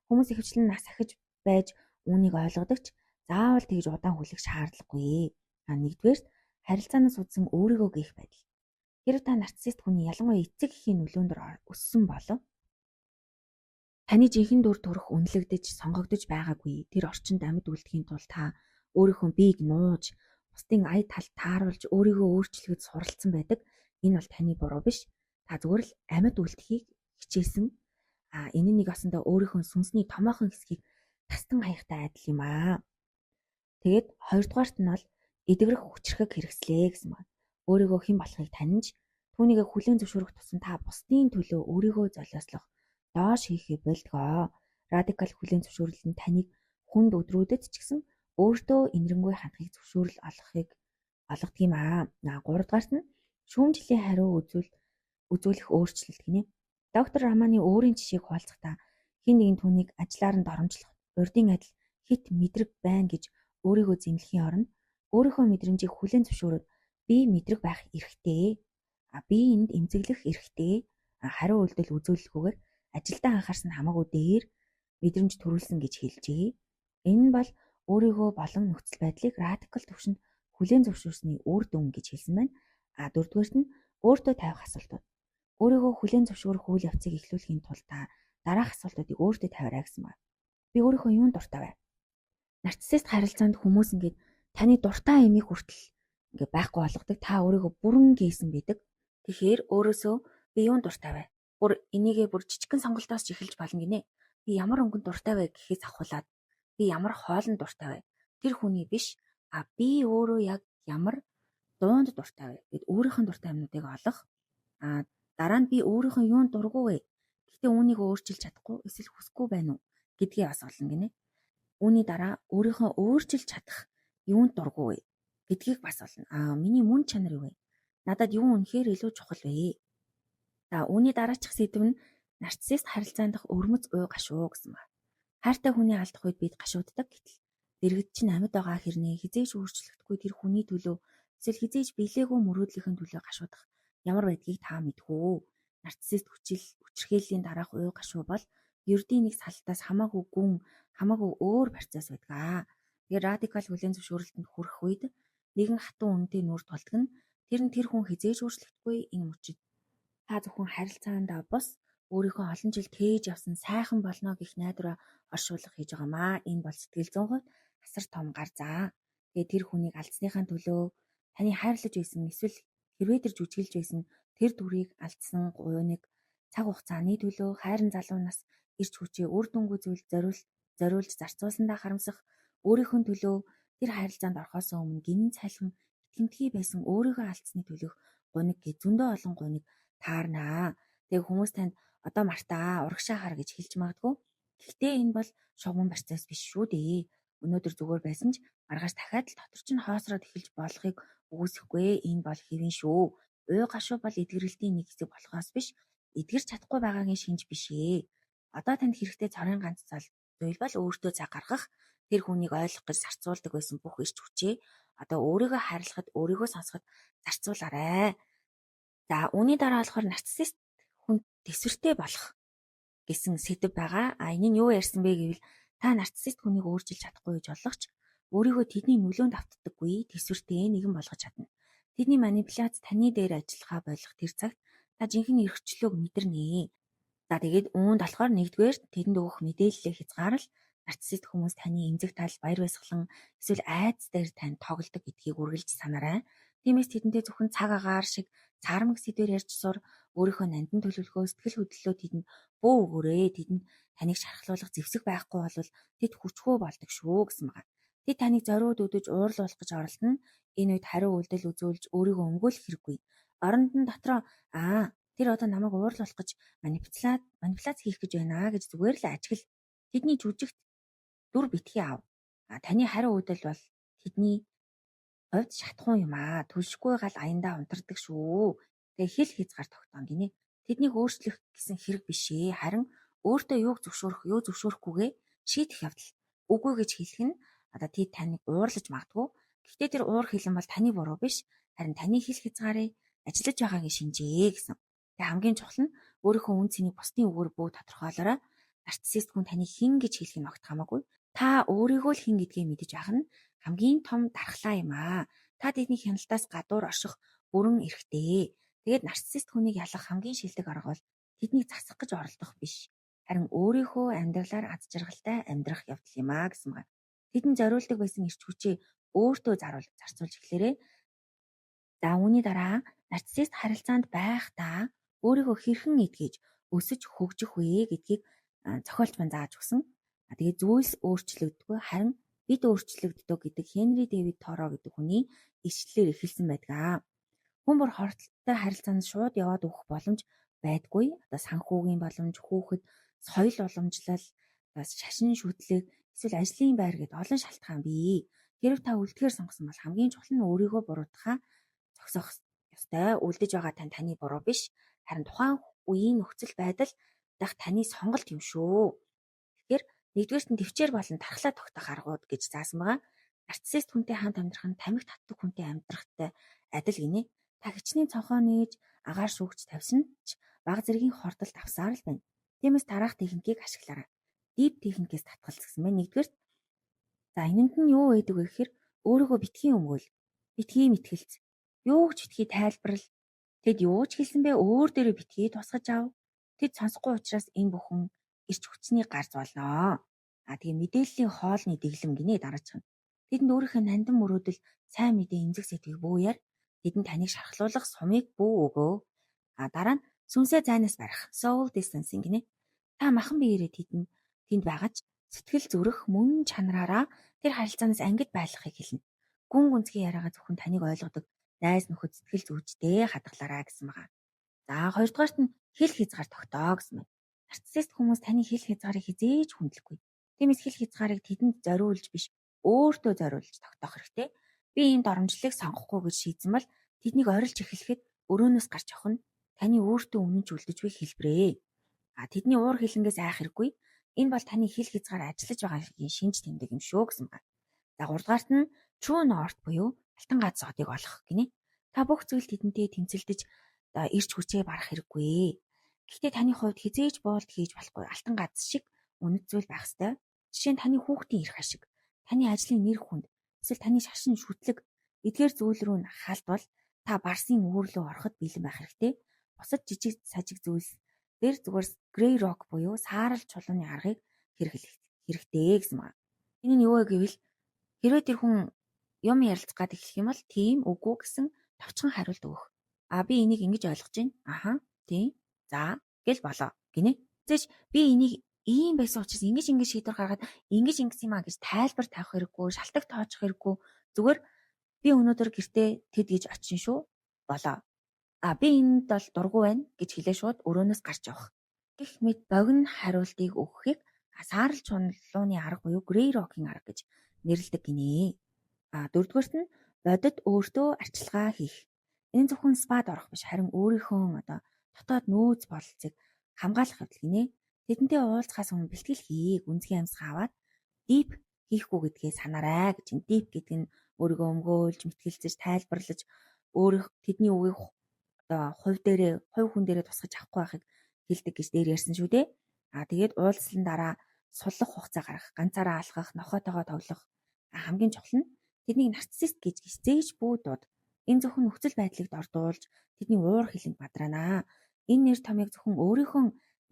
S1: Хүмүүс ихэвчлэн нас ахиж байж үүнийг ойлгодог ч заавал тэгж удаан хүлээх шаардлагагүй. Нэгдүгээр харилцаанаас үзсэн өөрийгөө гээх байдал. Хэрэв та нарциссист хүний ялангуяа эцэг эхийн нөлөөнд өссөн бол таны жинхэнэ дүр төрх үнэлэгдэж, сонгогдож байгаагүй. Тэр орчинд амьд үлдэхийн тулд та өөрийнхөө биеийг нууж, бусдын ая тал тааруулж, өөрийгөө өөрчлөхөд суралцсан байдаг. Энэ бол таны буруу биш. Та зүгээр л амьд үлдэхийг хичээсэн. Энэ нэг осондоо өөрийнхөө сүнсний томоохон хэсгийг тастан хаягтай адил юм аа. Тэгээд хоёрдугаарт нь бол эдгэрэх хүчрхэг хэрэгслээ гэсэн байна. Өөрийгөө хэн болохыг таньж, түүнийг хүлээн зөвшөөрөх тусам та бусдын төлөө өөрийгөө золиослох, доош хийхээ болдгоо. Радикал хүлээн зөвшөөрөл нь таныг хүнд өдрүүдэд ч гэсэн өөртөө инэрэнгүй хандахыг олгодог юм аа. 3 дугаарт нь шүүмжлэлийн хариу үзүүлэх өөрчлөлт гинэ. Доктор Раманы өөрийн жишээг хуваалцахдаа хэн нэгэн түүнийг ажиллаар нь доромжлох, урдын адил хит мэдрэг байна гэж өөрийгөө зэмлэхийн оронд өөрийнхөө мэдрэмжийг хүлээн зөвшөөрөөд би мэдрэг байх эрхтэй. Би энд эмзэглэх эрхтэй. Хариу үйлдэл үзүүлэлгүйгээр ажилдаа анхаарсан хамаагүй дээр мэдрэмж төрүүлсэн гэж хэлжээ. Энэ нь бол өөрийгөө болон нөхцөл байдлыг радикал төвшөнд хүлээн зөвшөөрсний үр дүн гэж хэлсэн байна. 4-дүгээрт нь өөртөө тавих асуултууд. Өөрийгөө хүлээн зөвшөөрөх үйл явцыг эхлүүлэхийн тулд та дараах асуултуудыг өөртөө тавиарай гэсэн байна. Би өөрийнхөө юунд дуртай вэ? Нарциссист харилцаанд хүмүүс ингээд таны дуртай эмийг хүртэл ингээд байхгүй болгодог. Та өөрийгөө бүрэн гээсэн байдаг. Тэгэхээр өөрөөсөө би юунд дуртай вэ? Бүр энийгээ бүр жижигхэн сонголтоос ч эхэлж болно гинэ. Би ямар өнгөнд дуртай вэ гэхээс ахуулаад би ямар хоолнд дуртай вэ? Тэр хүний биш. Би өөрөө яг ямар дуунд дуртай вэ гэд өөрийнх нь дуртай юмнуудыг олох. Дараа нь би өөрийнх нь юунд дургу вэ? Гэхдээ үүнийг өөрчилж чадахгүй эсвэл хүсэхгүй байна уу гэдгийг бас олно гинэ. Үүний дараа өөрийнхөө өөрчилж чадах юунд дургу вэ гэдгийг бас олно. Миний мөн чанар юу вэ? Надад юу үнэхээр илүү чухал вэ? Үүний дараачих сэдв нь нарциссист харилцаанд дах өрмөц уй гашуу гэсэн байна. Хайртай хүний алдах үед бид гашууддаг гэтэл дэргэд чинь амьд байгаа хэрнээ хизээж өөрчлөгдөхгүй тэр хүний төлөө эсвэл хизээж билээгүй мөрөөдлийнхэн төлөө гашуудах ямар байдгийг та мэдхүү. Нарциссист хүчирхийллийн дараах уй гашуу бол ердийн нэг салтаас хамаагүй гүн хамаагүй өөр процесс байдаг. Тэгээ радикал хүлээн зөвшөөрөлтөнд хүрэх үед нэгэн хатуу үнэтэй нүүр тулдаг нь тэр хүн хизээж өөрчлөгдөхгүй энэ мөчид та зөвхөн харилцаанд бус өөрийнхөө олон жил тээж явсан сайхан болно гэх найдвараа оршуулга хийж байгаамаа. Энэ бол сэтгэл зүйн хувьд асар том гар заа. Тэгээ тэр хүнийг алдсныхаа төлөө таны хайрлаж байсан эсвэл хэрвээ тэр жүжиглж байсан тэр дүрийг алдсан гуйныг цаг хугацааны төлөө хайрын залуу нас ирч хүчээ үр дүнгүй зүйл зориулж зарцуулсандаа харамсах өөрийнхөө төлөө тэр харилцаанд орохоос өмнө гинэн цайлхан итгэмтгий байсан өөрийгөө алдсны төлөх гуйныг гэ зөндөө олон гуйныг таарнаа. Тэгээ хүмүүс танд одоо мартаа урагшаа хар гэж хэлж магадгүй. Гэхдээ энэ бол шугам процесс биш шүү дээ. Өнөөдөр зүгээр байсан ч маргааш дахиад л дотор чинь хоосроод эхэлж болохыг үгүйсэхгүй. Энэ бол хэвэн шүү. Уй гашуу бол эдгэрэлтийн нэг хэсэг болохоос биш, эдгэрч чадахгүй байгаагийн шинж биш ээ. Одоо танд хэрэгтэй цорын ганц зүйл бол өөртөө цаг гаргах, тэр хүнийг ойлгох гэж зарцуулдаг байсан бүх эрч хүчээ одоо өөрийгөө хайрлахад, өөрийгөө сонсоход зарцуулаарай. Үүний дараа болохоор нарциссист хүн төсвөртэй болох гэсэн сэдэв байгаа. Энэ нь юу ярьсан бэ гэвэл та нарциссист хүнийг өөрчилж чадахгүй гэж олгоч өөрийгөө тэдний нөлөөнд автдаггүй төсвөртэй нэгэн болгож чадна. Тэдний манипуляц таны дээр ажиллахаа болох тэр цагт та жинхэнэ эрхчлөөг мэдэрнэ. Тэгээд үүнд болохоор нэгдүгээр тэдэнд өгөх мэдээллээ хязгаарл нарциссист хүмүүс таны эмзэг тал, баяр баясгалан эсвэл айдас дээр тань тоглодог гэдгийг үргэлж санаарай. Тиймээс тэдэнтэй зөвхөн цаг агаар шиг цаармаг сэдвээр ярьж сур, өөрийнхөө нандин төлөвлөгөө, сэтгэл хөдлөлөө тэдэнд бөө өгөөрэй. Тэдэнд таныг шархлуулах зэвсэг байхгүй бол тэд хүчгүй болдог шүү гэсэн байна. Тэд таныг зориуд өдөж уурлуулах гэж оролдоно. Энэ үед хариу үйлдэл үзүүлж өөрийгөө өмгөөлөх хэрэггүй. Оронд нь дотроо тэр одоо намайг уурлуулах гэж манипуляц хийх гэж байна гэж зүгээр л ажигл. Тэдний жүжигт дүр битгий ав. Таны хариу үйлдэл бол тэдний хувьд шатхуун юм төлшгүй гал аяндаа унтардаг шүү. Тэгээ хэл хязгаар тогтоон гинэ. Тэднийг өөрчлөх гэсэн хэрэг биш ээ. Харин өөртөө юуг зөвшөөрөх, юу зөвшөөрөхгүйгээ шийдэх явдал. Үгүй гэж хэлэх нь одоо тэд таныг уурлаж магадгүй. Гэхдээ тэр уур хэлэн бол таны буруу биш. Харин таны хэл хязгаарыг ажиллаж байгаагийн шинжээ гэсэн. Тэгээ хамгийн чухал нь өөрийнхөө үн цэнийг бусдын үгээр бүү тодорхойлоорой. Нарциссист хүн таныг хэн гэж хэлэх нь огт хамаагүй. Та өөрийгөө л хэн гэдгийг мэдэж байх нь хамгийн том дархлаа юм Та тэдний хяналтаас гадуур орших бүрэн эрхтэй. Тэгээд нарциссист хүнийг ялах хамгийн шилдэг арга бол тэднийг засах гэж оролдох биш. Харин өөрийнхөө амьдралаар аз жаргалтай амьдрах явдал юм гэсэн байна. Тэдэнд зориулдаг байсан эрч хүчээ өөртөө зарцуулж эхлээрэй. Үүний дараа нарциссист харилцаанд байхдаа өөрийгөө хэрхэн эдгэж өсөж хөгжих вэ гэдгийг зохиолч маань зааж өгсөн. Тэгээд зүйлс өөрчлөгддөггүй харин бид өөрчлөгддөг гэдэг Хенри Дэвид Торо гэдэг хүний ишлэлээр эхэлсэн байдаг. Хүн бүр хордолтой харилцаанд шууд яваад өгөх боломж байдгүй. Одоо санхүүгийн боломж, хүүхэд, соёл уламжлал, шашин шүтлэг, эсвэл ажлын байр гэдэг олон шалтгаан бий. Хэрв та үлдэхээр сонгосон бол хамгийн чухал нь өөрийгөө буруутгахаа зогсоох ёстой. Үлдэж байгаа таны буруу биш. Харин тухайн үеийн нөхцөл байдал дах таны сонголт юм шүү. Тэгэхээр нэгдүгээрт нь төвчээр болон тархлаа тогтоох аргууд гэж заасан байгаа. Нарциссист хүнтэй хамт амьдрах нь тамхи татдаг хүнтэй амьдрахтай адил гинэ. Та хичнээн цонхоо нээж агаар шүүгч тавьсан ч бага зэргийн хордолт авсаар л байна. Тиймээс дараах техникийг ашиглаарай. Deep техникээс татгалз гэсэн байна. Нэгдүгээрт энэнд нь юу байдаг вэ гэхээр өөрийгөө битгий өмгөөл, битгий мэтгэлц. Юу ч битгий тайлбарл. Тэд юу ч хэлсэн бэ өөр дээрээ битгий тусгаж ав. Тэд сонсохгүй учраас энэ бүхэн ирч хүчний гарц болно. Тэгээ мэдээллийн хоолны дэглэм гинэ дараачих нь. Тэдэнд өөрийнхөө нандин мөрөөдөл сайн мэдээ эмзэг сэтгэх бууяар тэдэнд таныг шархлуулах сумыг бүү өгөө. Дараа нь сүнсээ зайнаас барих soul distancing гинэ. Та махан биеэрээ тэнд байгаач сэтгэл зүрэх мөн чанараараа тэр харилцаанаас ангид байлгахыг хэлнэ. Гүн гүнзгий яриагаа зөвхөн таныг ойлгодог найз нөхөд сэтгэл зүйчтэй хадгалаарай гэсэн байгаа. За хоёрдугаарт нь хэл хязгаар тогтоо гэсэн байна. Нарциссист хүмүүс таны хэл хязгаарыг хизээж хүндлэхгүй. Тиймээс хэл хязгаарыг тэдэнд зориулж биш өөртөө зориулж тогтоох хэрэгтэй. Би ийм доромжлыг сонгохгүй гэж шийдсэн бол тэднийг орилж эхлэхэд өрөөнөөс гарч явах нь таны өөртөө үнэнч үлдэж буй хэлбэрээ. Тэдний уур хилэнгээс айх хэрэггүй. Энэ бол таны хэл хязгаар ажиллаж байгаагийн шинж тэмдэг юм шүү гэсэн байна. За гуравдугаарт нь true north буюу алтан гац зоодыг олох гинэ. Та бүх зүйл тэдэнтэй тэмцэлдэж ирч хүчээ барах хэрэггүй. Гэхдээ таны хувьд хизээж боолд хийж болохгүй алтан гац шиг үнэт зүйл байх ёстой. Жишээ нь таны хүүхдийн эрх ашиг, таны ажлын нэр хүнд, эсвэл таны шашин шүтлэг эдгээр зүйл рүү нь халдвал та барсын үүрлөө ороход бэлэн байх хэрэгтэй. Бусад жижиг сажиг зүйлс дээр зүгээр grey rock буюу саарал чулууны аргыг хэрэглэх хэрэгтэй гэсэн байна. Энэ нь юу вэ гэвэл хэрвээ тэр хүн юм ярилцах гад эхлэх юм бол тийм үгүй гэсэн товчхон хариулт өгөх. Би энийг ингэж ойлгож байна. Аха, тийм. За, гэл болоо гинэ. Тэгэж би энийг ийм байсан учраас ингэж шийдвэр гаргаад ингэж юм а гэж тайлбар тавих хэрэггүй, шалтак тооцох хэрэггүй. Зүгээр би өнөөдөр гэртээ тэд гэж очин шүү. Болоо. Би энд бол дургу байна гэж хэлээ шууд өрөөнөөс гарч явах. Гэх мэт богино хариултыг өгөхийг саарал чулууны арга буюу grey rock-ийн арга гэж нэрлэдэг гинэ. Дөрөвдүгээрт нь бодит өөртөө арчилгаа хийх. Энэ зөвхөн спад орох биш харин өөрийнхөө дотоод нөөц бололцыг хамгаалах явдал гинэ. Тэдэнтэй уулзахаас өмнө бэлтгэл хий, гүнзгий амьсгаа аваад deep хийхгүй гэдгээ санаарай гэж. Deep гэдэг нь өөрийгөө өмгөөлж, мэтгэлцэж, тайлбарлаж тэдний үгийг хувь хүн дээрээ тусгаж авахгүй байхыг хэлдэг гэж дээр ярьсан шүү дээ. Тэгээд уулзлан дараа суллах хугацаа гаргах, ганцаараа алхах, нохоотойгоо тоглох. Хамгийн чухал нь тэднийг нарциссист гэж хизээж буудууд. Энэ зөвхөн нөхцөл байдлыг дордуулж тэдний уур хилэнг бадраанаа. Энэ нэр томьёог зөвхөн өөрийнхөө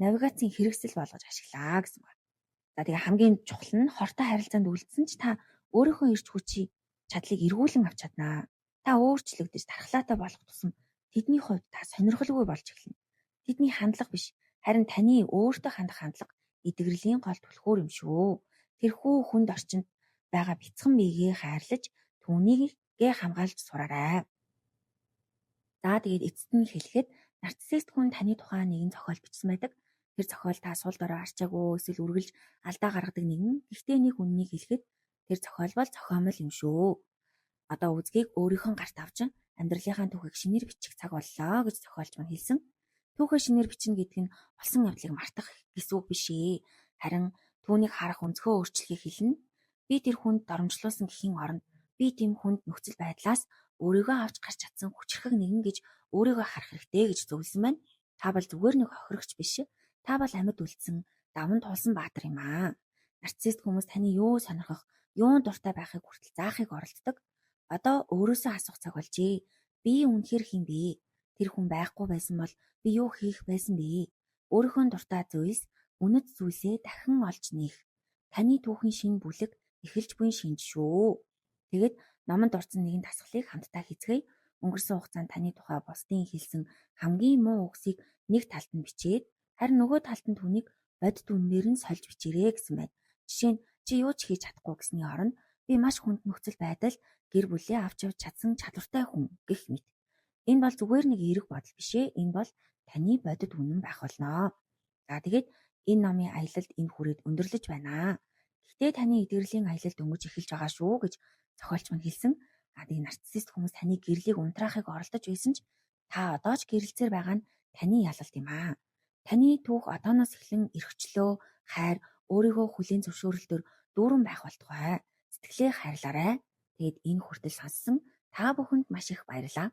S1: навигацийн хэрэгсэл болгож ашиглаа гэсэн байна. Тэгээ хамгийн чухал нь хортой харилцаанд үлдсэн ч та өөрийнхөө эрч хүчийг чадлыг эргүүлэн авч чаднаа. Та өөрчлөгдөж тархлаатай болох тусам тэдний хувьд та сонирхолгүй болж эхэлнэ. Тэдний хандлага биш, харин таны өөртөө хандах хандлага эдгэрлийн гол түлхүүр юм шүү. Тэрхүү хүнд орчинд байгаа бяцхан биегээ хайрлаж түүнийгээ хамгаалж сураарай. Тэгээд эцэст нь хэлэхэд нарциссист хүн таны тухай нэгэн зохиол бичсэн байдаг. Тэр зохиол та сул дорой арчаагүй эсвэл үргэлж алдаа гаргадаг нэгэн. Гэхдээ нэг үннийг хэлэхэд тэр зохиол бол зохиомол юм шүү. Үзгийг өөрийнхөө гарт авч амьдралынхаа түүхийг шинээр бичих цаг боллоо гэж зохиолч маань хэлсэн. Түүхээ шинээр бичнэ гэдэг нь болсон явдлыг мартах гэсэн үг биш ээ. Харин түүнийг харах өнцгөө өөрчлөхийг хэлнэ. Би тэр хүнд доромжлуулсан гэхийн оронд би тийм хүнд нөхцөл байдлаас өөрийгөө авч гарч чадсан хүчрхэг нэгэн гэж өөрийгөө харах хэрэгтэй гэж зөвлөсөн байна. Та бол зүгээр нэг хохирогч биш. Та бол амьд үлдсэн, даван тулсан баатар юм аа. Нарциссист хүмүүс таны юу сонирхох, юун дуртай байхыг хүртэл заахыг оролддог. Өөрөөсөө асуух цаг болжээ. Би үнэхээр хин бэ? Тэр хүн байхгүй байсан бол би юу хийх байсан бэ? Өөрийнхөө дуртай зүйлс, үнэт зүйлсээ дахин олж нээх. Таны түүхийн шинэ бүлэг эхэлж буй шинж шүү. Тэгэд номонд дурдсан нэгэн дасгалыг хамтдаа хийцгээе. Өнгөрсөн хугацаанд таны тухай бусдын хэлсэн хамгийн муу үгсийг нэг талд нь бичээд харин нөгөө талд нь түүнийг бодит үннээр нь сольж бичээрэй гэсэн байна. Жишээ нь чи юу ч хийж чадахгүй гэсний оронд би маш хүнд нөхцөл байдал гэр бүлээ авч явж чадсан чадвартай хүн гэх мэт. Энэ бол зүгээр нэг эерэг бодол биш ээ. Энэ бол таны бодит үнэн байх болно. Тэгээд энэ номын аялалд энэ хүрээд өндөрлөж байна. Гэхдээ таны эдгэрлийн аялал дөнгөж эхэлж байгаа шүү гэж зохиолч маань хэлсэн. Тэгээд нарциссист хүмүүс таны гэрлийг унтраахыг оролдож байсан ч та одоо ч гэрэлцээр байгаа нь таны ялалт юм аа. Таны түүх одооноос эхлэн эрхчлөө, хайр, өөрийгөө хүлээн зөвшөөрөлтөөр дүүрэн байх болтугай. Сэтгэлээ хайрлаарай. Тэгээд энэ хүртэл сонссон та бүхэнд маш их баярлалаа.